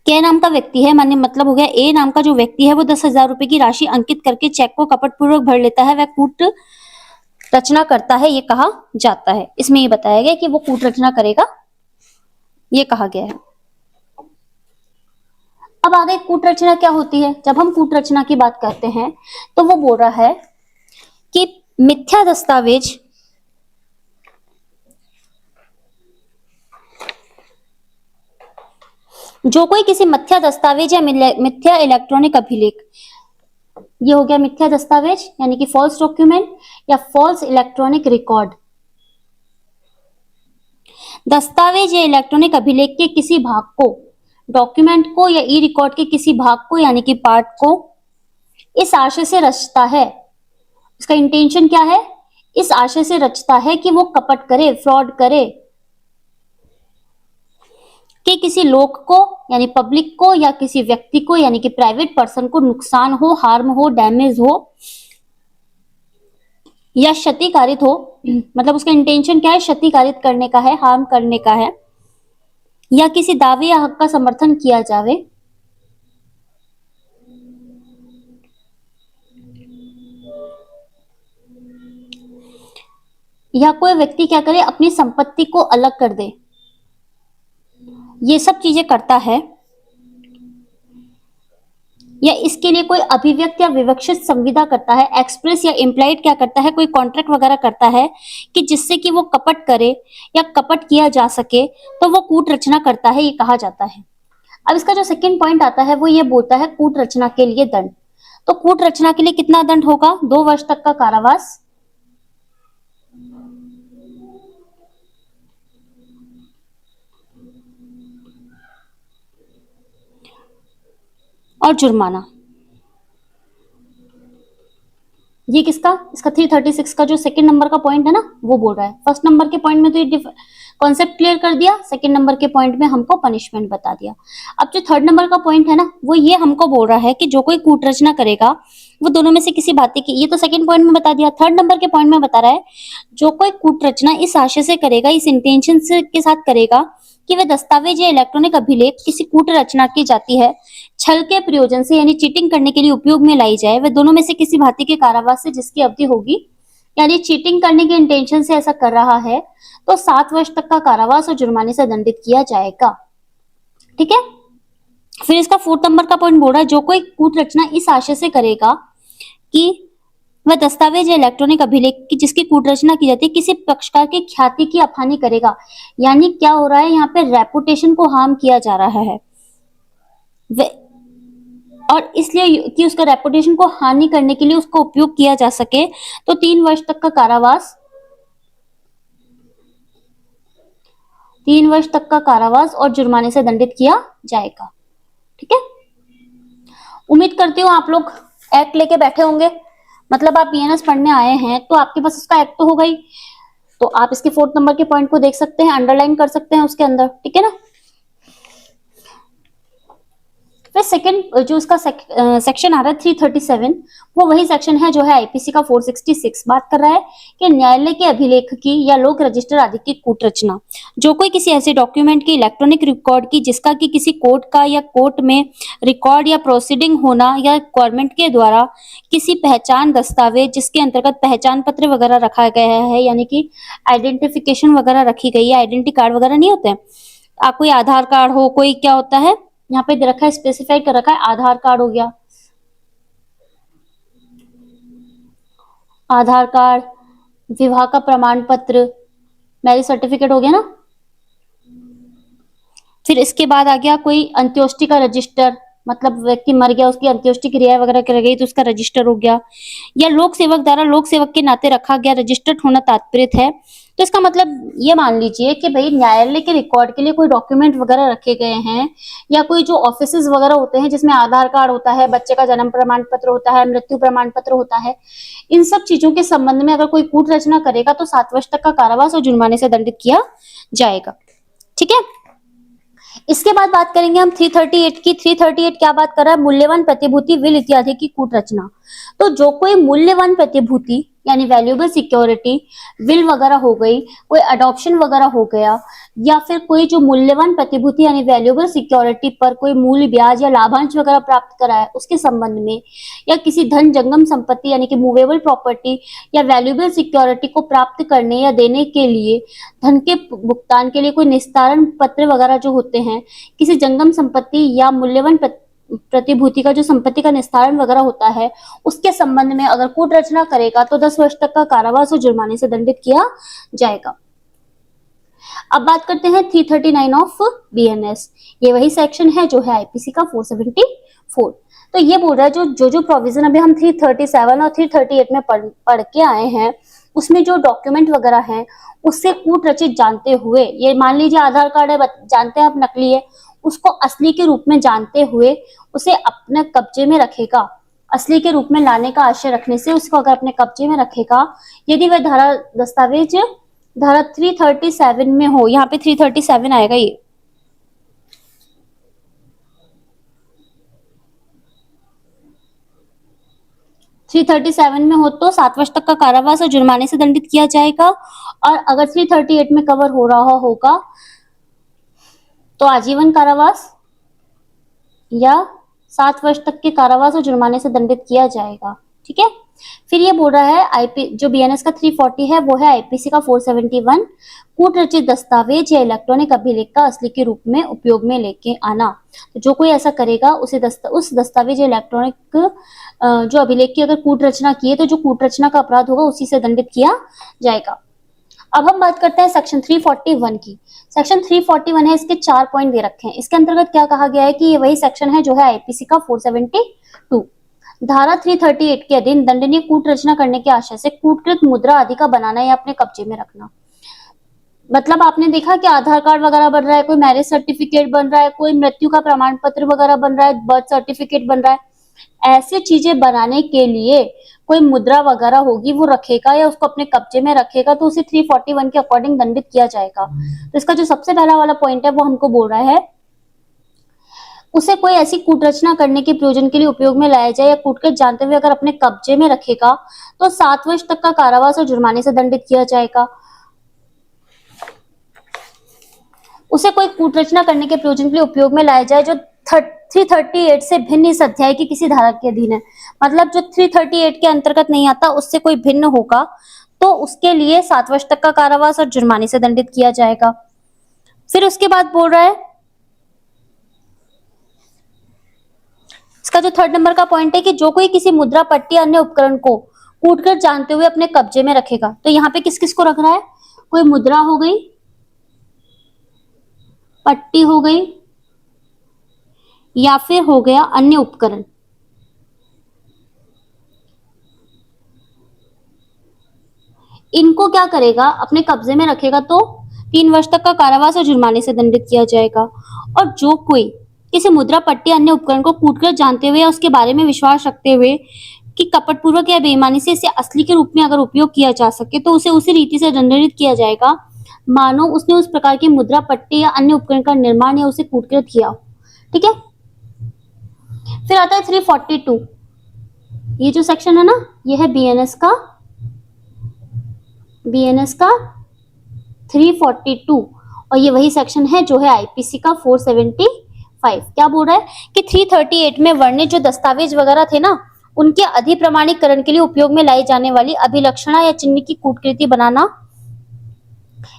के नाम का व्यक्ति है, माने मतलब हो गया ए नाम का जो व्यक्ति है वो 10,000 रुपए की राशि अंकित करके चेक को कपटपूर्वक भर लेता है, वह कूट रचना करता है, ये कहा जाता है। इसमें ये बताया गया कि वो कूट रचना करेगा, ये कहा गया है। अब आगे कूट रचना क्या होती है। जब हम कूट रचना की बात करते हैं तो वो बोल रहा है कि मिथ्या दस्तावेज जो कोई किसी मिथ्या दस्तावेज या मिथ्या इलेक्ट्रॉनिक अभिलेख, ये हो गया मिथ्या दस्तावेज यानी कि फॉल्स डॉक्यूमेंट या फॉल्स इलेक्ट्रॉनिक रिकॉर्ड। दस्तावेज या इलेक्ट्रॉनिक अभिलेख के किसी भाग को, डॉक्यूमेंट को या ई रिकॉर्ड के किसी भाग को यानी कि पार्ट को इस आशय से रचता है, इसका इंटेंशन क्या है, इस आशय से रचता है कि वो कपट करे, फ्रॉड करे, कि किसी लोक को यानी पब्लिक को या किसी व्यक्ति को यानी कि प्राइवेट पर्सन को नुकसान हो, हार्म हो, डैमेज हो या क्षतिकारित हो, मतलब उसका इंटेंशन क्या है, क्षतिकारित करने का है, हार्म करने का है, या किसी दावे या हक का समर्थन किया जावे, या कोई व्यक्ति क्या करे अपनी संपत्ति को अलग कर दे, ये सब चीजें करता है, या इसके लिए कोई अभिव्यक्त या विवक्षित संविदा करता है, एक्सप्रेस या इम्प्लाइड क्या करता है, कोई कॉन्ट्रैक्ट वगैरह करता है कि जिससे कि वो कपट करे या कपट किया जा सके, तो वो कूट रचना करता है, ये कहा जाता है। अब इसका जो सेकंड पॉइंट आता है वो ये बोलता है कूट रचना के लिए दंड। तो कूट रचना के लिए कितना दंड होगा, 2 वर्ष तक का कारावास और जुर्माना। ये किसका, इसका 336 का जो सेकंड नंबर का पॉइंट है ना वो बोल रहा है। फर्स्ट नंबर के पॉइंट में तो ये कॉन्सेप्ट क्लियर कर दिया, सेकंड नंबर के पॉइंट में हमको पनिशमेंट बता दिया। अब जो थर्ड नंबर का पॉइंट है ना वो ये हमको बोल रहा है कि जो कोई कूट रचना करेगा वो दोनों में से किसी बातें की, ये तो सेकंड पॉइंट में बता दिया, थर्ड नंबर के पॉइंट में बता रहा है जो कोई कूट रचना इस आशय से करेगा, इस इंटेंशन से के साथ करेगा कि वह दस्तावेज या इलेक्ट्रॉनिक अभिलेख किसी कूट रचना की जाती है, छल के प्रयोजन से यानी चीटिंग करने के लिए उपयोग में लाई जाए, वह दोनों में से किसी भांति के कारावास से जिसकी अवधि होगी, यानी चीटिंग करने के इंटेंशन से ऐसा कर रहा है तो 7 वर्ष तक का कारावास और जुर्माने से दंडित किया जाएगा। ठीक है। फिर इसका फोर्थ नंबर का पॉइंट बोल रहा है जो कोई कूट रचना इस आशय से करेगा कि वह दस्तावेज या इलेक्ट्रॉनिक अभिलेख की जिसकी कूट रचना की जाती है किसी पक्षकार की ख्याति की अपहानि करेगा, यानी क्या हो रहा है यहाँ पे रेपुटेशन को हार्म किया जा रहा है और इसलिए कि उसका रेपुटेशन को हानि करने के लिए उसको उपयोग किया जा सके तो 3 वर्ष तक का कारावास, 3 वर्ष तक का कारावास और जुर्माने से दंडित किया जाएगा। ठीक है। उम्मीद करती हूँ आप लोग एक्ट लेके बैठे होंगे, मतलब आप बीएनएस पढ़ने आए हैं तो आपके पास उसका एक्ट तो होगा ही, तो आप इसके फोर्थ नंबर के पॉइंट को देख सकते हैं, अंडरलाइन कर सकते हैं उसके अंदर। ठीक है ना। फिर सेकंड जो इसका सेक्शन आ रहा है 337, वो वही सेक्शन है जो है आईपीसी का 466, बात कर रहा है कि न्यायालय के अभिलेख की या लोक रजिस्टर आदि की कूट रचना, जो कोई किसी ऐसे डॉक्यूमेंट की इलेक्ट्रॉनिक रिकॉर्ड की जिसका कि किसी कोर्ट का या कोर्ट में रिकॉर्ड या प्रोसीडिंग होना या गवर्नमेंट के द्वारा किसी पहचान दस्तावेज जिसके अंतर्गत पहचान पत्र वगैरह रखा गया है, यानी कि आइडेंटिफिकेशन वगैरह रखी गई है, आइडेंटिटी कार्ड वगैरह नहीं होते हैं, आप कोई आधार कार्ड हो, कोई क्या होता है यहाँ पे दे रखा है, स्पेसिफाई कर रखा है, आधार कार्ड हो गया, आधार कार्ड, विवाह का प्रमाण पत्र, मैरिज सर्टिफिकेट हो गया ना। फिर इसके बाद आ गया कोई अंत्योष्टि का रजिस्टर, मतलब व्यक्ति मर गया, उसकी अंत्येष्टि क्रिया वगैरह कर गई तो उसका रजिस्टर हो गया, या लोक सेवक द्वारा लोक सेवक के नाते रखा गया रजिस्टर्ड होना तात्पर्य है। तो इसका मतलब ये मान लीजिए कि भाई न्यायालय के रिकॉर्ड के लिए कोई डॉक्यूमेंट वगैरह रखे गए हैं, या कोई जो ऑफिसेज वगैरह होते हैं जिसमें आधार कार्ड होता है, बच्चे का जन्म प्रमाण पत्र होता है, मृत्यु प्रमाण पत्र होता है, इन सब चीजों के संबंध में अगर कोई कूट रचना करेगा तो 7 वर्ष तक का कारावास और जुर्माने से दंडित किया जाएगा। ठीक है, इसके बाद बात करेंगे हम 338 की। 338 क्या बात कर रहा है? मूल्यवान प्रतिभूति, विल इत्यादि की कूट रचना। तो जो कोई मूल्यवान प्रतिभूति यानी वैल्यूएबल सिक्योरिटी, विल वगैरह हो गई, कोई अडॉप्शन वगैरह हो गया, या फिर कोई जो मूल्यवान प्रतिभूति यानी वैल्यूएबल सिक्योरिटी पर कोई मूल्य, ब्याज या लाभांश वगैरह प्राप्त करा है उसके संबंध में, या किसी धन जंगम संपत्ति यानी कि मूवेबल प्रॉपर्टी या वैल्यूएबल सिक्योरिटी को प्राप्त करने या देने के लिए धन के भुगतान के लिए कोई निस्तारण पत्र वगैरह जो होते हैं, किसी जंगम संपत्ति या मूल्यवान प्रतिभूति का जो संपत्ति का निस्तारण वगैरह होता है उसके संबंध में अगर कूट रचना करेगा तो 10 वर्ष तक का कारावास और जुर्माने से दंडित किया जाएगा। अब बात करते हैं 339 ऑफ बीएनएस। ये वही सेक्शन है जो है आईपीसी का 474। तो ये बोल रहा है जो प्रोविजन अभी हम 337 और 338 में पढ़ के आए हैं उसमें जो डॉक्यूमेंट वगैरह हैं उससे कूट रचित जानते हुए, ये मान लीजिए आधार कार्ड है, जानते हैं आप नकली है, उसको असली के रूप में जानते हुए उसे अपने कब्जे में रखेगा। असली के रूप में लाने का आशय रखने से उसको अगर अपने कब्जे में रखेगा, यदि वह धारा दस्तावेज धारा 337 में हो, यहाँ पे 337 आएगा, ये 337 में हो तो 7 वर्ष तक का कारावास और जुर्माने से दंडित किया जाएगा। और अगर 338 में कवर हो रहा होगा तो आजीवन कारावास या 7 वर्ष तक के कारावास और जुर्माने से दंडित किया जाएगा। ठीक है, फिर ये बोल रहा है आईपी जो बीएनएस का 340 है वो है आईपीसी का 471, कूट रचित दस्तावेज या इलेक्ट्रॉनिक अभिलेख का असली के रूप में उपयोग में लेके आना। तो जो कोई ऐसा करेगा उसे उस दस्तावेज या इलेक्ट्रॉनिक जो अभिलेख की अगर कूट रचना की है तो जो कूट रचना का अपराध होगा उसी से दंडित किया जाएगा। अब हम बात करते हैं सेक्शन 341 की। सेक्शन 341 है, इसके 4 पॉइंट दे रखे हैं। इसके अंतर्गत क्या कहा गया है कि ये वही सेक्शन है जो है आईपीसी का 472। धारा 338 के अधीन दंडनीय कूट रचना करने के आशय से कूटकृत मुद्रा आदि का बनाना या अपने कब्जे में रखना। मतलब आपने देखा कि आधार कार्ड वगैरह बन रहा है, कोई मैरिज सर्टिफिकेट बन रहा है, कोई मृत्यु का प्रमाण पत्र वगैरह बन रहा है, बर्थ सर्टिफिकेट बन रहा है, ऐसे चीजें बनाने के लिए कोई मुद्रा वगैरह होगी वो रखेगा या उसको अपने कब्जे में रखेगा तो उसे 341 के अकॉर्डिंग दंडित किया जाएगा। तो इसका जो सबसे पहला वाला पॉइंट है वो हमको बोल रहा है उसे कोई ऐसी कूट रचना करने के प्रयोजन के लिए उपयोग में लाया जाए या कूटकृत जानते हुए अगर अपने कब्जे में रखेगा तो 7 वर्ष तक का कारावास और जुर्माने से दंडित किया जाएगा। उसे कोई कूट रचना करने के प्रयोजन के लिए उपयोग में लाया जाए जो 338 से भिन्न इस अध्याय की किसी धारा के अधीन है। मतलब जो 338 के अंतर्गत नहीं आता उससे कोई भिन्न होगा तो उसके लिए 7 वर्ष तक का कारावास और जुर्माने से दंडित किया जाएगा। फिर उसके बाद बोल रहा है इसका जो 3rd नंबर का पॉइंट है कि जो कोई किसी मुद्रा पट्टी अन्य उपकरण को कूटकर जानते हुए अपने कब्जे में रखेगा। तो यहाँ पे किस किस को रख रहा है? कोई मुद्रा हो गई, पट्टी हो गई, या फिर हो गया अन्य उपकरण। इनको क्या करेगा? अपने कब्जे में रखेगा तो 3 वर्ष तक का कारावास और जुर्माने से दंडित किया जाएगा। और जो कोई किसी मुद्रा पट्टी अन्य उपकरण को कूटकर जानते हुए या उसके बारे में विश्वास रखते हुए कि कपटपूर्वक या बेईमानी से इसे असली के रूप में अगर उपयोग किया जा सके तो उसे उसी रीति से दंडित किया जाएगा मानो उसने उस प्रकार की मुद्रा पट्टी या अन्य उपकरण का निर्माण या उसे कूटकर किया हो। ठीक है, फिर आता है 342। ये जो सेक्शन है ना ये है बीएनएस का 342 और ये वही सेक्शन है जो है आईपीसी का 475। क्या बोल रहा है कि 338 में वर्णित जो दस्तावेज वगैरह थे ना उनके अधिप्रमाणीकरण के लिए उपयोग में लाई जाने वाली अभिलक्षणा या चिन्ह की कूटकृति बनाना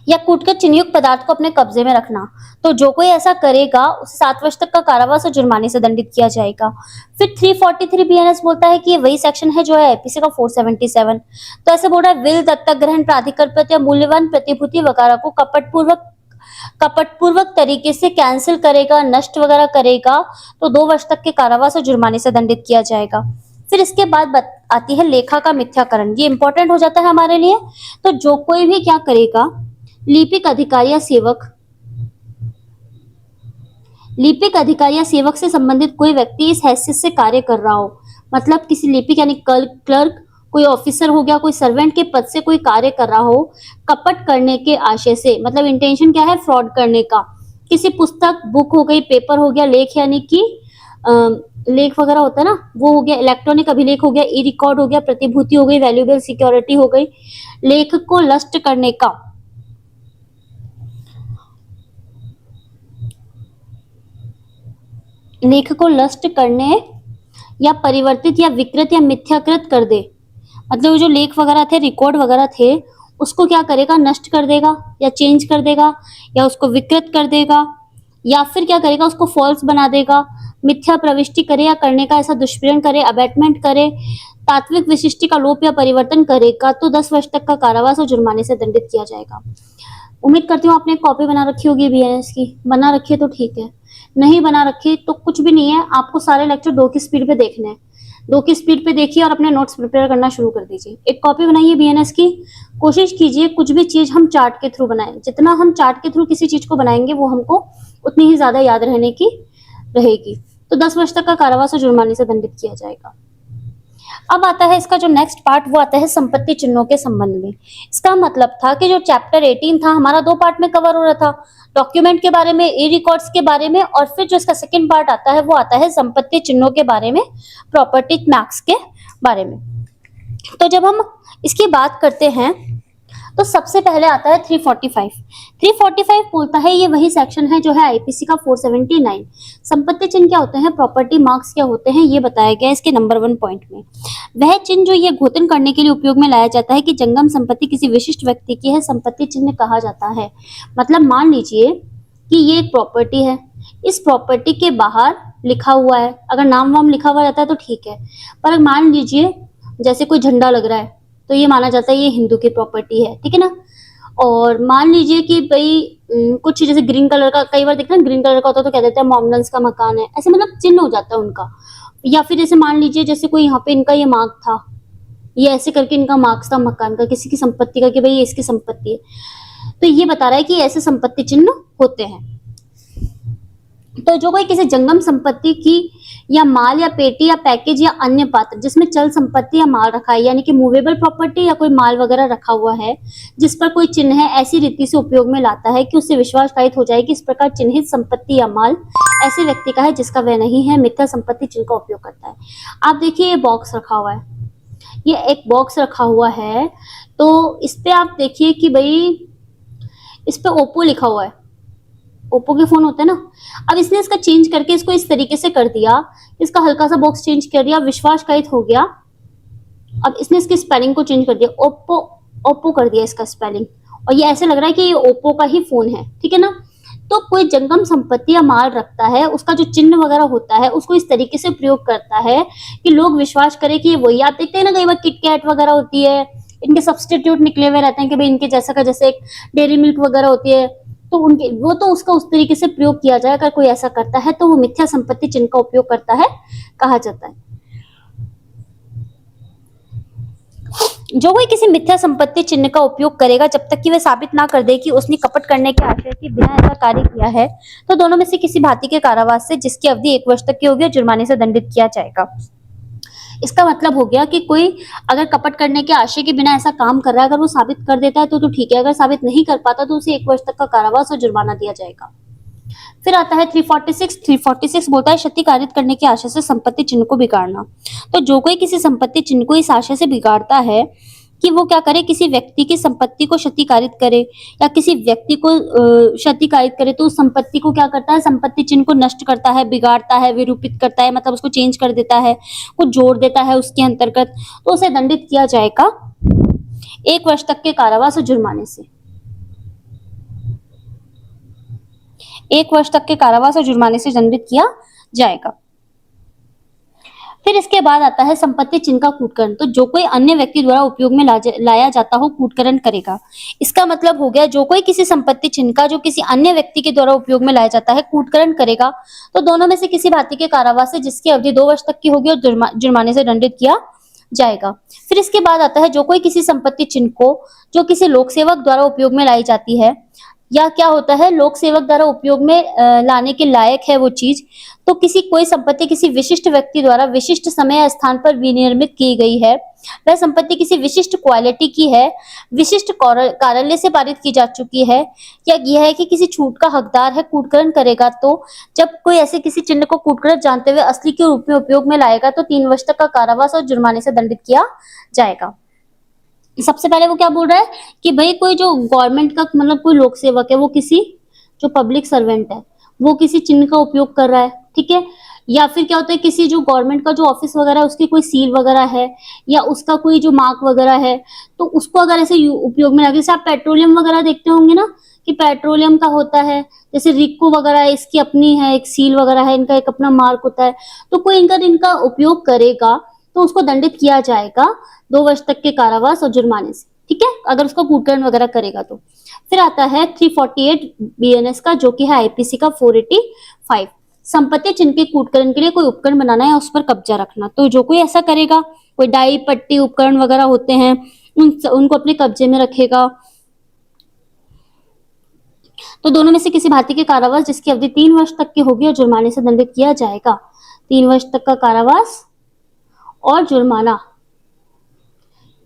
या कूटकर चिन्हयुक्त पदार्थ को अपने कब्जे में रखना। तो जो कोई ऐसा करेगा उसे 7 वर्ष तक का कारावास और जुर्माने से दंडित किया जाएगा। फिर 343 बीएनएस बोलता है कि ये वही सेक्शन है जो है आईपीसी का 477। तो ऐसे बोल रहा है विल, दत्तक ग्रहण, प्राधिकृत या मूल्यवान प्रतिभूति वगैरह को कपटपूर्वक तरीके से कैंसिल करेगा, नष्ट वगैरह करेगा, तो 2 वर्ष तक के कारावास और जुर्माने से दंडित किया जाएगा। फिर इसके बाद आती है लेखा का मिथ्याकरण। ये इंपॉर्टेंट हो जाता है हमारे लिए। तो जो कोई भी क्या करेगा, लिपिक अधिकारी या सेवक, लिपिक अधिकारी या सेवक से संबंधित कोई व्यक्ति इस हैसियत से कार्य कर रहा हो, मतलब किसी लिपिक यानी क्लर्क, कोई ऑफिसर हो गया, कोई सर्वेंट के पद से कोई कार्य कर रहा हो कपट करने के आशय से, मतलब इंटेंशन क्या है, फ्रॉड करने का। किसी पुस्तक, बुक हो गई, पेपर हो गया, लेख यानी कि लेख वगैरह होता है ना, वो हो गया, इलेक्ट्रॉनिक अभिलेख हो गया, ई रिकॉर्ड हो गया, प्रतिभूति हो गई, वैल्यूएबल सिक्योरिटी हो गई। लेख को नष्ट करने का, लेख को नष्ट करने या परिवर्तित या विकृत या मिथ्याकृत कर दे, मतलब जो लेख वगैरह थे, रिकॉर्ड वगैरह थे, उसको क्या करेगा, नष्ट कर देगा या चेंज कर देगा या उसको विकृत कर देगा, या फिर क्या करेगा, उसको फॉल्स बना देगा, मिथ्या प्रविष्टि करे या करने का ऐसा दुष्प्रेरण करे, अबेटमेंट करे, तात्विक विशिष्टि का लोप या परिवर्तन करेगा, तो 10 वर्ष तक का कारावास और जुर्माने से दंडित किया जाएगा। उम्मीद करती हूँ आपने कॉपी बना रखी होगी बीएनएस की। बना रखी है तो ठीक है, नहीं बना रखी तो कुछ भी नहीं है, आपको सारे लेक्चर 2 की स्पीड पे देखने हैं। 2 की स्पीड पे देखिए और अपने नोट्स प्रिपेयर करना शुरू कर दीजिए। एक कॉपी बनाइए बीएनएस की, कोशिश कीजिए कुछ भी चीज हम चार्ट के थ्रू बनाएं। जितना हम चार्ट के थ्रू किसी चीज को बनाएंगे वो हमको उतनी ही ज्यादा याद रहने की रहेगी। तो 10 वर्ष तक का कारावास और जुर्माने से दंडित किया जाएगा। अब आता है इसका जो नेक्स्ट पार्ट, वो आता है संपत्ति चिन्हों के संबंध में। इसका मतलब था कि जो चैप्टर 18 था हमारा 2 पार्ट में कवर हो रहा था, डॉक्यूमेंट के बारे में, ई रिकॉर्ड्स के बारे में, और फिर जो इसका सेकंड पार्ट आता है वो आता है संपत्ति चिन्हों के बारे में, प्रॉपर्टी मार्क्स के बारे में। तो जब हम इसकी बात करते हैं तो सबसे पहले आता है 345। 345 बोलता है, ये वही सेक्शन है जो है आईपीसी का 479। संपत्ति चिन्ह क्या होते हैं, प्रॉपर्टी मार्क्स क्या होते हैं, ये बताया गया इसके नंबर 1 पॉइंट में। वह चिन्ह जो ये घोषणा करने के लिए उपयोग में लाया जाता है कि जंगम संपत्ति किसी विशिष्ट व्यक्ति की है, संपत्ति चिन्ह कहा जाता है। मतलब मान लीजिए कि ये एक प्रॉपर्टी है, इस प्रॉपर्टी के बाहर लिखा हुआ है, अगर नाम वाम लिखा हुआ रहता है तो ठीक है, पर मान लीजिए जैसे कोई झंडा लग रहा है तो ये माना जाता है ये हिंदू की प्रॉपर्टी है, ठीक है ना। और मान लीजिए कि भाई कुछ जैसे ग्रीन कलर का, कई बार देखना ग्रीन कलर का होता है तो कह देते हैं मॉमडन्स का मकान है, ऐसे मतलब चिन्ह हो जाता है उनका। या फिर जैसे मान लीजिए जैसे कोई यहाँ पे इनका ये मार्क था, ये ऐसे करके इनका मार्क्स था मकान का, किसी की संपत्ति का, कि भाई ये इसकी संपत्ति है, तो ये बता रहा है कि ऐसे संपत्ति चिन्ह होते हैं। तो जो कोई किसी जंगम संपत्ति की या माल या पेटी या पैकेज या अन्य पात्र जिसमें चल संपत्ति या माल रखा है, यानी कि मूवेबल प्रॉपर्टी या कोई माल वगैरह रखा हुआ है जिस पर कोई चिन्ह है, ऐसी रीति से उपयोग में लाता है कि उससे विश्वास पायित हो जाए कि इस प्रकार चिन्हित संपत्ति या माल ऐसे व्यक्ति का है जिसका वह नहीं है, मिथ्या संपत्ति चिन्ह का उपयोग करता है। आप देखिए ये बॉक्स रखा हुआ है, ये एक बॉक्स रखा हुआ है, तो इस पे आप देखिए कि भाई इस पे ओप्पो लिखा हुआ है, ओप्पो के फोन होते हैं ना। अब इसने इसका चेंज करके इसको इस तरीके से कर दिया, इसका हल्का सा बॉक्स चेंज कर दिया, विश्वास पायित हो गया। अब इसने इसकी स्पेलिंग को चेंज कर दिया, ओप्पो ओप्पो कर दिया इसका स्पेलिंग, और ये ऐसे लग रहा है कि ये ओप्पो का ही फोन है, ठीक है ना। तो कोई जंगम संपत्ति या माल रखता है, उसका जो चिन्ह वगैरह होता है उसको इस तरीके से प्रयोग करता है कि लोग विश्वास करें कि ये वही। आप देखते हैं ना कई बार किटकैट वगैरह होती है, इनके सब्सटीट्यूट निकले हुए रहते हैं कि भाई इनके जैसा का जैसे एक डेयरी मिल्क वगैरह होती है, तो उनके वो तो उसका उस तरीके से प्रयोग किया जाए। अगर कोई ऐसा करता है तो वो मिथ्या संपत्ति चिन्ह का उपयोग करता है कहा जाता है। जो कोई किसी मिथ्या संपत्ति चिन्ह का उपयोग करेगा जब तक कि वह साबित ना कर दे कि उसने कपट करने के आशय से बिना ऐसा कार्य किया है, तो दोनों में से किसी भांति के कारावास से जिसकी अवधि 1 वर्ष तक की होगी जुर्माने से दंडित किया जाएगा। इसका मतलब हो गया कि कोई अगर कपट करने के आशय के बिना ऐसा काम कर रहा है, अगर वो साबित कर देता है तो ठीक है, अगर साबित नहीं कर पाता तो उसे 1 वर्ष तक का कारावास और जुर्माना दिया जाएगा। फिर आता है 346। 346 बोलता है क्षति कारित करने के आशय से संपत्ति चिन्ह को बिगाड़ना। तो जो कोई किसी संपत्ति चिन्ह को इस आशय से बिगाड़ता है कि वो क्या करे, किसी व्यक्ति की संपत्ति को क्षति कारित करे या किसी व्यक्ति को क्षति कारित करे, तो उस संपत्ति को क्या करता है, संपत्ति चिन्ह को नष्ट करता है, बिगाड़ता है, विरूपित करता है, मतलब उसको चेंज कर देता है, कुछ जोड़ देता है उसके अंतर्गत, तो उसे दंडित किया जाएगा 1 वर्ष तक के कारावास और जुर्माने से। 1 वर्ष तक के कारावास और जुर्माने से दंडित किया जाएगा। फिर इसके बाद आता है संपत्ति चिन्ह का कूटकरण। तो जो कोई अन्य व्यक्ति द्वारा उपयोग में लाया जाता हो कूटकरण करेगा। इसका मतलब हो गया जो कोई किसी संपत्ति चिन्ह का जो किसी अन्य व्यक्ति के द्वारा उपयोग में लाया जाता है कूटकरण करेगा तो दोनों में से किसी भांति के कारावास से जिसकी अवधि 2 वर्ष तक की होगी और जुर्माने से दंडित किया जाएगा। फिर इसके बाद आता है जो कोई किसी संपत्ति चिन्ह को जो किसी लोक सेवक द्वारा उपयोग में लाई जाती है या क्या होता है लोक सेवक द्वारा उपयोग में लाने के लायक है वो चीज, तो किसी कोई संपत्ति किसी विशिष्ट व्यक्ति द्वारा विशिष्ट समय या स्थान पर विनिर्मित की गई है, वह संपत्ति किसी विशिष्ट क्वालिटी की है, विशिष्ट कार्यालय से पारित की जा चुकी है, या यह है कि किसी छूट का हकदार है, कूटकरण करेगा तो जब कोई ऐसे किसी चिन्ह को कूटकर जानते हुए असली के रूप में उपयोग में लाएगा तो 3 वर्ष तक का कारावास और जुर्माने से दंडित किया जाएगा। सबसे पहले वो क्या बोल रहा है कि भाई कोई जो गवर्नमेंट का मतलब कोई लोक सेवक है, वो किसी जो पब्लिक सर्वेंट है वो किसी चिन्ह का उपयोग कर रहा है, ठीक है, या फिर क्या होता है किसी जो गवर्नमेंट का जो ऑफिस वगैरह है उसकी कोई सील वगैरह है या उसका कोई जो मार्क वगैरह है तो उसको अगर ऐसे उपयोग में लगे, जैसे आप पेट्रोलियम वगैरह देखते होंगे ना कि पेट्रोलियम का होता है, जैसे रिको वगैरह है इसकी अपनी है एक सील वगैरह है, इनका एक अपना मार्क होता है, तो कोई इनका उपयोग करेगा तो उसको दंडित किया जाएगा 2 वर्ष तक के कारावास और जुर्माने से, ठीक है, अगर उसका कूटकरण वगैरह करेगा तो। फिर आता है 348 बीएनएस का जो कि है आईपीसी का 485, संपत्ति चिन्ह के कूटकरण के लिए कोई उपकरण बनाना है उस पर कब्जा रखना। तो जो कोई ऐसा करेगा, कोई डाई पट्टी उपकरण वगैरह होते हैं उनको अपने कब्जे में रखेगा तो दोनों में से किसी भांति के कारावास जिसकी अवधि 3 वर्ष तक की होगी और जुर्माने से दंडित किया जाएगा। 3 वर्ष तक का कारावास और जुर्माना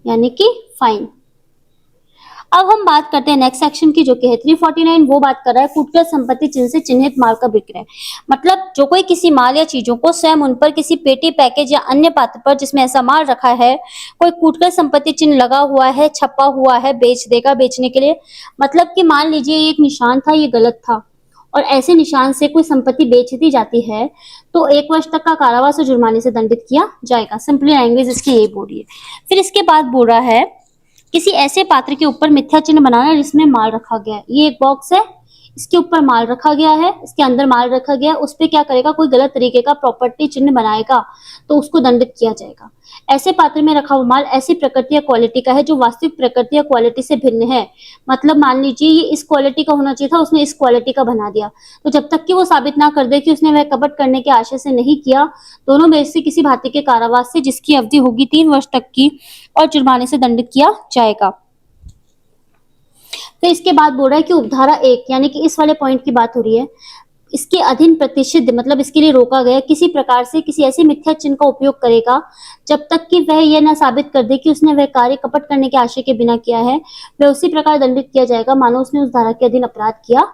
यानी कि फाइन। अब हम बात करते हैं नेक्स्ट सेक्शन की जो कि है 349, वो बात कर रहा है कूटकर संपत्ति चिन्ह से चिन्हित माल का विक्रय। मतलब जो कोई किसी माल या चीजों को स्वयं उन पर किसी पेटी पैकेज या अन्य पात्र पर जिसमें ऐसा माल रखा है कोई कूटकर संपत्ति चिन्ह लगा हुआ है, छपा हुआ है, बेच देगा बेचने के लिए। मतलब कि मान लीजिए एक निशान था, ये गलत था और ऐसे निशान से कोई संपत्ति बेच दी जाती है तो 1 वर्ष तक का कारावास और जुर्माने से दंडित किया जाएगा। सिंपली लैंग्वेज इसकी यही बोल रही है। फिर इसके बाद बोल रहा है किसी ऐसे पात्र के ऊपर मिथ्या चिन्ह बनाना जिसमें माल रखा गया है। ये एक बॉक्स है, इसके ऊपर माल रखा गया है, इसके अंदर माल रखा गया है, उस पे क्या करेगा कोई गलत तरीके का प्रॉपर्टी चिन्ह बनाएगा तो उसको दंडित किया जाएगा। ऐसे पात्र में रखा हुआ माल ऐसी प्रकृति या क्वालिटी का है जो वास्तविक प्रकृति या क्वालिटी से भिन्न है। मतलब मान लीजिए ये इस क्वालिटी का होना चाहिए था, उसने इस क्वालिटी का बना दिया, तो जब तक कि वो साबित ना कर दे कि उसने वह कपट करने के आशय से नहीं किया, दोनों में से किसी भांति के कारावास से जिसकी अवधि होगी 3 वर्ष तक की और जुर्माने से दंडित किया जाएगा। फिर इसके बाद बोल रहा है कि उपधारा 1 यानी कि इस वाले पॉइंट की बात हो रही है, इसके अधीन प्रतिषिद्ध मतलब इसके लिए रोका गया किसी प्रकार से किसी ऐसे मिथ्या चिन्ह का उपयोग करेगा जब तक कि वह यह न साबित कर दे कि उसने वह कार्य कपट करने के आशय के बिना किया है, वह उसी प्रकार दंडित किया जाएगा मानो उसने उस धारा के अधीन अपराध किया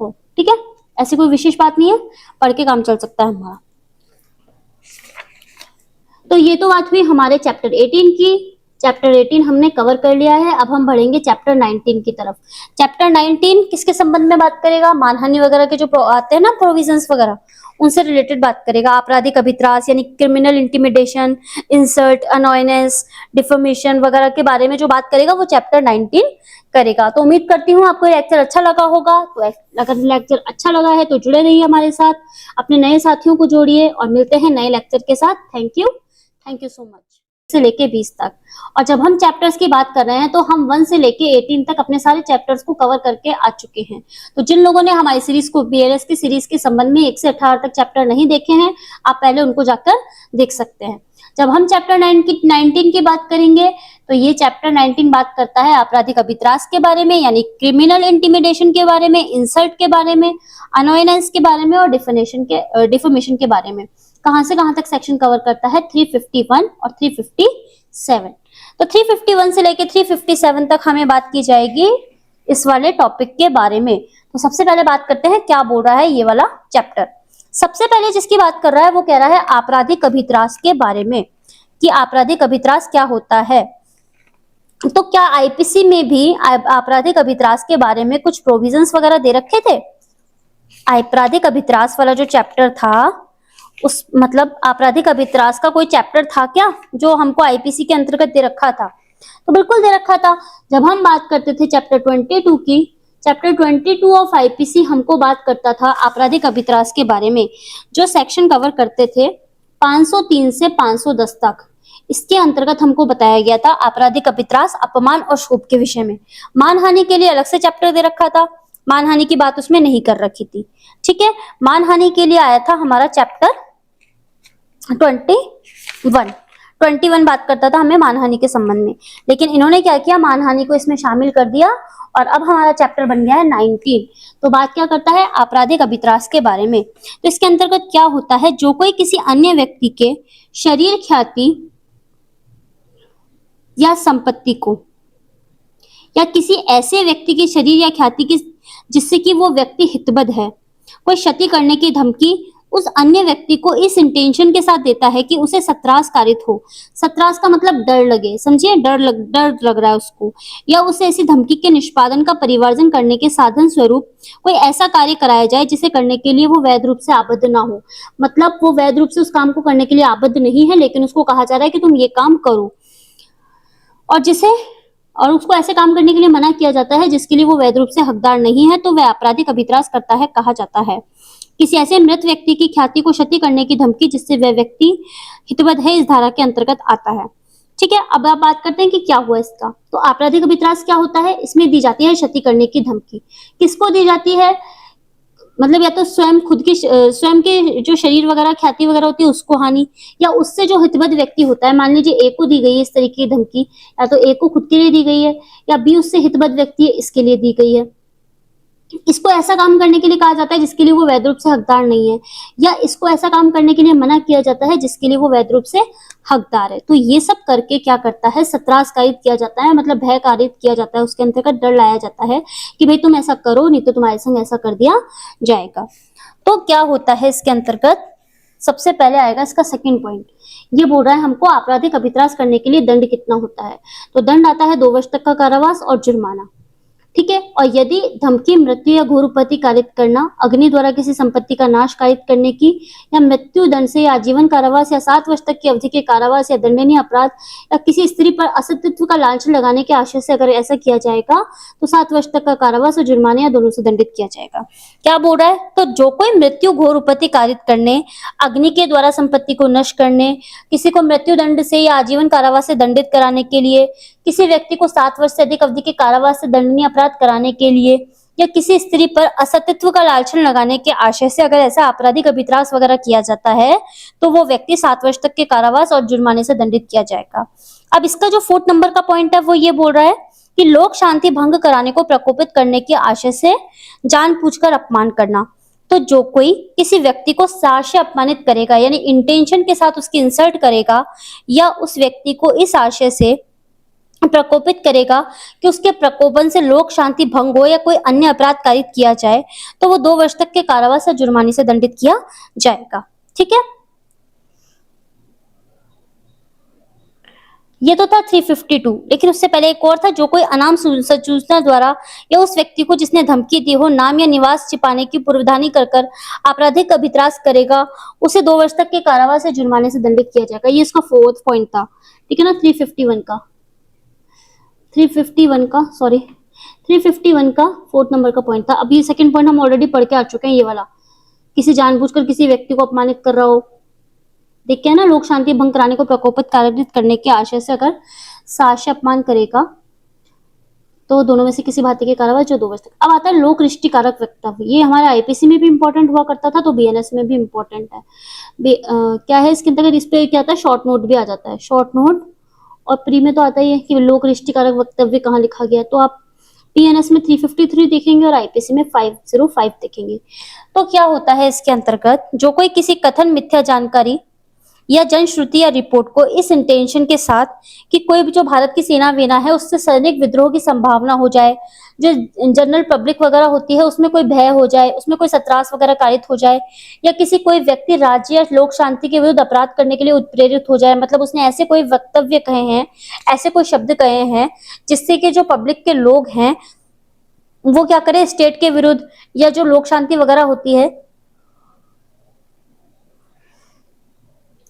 हो। ठीक है, ऐसी कोई विशेष बात नहीं है, पढ़ के काम चल सकता है हमारा। तो ये तो बात हुई हमारे चैप्टर 18 की। चैप्टर 18 हमने कवर कर लिया है। अब हम बढ़ेंगे चैप्टर 19 की तरफ। चैप्टर 19 किसके संबंध में बात करेगा? मानहानि वगैरह के जो आते हैं ना प्रोविजंस वगैरह, उनसे रिलेटेड बात करेगा। आपराधिक अभित्रास यानी क्रिमिनल इंटिमिडेशन, इंसल्ट, अनॉयनेस, डिफेमेशन वगैरह के बारे में जो बात करेगा वो चैप्टर 19 करेगा। तो उम्मीद करती हूँ आपको लेक्चर अच्छा लगा होगा। तो अगर लेक्चर अच्छा लगा है तो जुड़े रहिए हमारे साथ, अपने नए साथियों को जोड़िए और मिलते हैं नए लेक्चर के साथ। Thank you so much. से लेके 20 तक। और जब हम चैप्टर्स की बात कर रहे हैं तो हम 1 से लेके 18 तक अपने सारे चैप्टर्स को कवर करके आ चुके हैं। तो जिन लोगों ने हमारी सीरीज को बीएलएस की सीरीज के संबंध में 1 से 18 तक चैप्टर नहीं देखे हैं, आप पहले उनको जाकर देख सकते हैं। जब हम चैप्टर 19 की बात करेंगे तो ये चैप्टर 19 बात करता है आपराधिक अभित्रास के बारे में यानी क्रिमिनल इंटिमिडेशन के बारे में, इंसल्ट के बारे में, अनॉयनेंस के बारे में और डिफेमेशन के बारे में। कहां से कहां तक सेक्शन कवर करता है? 351 और 357। तो 351 से लेके 357 तक हमें बात की जाएगी इस वाले टॉपिक के बारे में। तो सबसे पहले बात करते हैं क्या बोल रहा है ये वाला चैप्टर। सबसे पहले जिसकी बात कर रहा है वो कह रहा है आपराधिक अभित्रास के बारे में कि आपराधिक अभित्रास क्या होता है। तो क्या आईपीसी में भी आपराधिक अभित्रास के बारे में कुछ प्रोविजंस वगैरह दे रखे थे? आपराधिक अभित्रास वाला जो चैप्टर था उस मतलब आपराधिक अभित्रास का कोई चैप्टर था क्या जो हमको आईपीसी के अंतर्गत दे रखा था? तो बिल्कुल दे रखा था। जब हम बात करते थे चैप्टर 22 की, चैप्टर 22 ऑफ आईपीसी हमको बात करता था आपराधिक अभित्रास के बारे में। जो सेक्शन कवर करते थे 503 से 510 तक। इसके अंतर्गत हमको बताया गया था आपराधिक अभित्रास, अपमान और क्षोभ के विषय में। मानहानि के लिए अलग से चैप्टर दे रखा था, मानहानि की बात उसमें नहीं कर रखी थी। ठीक है, मानहानि के लिए आया था हमारा चैप्टर 21 बात करता था हमें मानहानि के संबंध में, लेकिन इन्होंने क्या किया, मानहानि को इसमें शामिल कर दिया और अब हमारा चैप्टर बन गया है 19। तो बात क्या करता है, आपराधिक अभित्रास के बारे में। तो इसके अंतर्गत क्या होता है, जो कोई किसी अन्य व्यक्ति के शरीर, ख्याति या संपत्ति को, या किसी ऐसे व्यक्ति के शरीर या ख्याति की जिससे कि वो व्यक्ति हितबद्ध है, कोई क्षति करने की धमकी उस अन्य व्यक्ति को इस इंटेंशन के साथ देता है कि उसे सत्रास कारित हो। सत्रास का मतलब डर लगे, समझिए, डर लग रहा है उसको, या उसे ऐसी धमकी के निष्पादन का परिवर्जन करने के साधन स्वरूप कोई ऐसा कार्य कराया जाए जिसे करने के लिए वो वैध रूप से आबद्ध ना हो। मतलब वो वैध रूप से उस काम को करने के लिए आबद्ध नहीं है, लेकिन उसको कहा जा रहा है कि तुम ये काम करो, और उसको ऐसे काम करने के लिए मना किया जाता है जिसके लिए वो वैध रूप से हकदार नहीं है, तो वह आपराधिक अभित्रास करता है, कहा जाता है। किसी ऐसे मृत व्यक्ति की ख्याति को क्षति करने की धमकी जिससे वह व्यक्ति हितबद्ध है, इस धारा के अंतर्गत आता है। ठीक है, अब आप बात करते हैं कि क्या हुआ इसका। तो आपराधिक अभित्रास क्या होता है, इसमें दी जाती है क्षति करने की धमकी। किसको दी जाती है, मतलब या तो स्वयं के जो शरीर वगैरह, ख्याति वगैरह होती है उसको हानि, या उससे जो हितबद्ध व्यक्ति होता है, मान लीजिए ए को दी गई है इस तरीके की धमकी, या तो ए को खुद के लिए दी गई है, या बी उससे हितबद्ध व्यक्ति है इसके लिए दी गई है। इसको ऐसा काम करने के लिए कहा जाता है जिसके लिए वो वैध रूप से हकदार नहीं है, या इसको ऐसा काम करने के लिए मना किया जाता है जिसके लिए वो वैध रूप से हकदार है। तो ये सब करके क्या करता है, सत्रास कारित किया जाता है, मतलब भय कारित किया जाता है, उसके अंतर्गत डर लाया जाता है कि भाई तुम ऐसा करो, नहीं तो तुम्हारे संग ऐसा कर दिया जाएगा। तो क्या होता है इसके अंतर्गत, सबसे पहले आएगा इसका सेकंड पॉइंट। ये बोल रहा है हमको आपराधिक अभित्रास करने के लिए दंड कितना होता है। तो दंड आता है 2 वर्ष तक का कारावास और जुर्माना। ठीक है, और यदि धमकी, मृत्यु या घोर उपपत्ति कारित करना, अग्नि द्वारा किसी संपत्ति का नाश कारित करने की, या मृत्यु दंड से, या आजीवन कारावास, या 7 वर्ष तक की अवधि के कारावास, या दंडनीय अपराध, या किसी स्त्री पर असतित्व का लांछन लगाने के आशय से अगर ऐसा किया जाएगा तो 7 वर्ष तक का कारावास और जुर्माने या दोनों से दंडित किया जाएगा। क्या बोल रहा है, तो जो कोई मृत्यु, घोर उपपत्ति कारित करने, अग्नि के द्वारा संपत्ति को नष्ट करने, किसी को मृत्यु दंड से या आजीवन कारावास से दंडित कराने के लिए, किसी व्यक्ति को 7 वर्ष से अधिक अवधि के कारावास से दंडनीय अपराध कराने के लिए, या किसी स्त्री पर असतित्व का लांछन लगाने के आशय से अगर ऐसा आपराधिक अभित्रास वगैरह किया जाता है तो वो व्यक्ति 7 वर्ष तक के कारावास और जुर्माने से दंडित किया जाएगा। अब इसका जो 4th नंबर का पॉइंट है वो ये बोल रहा है कि लोक शांति भंग कराने को प्रकोपित करने के आशय से जानबूझकर अपमान करना। तो जो कोई किसी व्यक्ति को सार से अपमानित करेगा, यानी इंटेंशन के साथ उसकी इंसल्ट करेगा, या उस व्यक्ति को इस आशय से प्रकोपित करेगा कि उसके प्रकोपन से लोक शांति भंग हो या कोई अन्य अपराध कारित किया जाए, तो वो 2 वर्ष तक के कारावास या जुर्माने से दंडित किया जाएगा। ठीक है, ये तो था 352। लेकिन उससे पहले एक और था, जो कोई अनाम सूचना द्वारा या उस व्यक्ति को जिसने धमकी दी हो नाम या निवास छिपाने की पूर्वधानी कर आपराधिक अभित्रास करेगा, उसे 2 वर्ष तक के कारावास या जुर्माने से दंडित किया जाएगा। ये इसका 4th पॉइंट था। ठीक है ना, 351 का 4th नंबर का पॉइंट था। अभी सेकंड पॉइंट हम ऑलरेडी पढ़ के आ चुके हैं, ये वाला, किसी जानबूझकर किसी व्यक्ति को अपमानित कर रहा हो। देखिए ना, लोक शांति भंग कराने को प्रकोपित कारित करने के आशय से अगर साक्ष्य अपमान करेगा तो दोनों में से किसी भांति के कारावास जो 2 वर्ष तक। अब आता है लोक रिष्टि कारक वक्तव्य। ये हमारे आईपीसी में भी इंपॉर्टेंट हुआ करता था, तो बीएनएस में भी इंपॉर्टेंट है। क्या है इसके अंतर्गत, इस पे क्या आता है, शॉर्ट नोट भी आ जाता है, शॉर्ट नोट। और प्री में तो आता ही है कि लोक रिष्टि कारक वक्तव्य कहाँ लिखा गया, तो आप पीएनएस में 353 देखेंगे और आईपीसी में 505 देखेंगे। तो क्या होता है इसके अंतर्गत, जो कोई किसी कथन, मिथ्या जानकारी या जनश्रुति या रिपोर्ट को इस इंटेंशन के साथ कि कोई भी जो भारत की सेना वेना है उससे सैनिक विद्रोह की संभावना हो जाए, जो जनरल पब्लिक वगैरह होती है उसमें कोई भय हो जाए, उसमें कोई सत्रास वगैरह कारित हो जाए, या किसी कोई व्यक्ति राज्य या लोक शांति के विरुद्ध अपराध करने के लिए उत्प्रेरित हो जाए, मतलब उसने ऐसे कोई वक्तव्य कहे हैं, ऐसे कोई शब्द कहे हैं जिससे कि जो पब्लिक के लोग हैं वो क्या करे, स्टेट के विरुद्ध या जो लोक शांति वगैरह होती है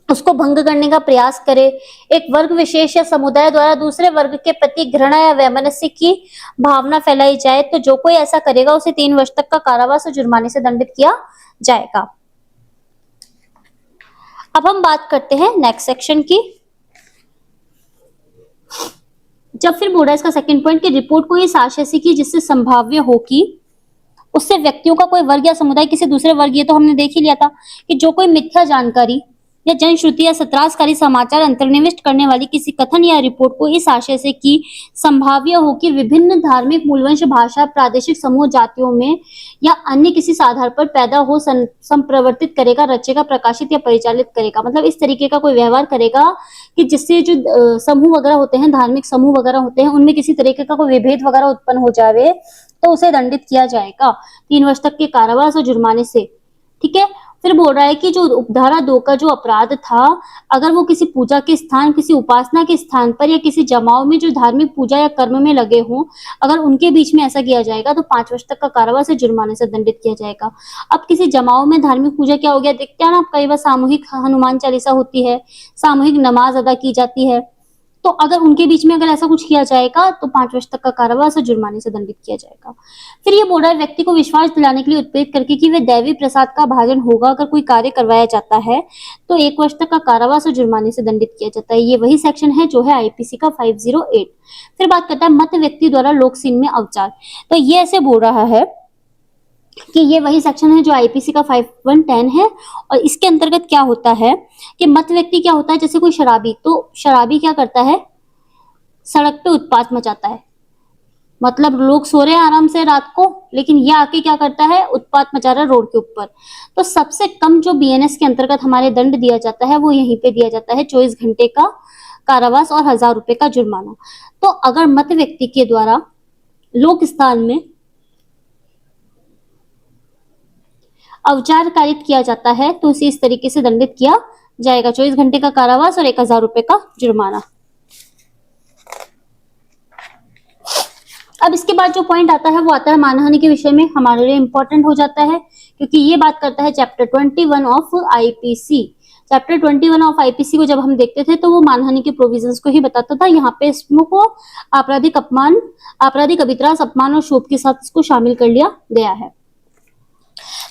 उसको भंग करने का प्रयास करे, एक वर्ग विशेष या समुदाय द्वारा दूसरे वर्ग के प्रति घृणा या वैमनस्य की भावना फैलाई जाए, तो जो कोई ऐसा करेगा उसे 3 वर्ष तक का कारावास और जुर्माने से दंडित किया जाएगा। अब हम बात करते हैं नेक्स्ट सेक्शन की। जब फिर बोल रहा है इसका सेकंड पॉइंट कि रिपोर्ट को इस आशय से की जिससे संभाव्य हो कि उससे व्यक्तियों का कोई वर्ग या समुदाय किसी दूसरे वर्ग, ये तो हमने देख ही लिया था कि जो कोई मिथ्या जानकारी या जनश्रुति या सत्रासकारी समाचार अंतर्निविष्ट करने वाली किसी कथन या रिपोर्ट को इस आशय से कि संभाव्य हो कि विभिन्न धार्मिक मूलवंश भाषा प्रादेशिक समूह जातियों में या अन्य किसी आधार पर पैदा हो संप्रवर्तित करेगा, रचेगा, प्रकाशित या परिचालित करेगा। मतलब इस तरीके का कोई व्यवहार करेगा कि जिससे जो समूह वगैरह होते हैं, धार्मिक समूह वगैरह होते हैं, उनमें किसी तरीके का कोई विभेद वगैरह उत्पन्न हो जाए तो उसे दंडित किया जाएगा 3 वर्ष तक के कारावास और जुर्माने से। ठीक है। फिर बोल रहा है कि जो उपधारा 2 का जो अपराध था, अगर वो किसी पूजा के स्थान, किसी उपासना के स्थान पर या किसी जमाव में जो धार्मिक पूजा या कर्म में लगे हों, अगर उनके बीच में ऐसा किया जाएगा तो 5 वर्ष तक का कारावास या जुर्माने से दंडित किया जाएगा। अब किसी जमाव में धार्मिक पूजा क्या हो गया, देखते हैं ना, कई बार सामूहिक हनुमान चालीसा होती है, सामूहिक नमाज अदा की जाती है, तो अगर उनके बीच में अगर ऐसा कुछ किया जाएगा तो 5 वर्ष तक का कारावास और जुर्माने से दंडित किया जाएगा। फिर ये बोल रहा है व्यक्ति को विश्वास दिलाने के लिए उत्प्रेरित करके कि वे दैवी प्रसाद का भाजन होगा अगर कोई कार्य करवाया जाता है तो 1 वर्ष तक का कारावास और जुर्माने से दंडित किया जाता है। ये वही सेक्शन है जो है आईपीसी का 508। फिर बात करता है मत व्यक्ति द्वारा लोक सीन में अवचार। तो ये ऐसे बोल रहा है कि ये वही सेक्शन है जो आईपीसी का 5110 है, और इसके अंतर्गत क्या होता है कि मत व्यक्ति क्या होता है, जैसे कोई शराबी, तो शराबी क्या करता है, सड़क पे उत्पात मचाता है। मतलब लोग सो रहे हैं आराम से रात को, लेकिन ये आके क्या करता है, उत्पात मचा रहा है रोड के ऊपर। तो सबसे कम जो बीएनएस के अंतर्गत हमारे दंड दिया जाता है वो यहीं पे दिया जाता है, 24 घंटे का कारावास और 1000 रुपए का जुर्माना। तो अगर मत व्यक्ति के द्वारा लोक स्थान में अवचार कारित किया जाता है तो उसे इस तरीके से दंडित किया जाएगा, 24 घंटे का कारावास और 1000 रुपए का जुर्माना। अब इसके बाद जो पॉइंट आता है वो आता है मानहानि के विषय में, हमारे लिए इंपॉर्टेंट हो जाता है क्योंकि ये बात करता है chapter 21 of IPC. Chapter 21 of IPC को जब हम देखते थे तो वो मानहानि के प्रोविजंस को ही बताता था। यहाँ पे इसको आपराधिक अपमान, आपराधिक अभित्रास, अपमान और शोभ के साथ इसको शामिल कर लिया गया है।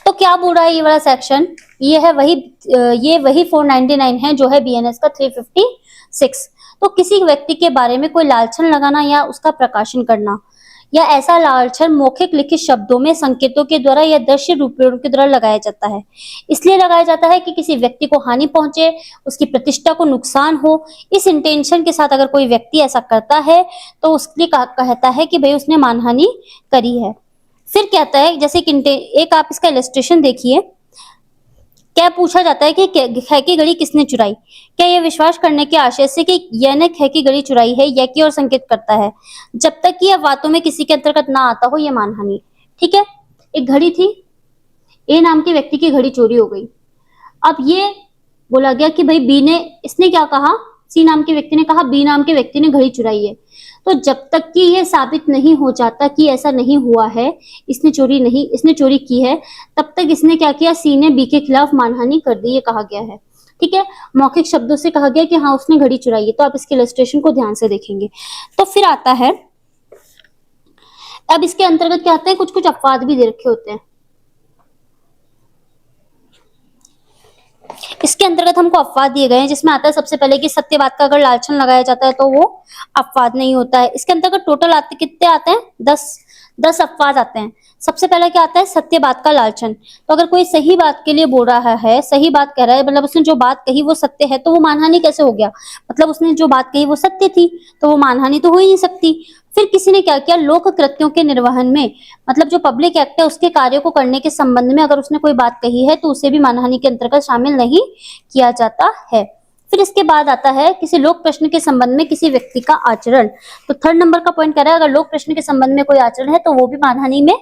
तो क्या बोल रहा है ये वाला सेक्शन, ये वही 499 है जो है बीएनएस का 356। तो किसी व्यक्ति के बारे में कोई लालछन लगाना या उसका प्रकाशन करना, या ऐसा लालछन मौखिक लिखित शब्दों में, संकेतों के द्वारा या दृश्य रूपों के द्वारा लगाया जाता है। इसलिए लगाया जाता है कि किसी व्यक्ति को हानि पहुंचे, उसकी प्रतिष्ठा को नुकसान हो। इस इंटेंशन के साथ अगर कोई व्यक्ति ऐसा करता है तो उसके लिए कहता है कि भाई उसने मानहानि करी है। फिर कहता है, जैसे एक आप इसका इलस्ट्रेशन देखिए, क्या पूछा जाता है कि ख की घड़ी किसने चुराई। क्या यह विश्वास करने के आशय से कि यह ने ख की घड़ी चुराई है, यह की ओर संकेत करता है, जब तक कि यह बातों में किसी के अंतर्गत ना आता हो, यह मानहानि। ठीक है। एक घड़ी थी, ए नाम के व्यक्ति की घड़ी चोरी हो गई। अब ये बोला गया कि भाई बी ने, इसने क्या कहा, सी नाम के व्यक्ति ने कहा बी नाम के व्यक्ति ने घड़ी चुराई है। तो जब तक कि यह साबित नहीं हो जाता कि ऐसा नहीं हुआ है, इसने चोरी की है, तब तक इसने क्या किया, सी ने बी के खिलाफ मानहानि कर दी, ये कहा गया है। ठीक है। मौखिक शब्दों से कहा गया कि हाँ उसने घड़ी चुराई है। तो आप इसके इलस्ट्रेशन को ध्यान से देखेंगे। तो फिर आता है, अब इसके अंतर्गत क्या आता है, कुछ कुछ अपवाद भी दे रखे होते हैं। इसके अंतर्गत हमको अपवाद दिए गए हैं, जिसमें आता है सबसे पहले कि सत्यवाद का अगर लालछन लगाया जाता है तो वो अपवाद नहीं होता है। इसके अंतर्गत टोटल कितने आते हैं, 10 अपवाद आते हैं। सबसे पहले क्या आता है, सत्यवाद का लालछन। तो अगर कोई सही बात के लिए बोल रहा है, सही बात कह रहा है, मतलब उसने जो बात कही वो सत्य है, तो वो मानहानि कैसे हो गया, मतलब उसने जो बात कही वो सत्य थी, तो वो मानहानि तो हो ही नहीं सकती। फिर किसी ने क्या किया, लोक कृत्यों के निर्वहन में, मतलब जो पब्लिक एक्ट है उसके कार्यों को करने के संबंध में अगर उसने कोई बात कही है तो उसे भी मानहानि के अंतर्गत शामिल नहीं किया जाता है। फिर इसके बाद आता है किसी लोक प्रश्न के संबंध में किसी व्यक्ति का आचरण। तो 3rd नंबर का पॉइंट कह रहा है, अगर लोक प्रश्न के संबंध में कोई आचरण है तो वो भी मानहानि में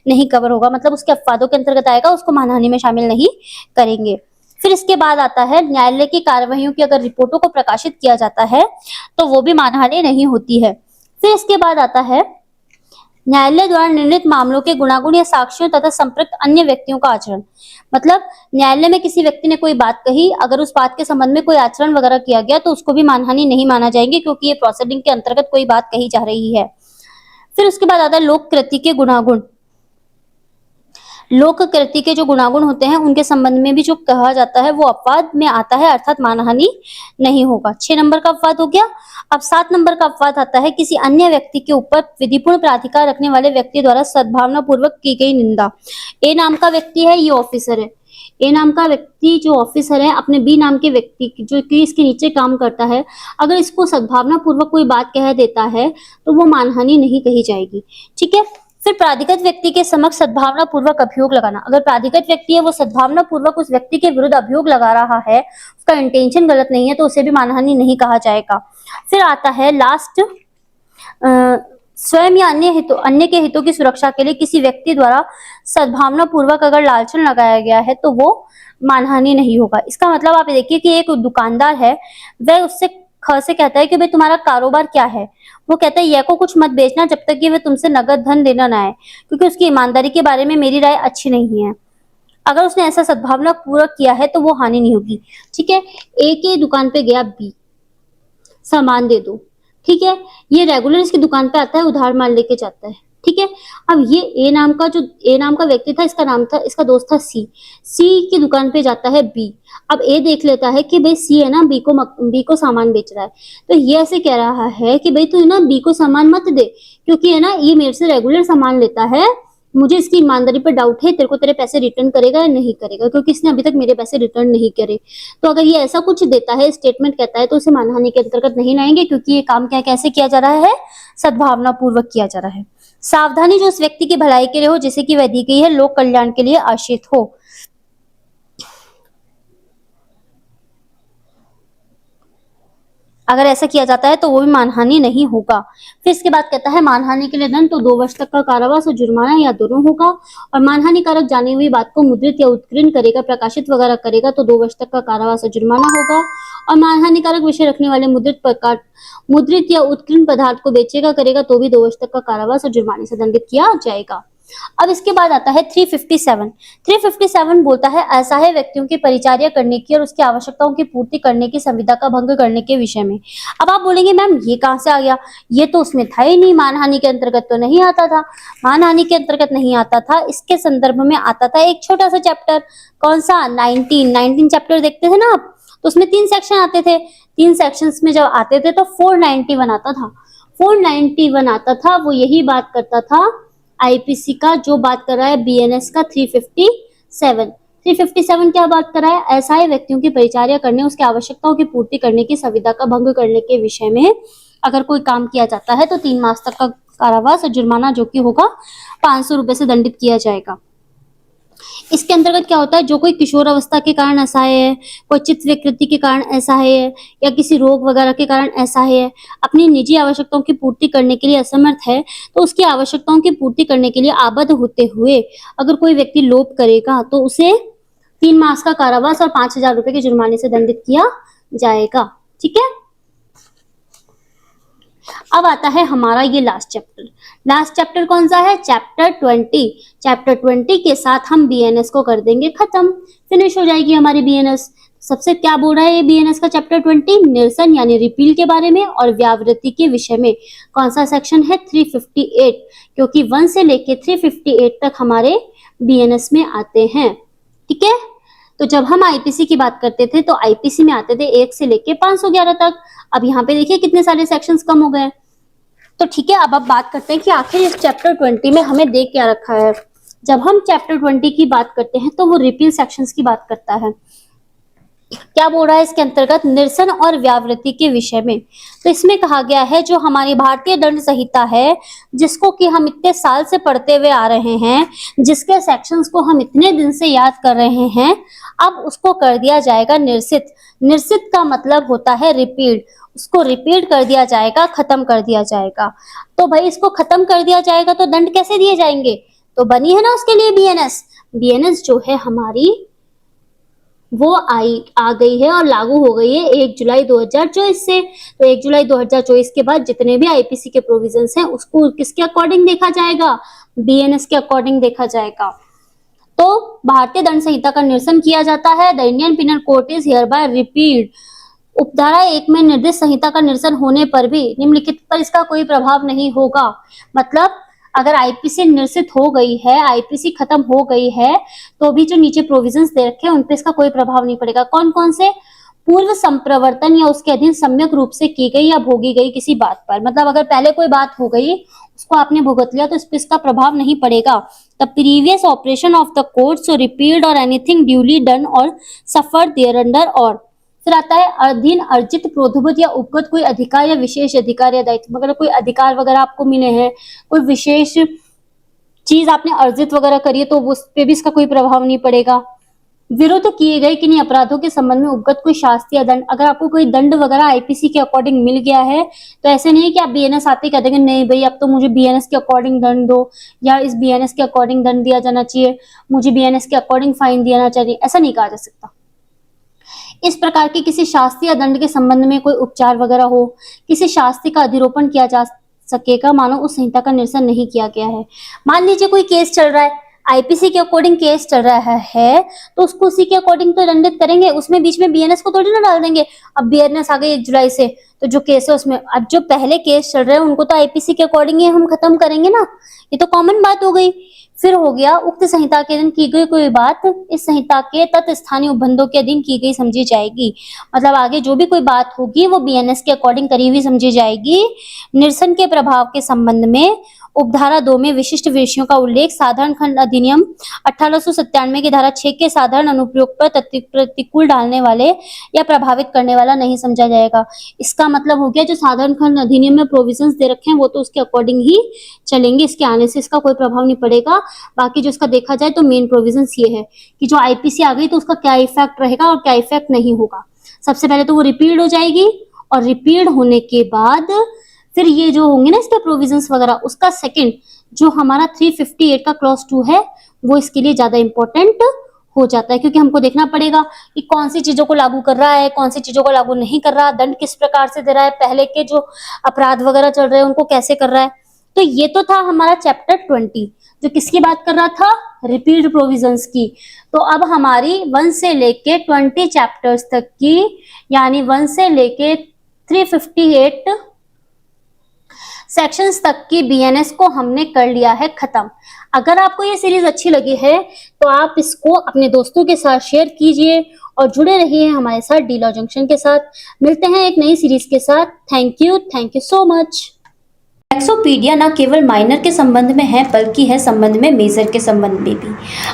नहीं कवर होगा, मतलब उसके अपवादों के अंतर्गत आएगा, उसको मानहानि में शामिल नहीं करेंगे। फिर इसके बाद आता है न्यायालय की कार्यवाहियों की अगर रिपोर्टों को प्रकाशित किया जाता है तो वो भी मानहानि नहीं होती है। फिर इसके बाद आता है न्यायालय द्वारा निर्णीत मामलों के गुणागुण या साक्ष्यों तथा संपृक्त अन्य व्यक्तियों का आचरण। मतलब न्यायालय में किसी व्यक्ति ने कोई बात कही, अगर उस बात के संबंध में कोई आचरण वगैरह किया गया तो उसको भी मानहानि नहीं माना जाएंगे, क्योंकि ये प्रोसीडिंग के अंतर्गत कोई बात कही जा रही है। फिर उसके बाद आता है लोक कृति के गुणागुण। लोक कृति के जो गुणागुण होते हैं उनके संबंध में भी जो कहा जाता है वो अपवाद में आता है, अर्थात मानहानि नहीं होगा। 6 नंबर का अपवाद हो गया। अब 7 नंबर का अपवाद आता है किसी अन्य व्यक्ति के ऊपर विधिपूर्ण प्राधिकार रखने वाले व्यक्ति द्वारा सद्भावना पूर्वक की गई निंदा। ए नाम का व्यक्ति है, ये ऑफिसर है। ए नाम का व्यक्ति जो ऑफिसर है अपने बी नाम के व्यक्ति जो कि इसके नीचे काम करता है, अगर इसको सद्भावना पूर्वक कोई बात कह देता है तो वो मानहानि नहीं कही जाएगी। ठीक है। फिर प्राधिकृत व्यक्ति के समक्ष सद्भावना पूर्वक अभियोग लगाना। अगर प्राधिकृत व्यक्ति है वो सद्भावना पूर्वक उस व्यक्ति के विरुद्ध अभियोग लगा रहा है, उसका इंटेंशन गलत नहीं है, तो उसे भी मानहानि नहीं कहा जाएगा। फिर आता है लास्ट, स्वयं या अन्य के हितों की सुरक्षा के लिए किसी व्यक्ति द्वारा सद्भावना पूर्वक अगर लालचन लगाया गया है तो वो मानहानि नहीं होगा। इसका मतलब आप देखिए कि एक दुकानदार है, वह उससे ख से कहता है कि भाई तुम्हारा कारोबार क्या है, वो कहता है ये को कुछ मत बेचना जब तक कि वह तुमसे नगद धन देना ना आए, क्योंकि उसकी ईमानदारी के बारे में मेरी राय अच्छी नहीं है। अगर उसने ऐसा सद्भावना पूर्वक किया है तो वो हानि नहीं होगी। ठीक है। ए की दुकान पे गया बी, सामान दे दो। ठीक है। ये रेगुलर इसकी दुकान पे आता है, उधार माल लेके जाता है। ठीक है। अब ये ए नाम का व्यक्ति था, इसका दोस्त था सी की दुकान पे जाता है बी। अब ए देख लेता है कि भाई सी है ना बी को सामान बेच रहा है, तो ये ऐसे कह रहा है कि भाई तू ना बी को सामान मत दे, क्योंकि है ना ये मेरे से रेगुलर सामान लेता है, मुझे इसकी ईमानदारी पर डाउट है, तेरे को तेरे पैसे रिटर्न करेगा या नहीं करेगा, क्योंकि इसने अभी तक मेरे पैसे रिटर्न नहीं करे। तो अगर ये ऐसा कुछ देता है, स्टेटमेंट कहता है, तो उसे मानहानि के अंतर्गत नहीं लाएंगे, क्योंकि ये काम कैसे किया जा रहा है, सद्भावना पूर्वक किया जा रहा है। सावधानी जो उस व्यक्ति की भलाई के लिए हो जिसे की वह दी गई है, लोक कल्याण के लिए आश्रित हो। अगर ऐसा किया जाता है तो वो भी मानहानि नहीं होगा। फिर इसके बाद कहता है मानहानि के लिए दंड तो 2 वर्ष तक का कारावास और जुर्माना या दोनों होगा, और मानहानि कारक जानी हुई बात को मुद्रित या उत्कीर्ण करेगा, प्रकाशित वगैरह करेगा तो 2 वर्ष तक का कारावास और जुर्माना होगा, और मानहानि कारक विषय रखने वाले मुद्रित या उत्कीर्ण पदार्थ को बेचेगा करेगा तो भी 2 वर्ष तक का कारावास और जुर्माने से दंडित किया जाएगा। अब इसके बाद आता है 357 बोलता है असहाय व्यक्तियों की परिचर्या करने की और उसकी आवश्यकताओं की पूर्ति करने की संविदा का भंग करने के विषय में। अब आप बोलेंगे मैम ये कहां से आ गया, ये तो उसमें था ही नहीं, मानहानि के अंतर्गत तो नहीं आता था। मानहानि के अंतर्गत नहीं आता था, इसके संदर्भ में आता था एक छोटा सा चैप्टर। कौन सा? 19 चैप्टर देखते थे ना आप, तो उसमें 3 सेक्शन आते थे। 3 सेक्शंस में जब आते थे तो 491 आता था। 491 आता था, वो यही बात करता था आईपीसी का, जो बात कर रहा है बीएनएस का 357 क्या बात कर रहा है? असहाय व्यक्तियों की परिचर्या करने, उसकी आवश्यकताओं की पूर्ति करने की संविदा का भंग करने के विषय में अगर कोई काम किया जाता है तो 3 मास तक का कारावास और जुर्माना जो कि होगा 500 रुपए से दंडित किया जाएगा। इसके अंतर्गत क्या होता है, जो कोई किशोर अवस्था के कारण असहाय है, कोई चित्त विकृति के कारण असहाय है, या किसी रोग वगैरह के कारण असहाय है, अपनी निजी आवश्यकताओं की पूर्ति करने के लिए असमर्थ है, तो उसकी आवश्यकताओं की पूर्ति करने के लिए आबद्ध होते हुए अगर कोई व्यक्ति लोभ करेगा तो उसे 3 मास का कारावास और 5000 रुपए के जुर्माने से दंडित किया जाएगा। ठीक है। अब आता है हमारा ये लास्ट चैप्टर कौन सा है? चैप्टर 20 के साथ हम बीएनएस को कर देंगे खत्म, फिनिश हो जाएगी हमारी बीएनएस। सबसे क्या बोल रहा है ये बीएनएस का चैप्टर 20? निरसन यानी रिपील के बारे में और व्यावृत्ति के विषय में। कौन सा सेक्शन है? 358, क्योंकि 1 से लेके 358 तक हमारे बीएनएस में आते हैं। ठीक है। तो जब हम आईपीसी की बात करते थे तो आईपीसी में आते थे 1 से लेके 511 तक। अब यहाँ पे देखिए कितने सारे सेक्शंस कम हो गए। तो ठीक है, अब बात करते हैं कि आखिर इस चैप्टर 20 में हमें दे क्या रखा है। जब हम चैप्टर 20 की बात करते हैं तो वो रिपील सेक्शंस की बात करता है। क्या बोल रहा है इसके अंतर्गत? निरसन और व्यावृत्ति के विषय में। तो इसमें कहा गया है जो हमारी भारतीय दंड संहिता है, जिसको कि हम इतने साल से पढ़ते हुए आ रहे हैं, जिसके सेक्शंस को हम इतने दिन से याद कर रहे हैं, अब उसको कर दिया जाएगा निर्सित। निर्सित का मतलब होता है रिपील्ड, उसको रिपीट कर दिया जाएगा, खत्म कर दिया जाएगा। तो भाई इसको खत्म कर दिया जाएगा तो दंड कैसे दिए जाएंगे? तो बनी है ना उसके लिए बीएनएस जो है हमारी वो आ गई है और लागू हो गई है 1 जुलाई 2024 से। तो 1 जुलाई 2024 के बाद जितने भी आईपीसी के प्रोविजंस हैं उसको किसके अकॉर्डिंग देखा जाएगा? बीएनएस के अकॉर्डिंग देखा जाएगा। तो भारतीय दंड संहिता का निरसन किया जाता है। The Indian penal code is hereby repealed. उपधारा 1 में निर्दिष्ट संहिता का निरसन होने पर भी निम्नलिखित पर इसका कोई प्रभाव नहीं होगा। मतलब अगर आईपीसी निरसित हो गई है, आईपीसी खत्म हो गई है, तो भी जो नीचे प्रोविजंस दे रखे हैं उन पे इसका कोई प्रभाव नहीं पड़ेगा। कौन कौन से? पूर्व संप्रवर्तन या उसके अधीन सम्यक रूप से की गई या भोगी गई किसी बात पर, मतलब अगर पहले कोई बात हो गई उसको आपने भुगत लिया तो इस पर इसका प्रभाव नहीं पड़ेगा। The previous operation of the court so repealed और एनीथिंग ड्यूली डन और सफर देयर अंडर। और फिर आता है अधीन अर्जित प्रोद्भूत या उपगत कोई अधिकार या विशेष अधिकार या दायित्व, मतलब कोई अधिकार वगैरह आपको मिले हैं, कोई विशेष चीज आपने अर्जित वगैरह करी है तो उस पे भी इसका कोई प्रभाव नहीं पड़ेगा। विरुद्ध किए गए किन्हीं अपराधों के संबंध में उपगत कोई शास्ति या दंड, अगर आपको कोई दंड वगैरह आईपीसी के अकॉर्डिंग मिल गया है तो ऐसे नहीं है कि आप बीएनएस आते कह देंगे नहीं भाई अब तो मुझे बीएनएस के अकॉर्डिंग दंड दो, या इस बीएनएस के अकॉर्डिंग दंड दिया जाना चाहिए, मुझे बीएनएस के अकॉर्डिंग फाइन दिया चाहिए, ऐसा नहीं कहा जा सकता। इस प्रकार के किसी शास्ति या दंड के संबंध में कोई उपचार वगैरह हो, किसी शास्ति का अधिरोपण किया जा सकेगा मानो उस संहिता का निरसन नहीं किया गया है। मान लीजिए कोई केस चल रहा है, आईपीसी के अकॉर्डिंग केस चल रहा है तो उसको उसी के अकॉर्डिंग तो दंडित करेंगे, उसमें बीच में बीएनएस को थोड़ी ना डाल देंगे। अब बीएनएस आ गई 1 जुलाई से तो जो केस है उसमें अब जो पहले केस चल रहे हैं उनको तो आईपीसी के अकॉर्डिंग ही हम खत्म करेंगे ना, ये तो कॉमन बात हो गई। फिर हो गया उक्त संहिता के अधीन की गई कोई बात इस संहिता के तत्स्थानीय उपबंधों के अधीन की गई समझी जाएगी, मतलब आगे जो भी कोई बात होगी वो बीएनएस के अकॉर्डिंग करी हुई समझी जाएगी। निरसन के प्रभाव के संबंध में उपधारा 2 में विशिष्ट विषयों का उल्लेख साधारण खंड अधिनियम 1897 की धारा 6 के साधारण अनुप्रयोग पर प्रतिकूल डालने वाले या प्रभावित करने वाला नहीं समझा जाएगा। इसका मतलब हो गया जो साधारण खंड अधिनियम में प्रोविजंस दे रखे हैं वो तो उसके अकॉर्डिंग ही चलेंगे, इसके आने से इसका कोई प्रभाव नहीं पड़ेगा। बाकी जो इसका देखा जाए तो मेन प्रोविजंस ये है कि जो आईपीसी आ गई तो उसका क्या इफेक्ट रहेगा और क्या इफेक्ट नहीं होगा। सबसे पहले तो वो रिपील्ड हो जाएगी और रिपील्ड होने के बाद फिर ये जो होंगे ना इस पे प्रोविजंस वगैरह उसका सेकंड जो हमारा 358 का क्लॉज 2 है वो इसके लिए ज्यादा इंपॉर्टेंट हो जाता है, क्योंकि हमको देखना पड़ेगा कि कौन सी चीजों को लागू कर रहा है, कौन सी चीजों को लागू नहीं कर रहा, दंड किस प्रकार से दे रहा है, पहले के जो अपराध वगैरह चल रहे हैं उनको कैसे कर रहा है। तो ये तो था हमारा चैप्टर 20 जो किसकी बात कर रहा था, रिपील्ड प्रोविजंस की। तो अब हमारी 1 से लेके 20 चैप्टर्स तक की यानी 1 से लेके 358 सेक्शंस तक की बीएनएस को हमने कर लिया है खत्म। अगर आपको ये सीरीज अच्छी लगी है तो आप इसको अपने दोस्तों के साथ शेयर कीजिए और जुड़े रहिए हमारे साथ डी लॉ जंक्शन के साथ। मिलते हैं एक नई सीरीज के साथ। Thank you so much. Indexopedia न केवल माइनर के संबंध में है बल्कि है संबंध में मेजर के संबंध में भी।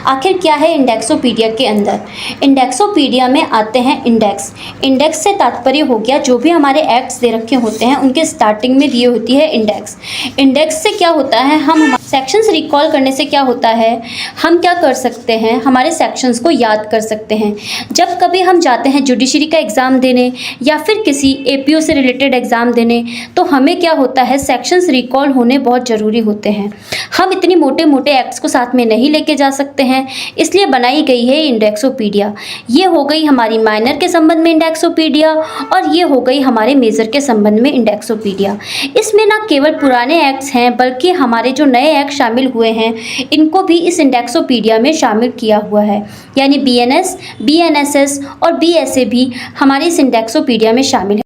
आखिर क्या है इंडेक्सोपीडिया के अंदर? इंडेक्सोपीडिया में आते हैं इंडेक्स। इंडेक्स से तात्पर्य हो गया जो भी हमारे एक्ट्स दे रखे होते हैं उनके स्टार्टिंग में दिए होती है इंडेक्स। इंडेक्स से क्या होता है, हम सेक्शंस रिकॉल करने से क्या होता है, हम क्या कर सकते हैं, हमारे सेक्शंस को याद कर सकते हैं। जब कभी हम जाते हैं जुडिशरी का एग्ज़ाम देने या फिर किसी एपीओ से रिलेटेड एग्ज़ाम देने तो हमें क्या होता है, सेक्शंस रिकॉल होने बहुत ज़रूरी होते हैं। हम इतनी मोटे मोटे एक्ट्स को साथ में नहीं लेके जा सकते हैं, इसलिए बनाई गई है इंडेक्सोपीडिया। ये हो गई हमारी माइनर के संबंध में इंडेक्सोपीडिया और ये हो गई हमारे मेजर के संबंध में इंडेक्सोपीडिया। इसमें ना केवल पुराने एक्ट्स हैं बल्कि हमारे जो नए एक्ट शामिल हुए हैं इनको भी इस इंडेक्सोपीडिया में शामिल किया हुआ है, यानी बीएनएस, बीएनएसएस और बीएसए भी हमारे इस इंडेक्सोपीडिया में शामिल है।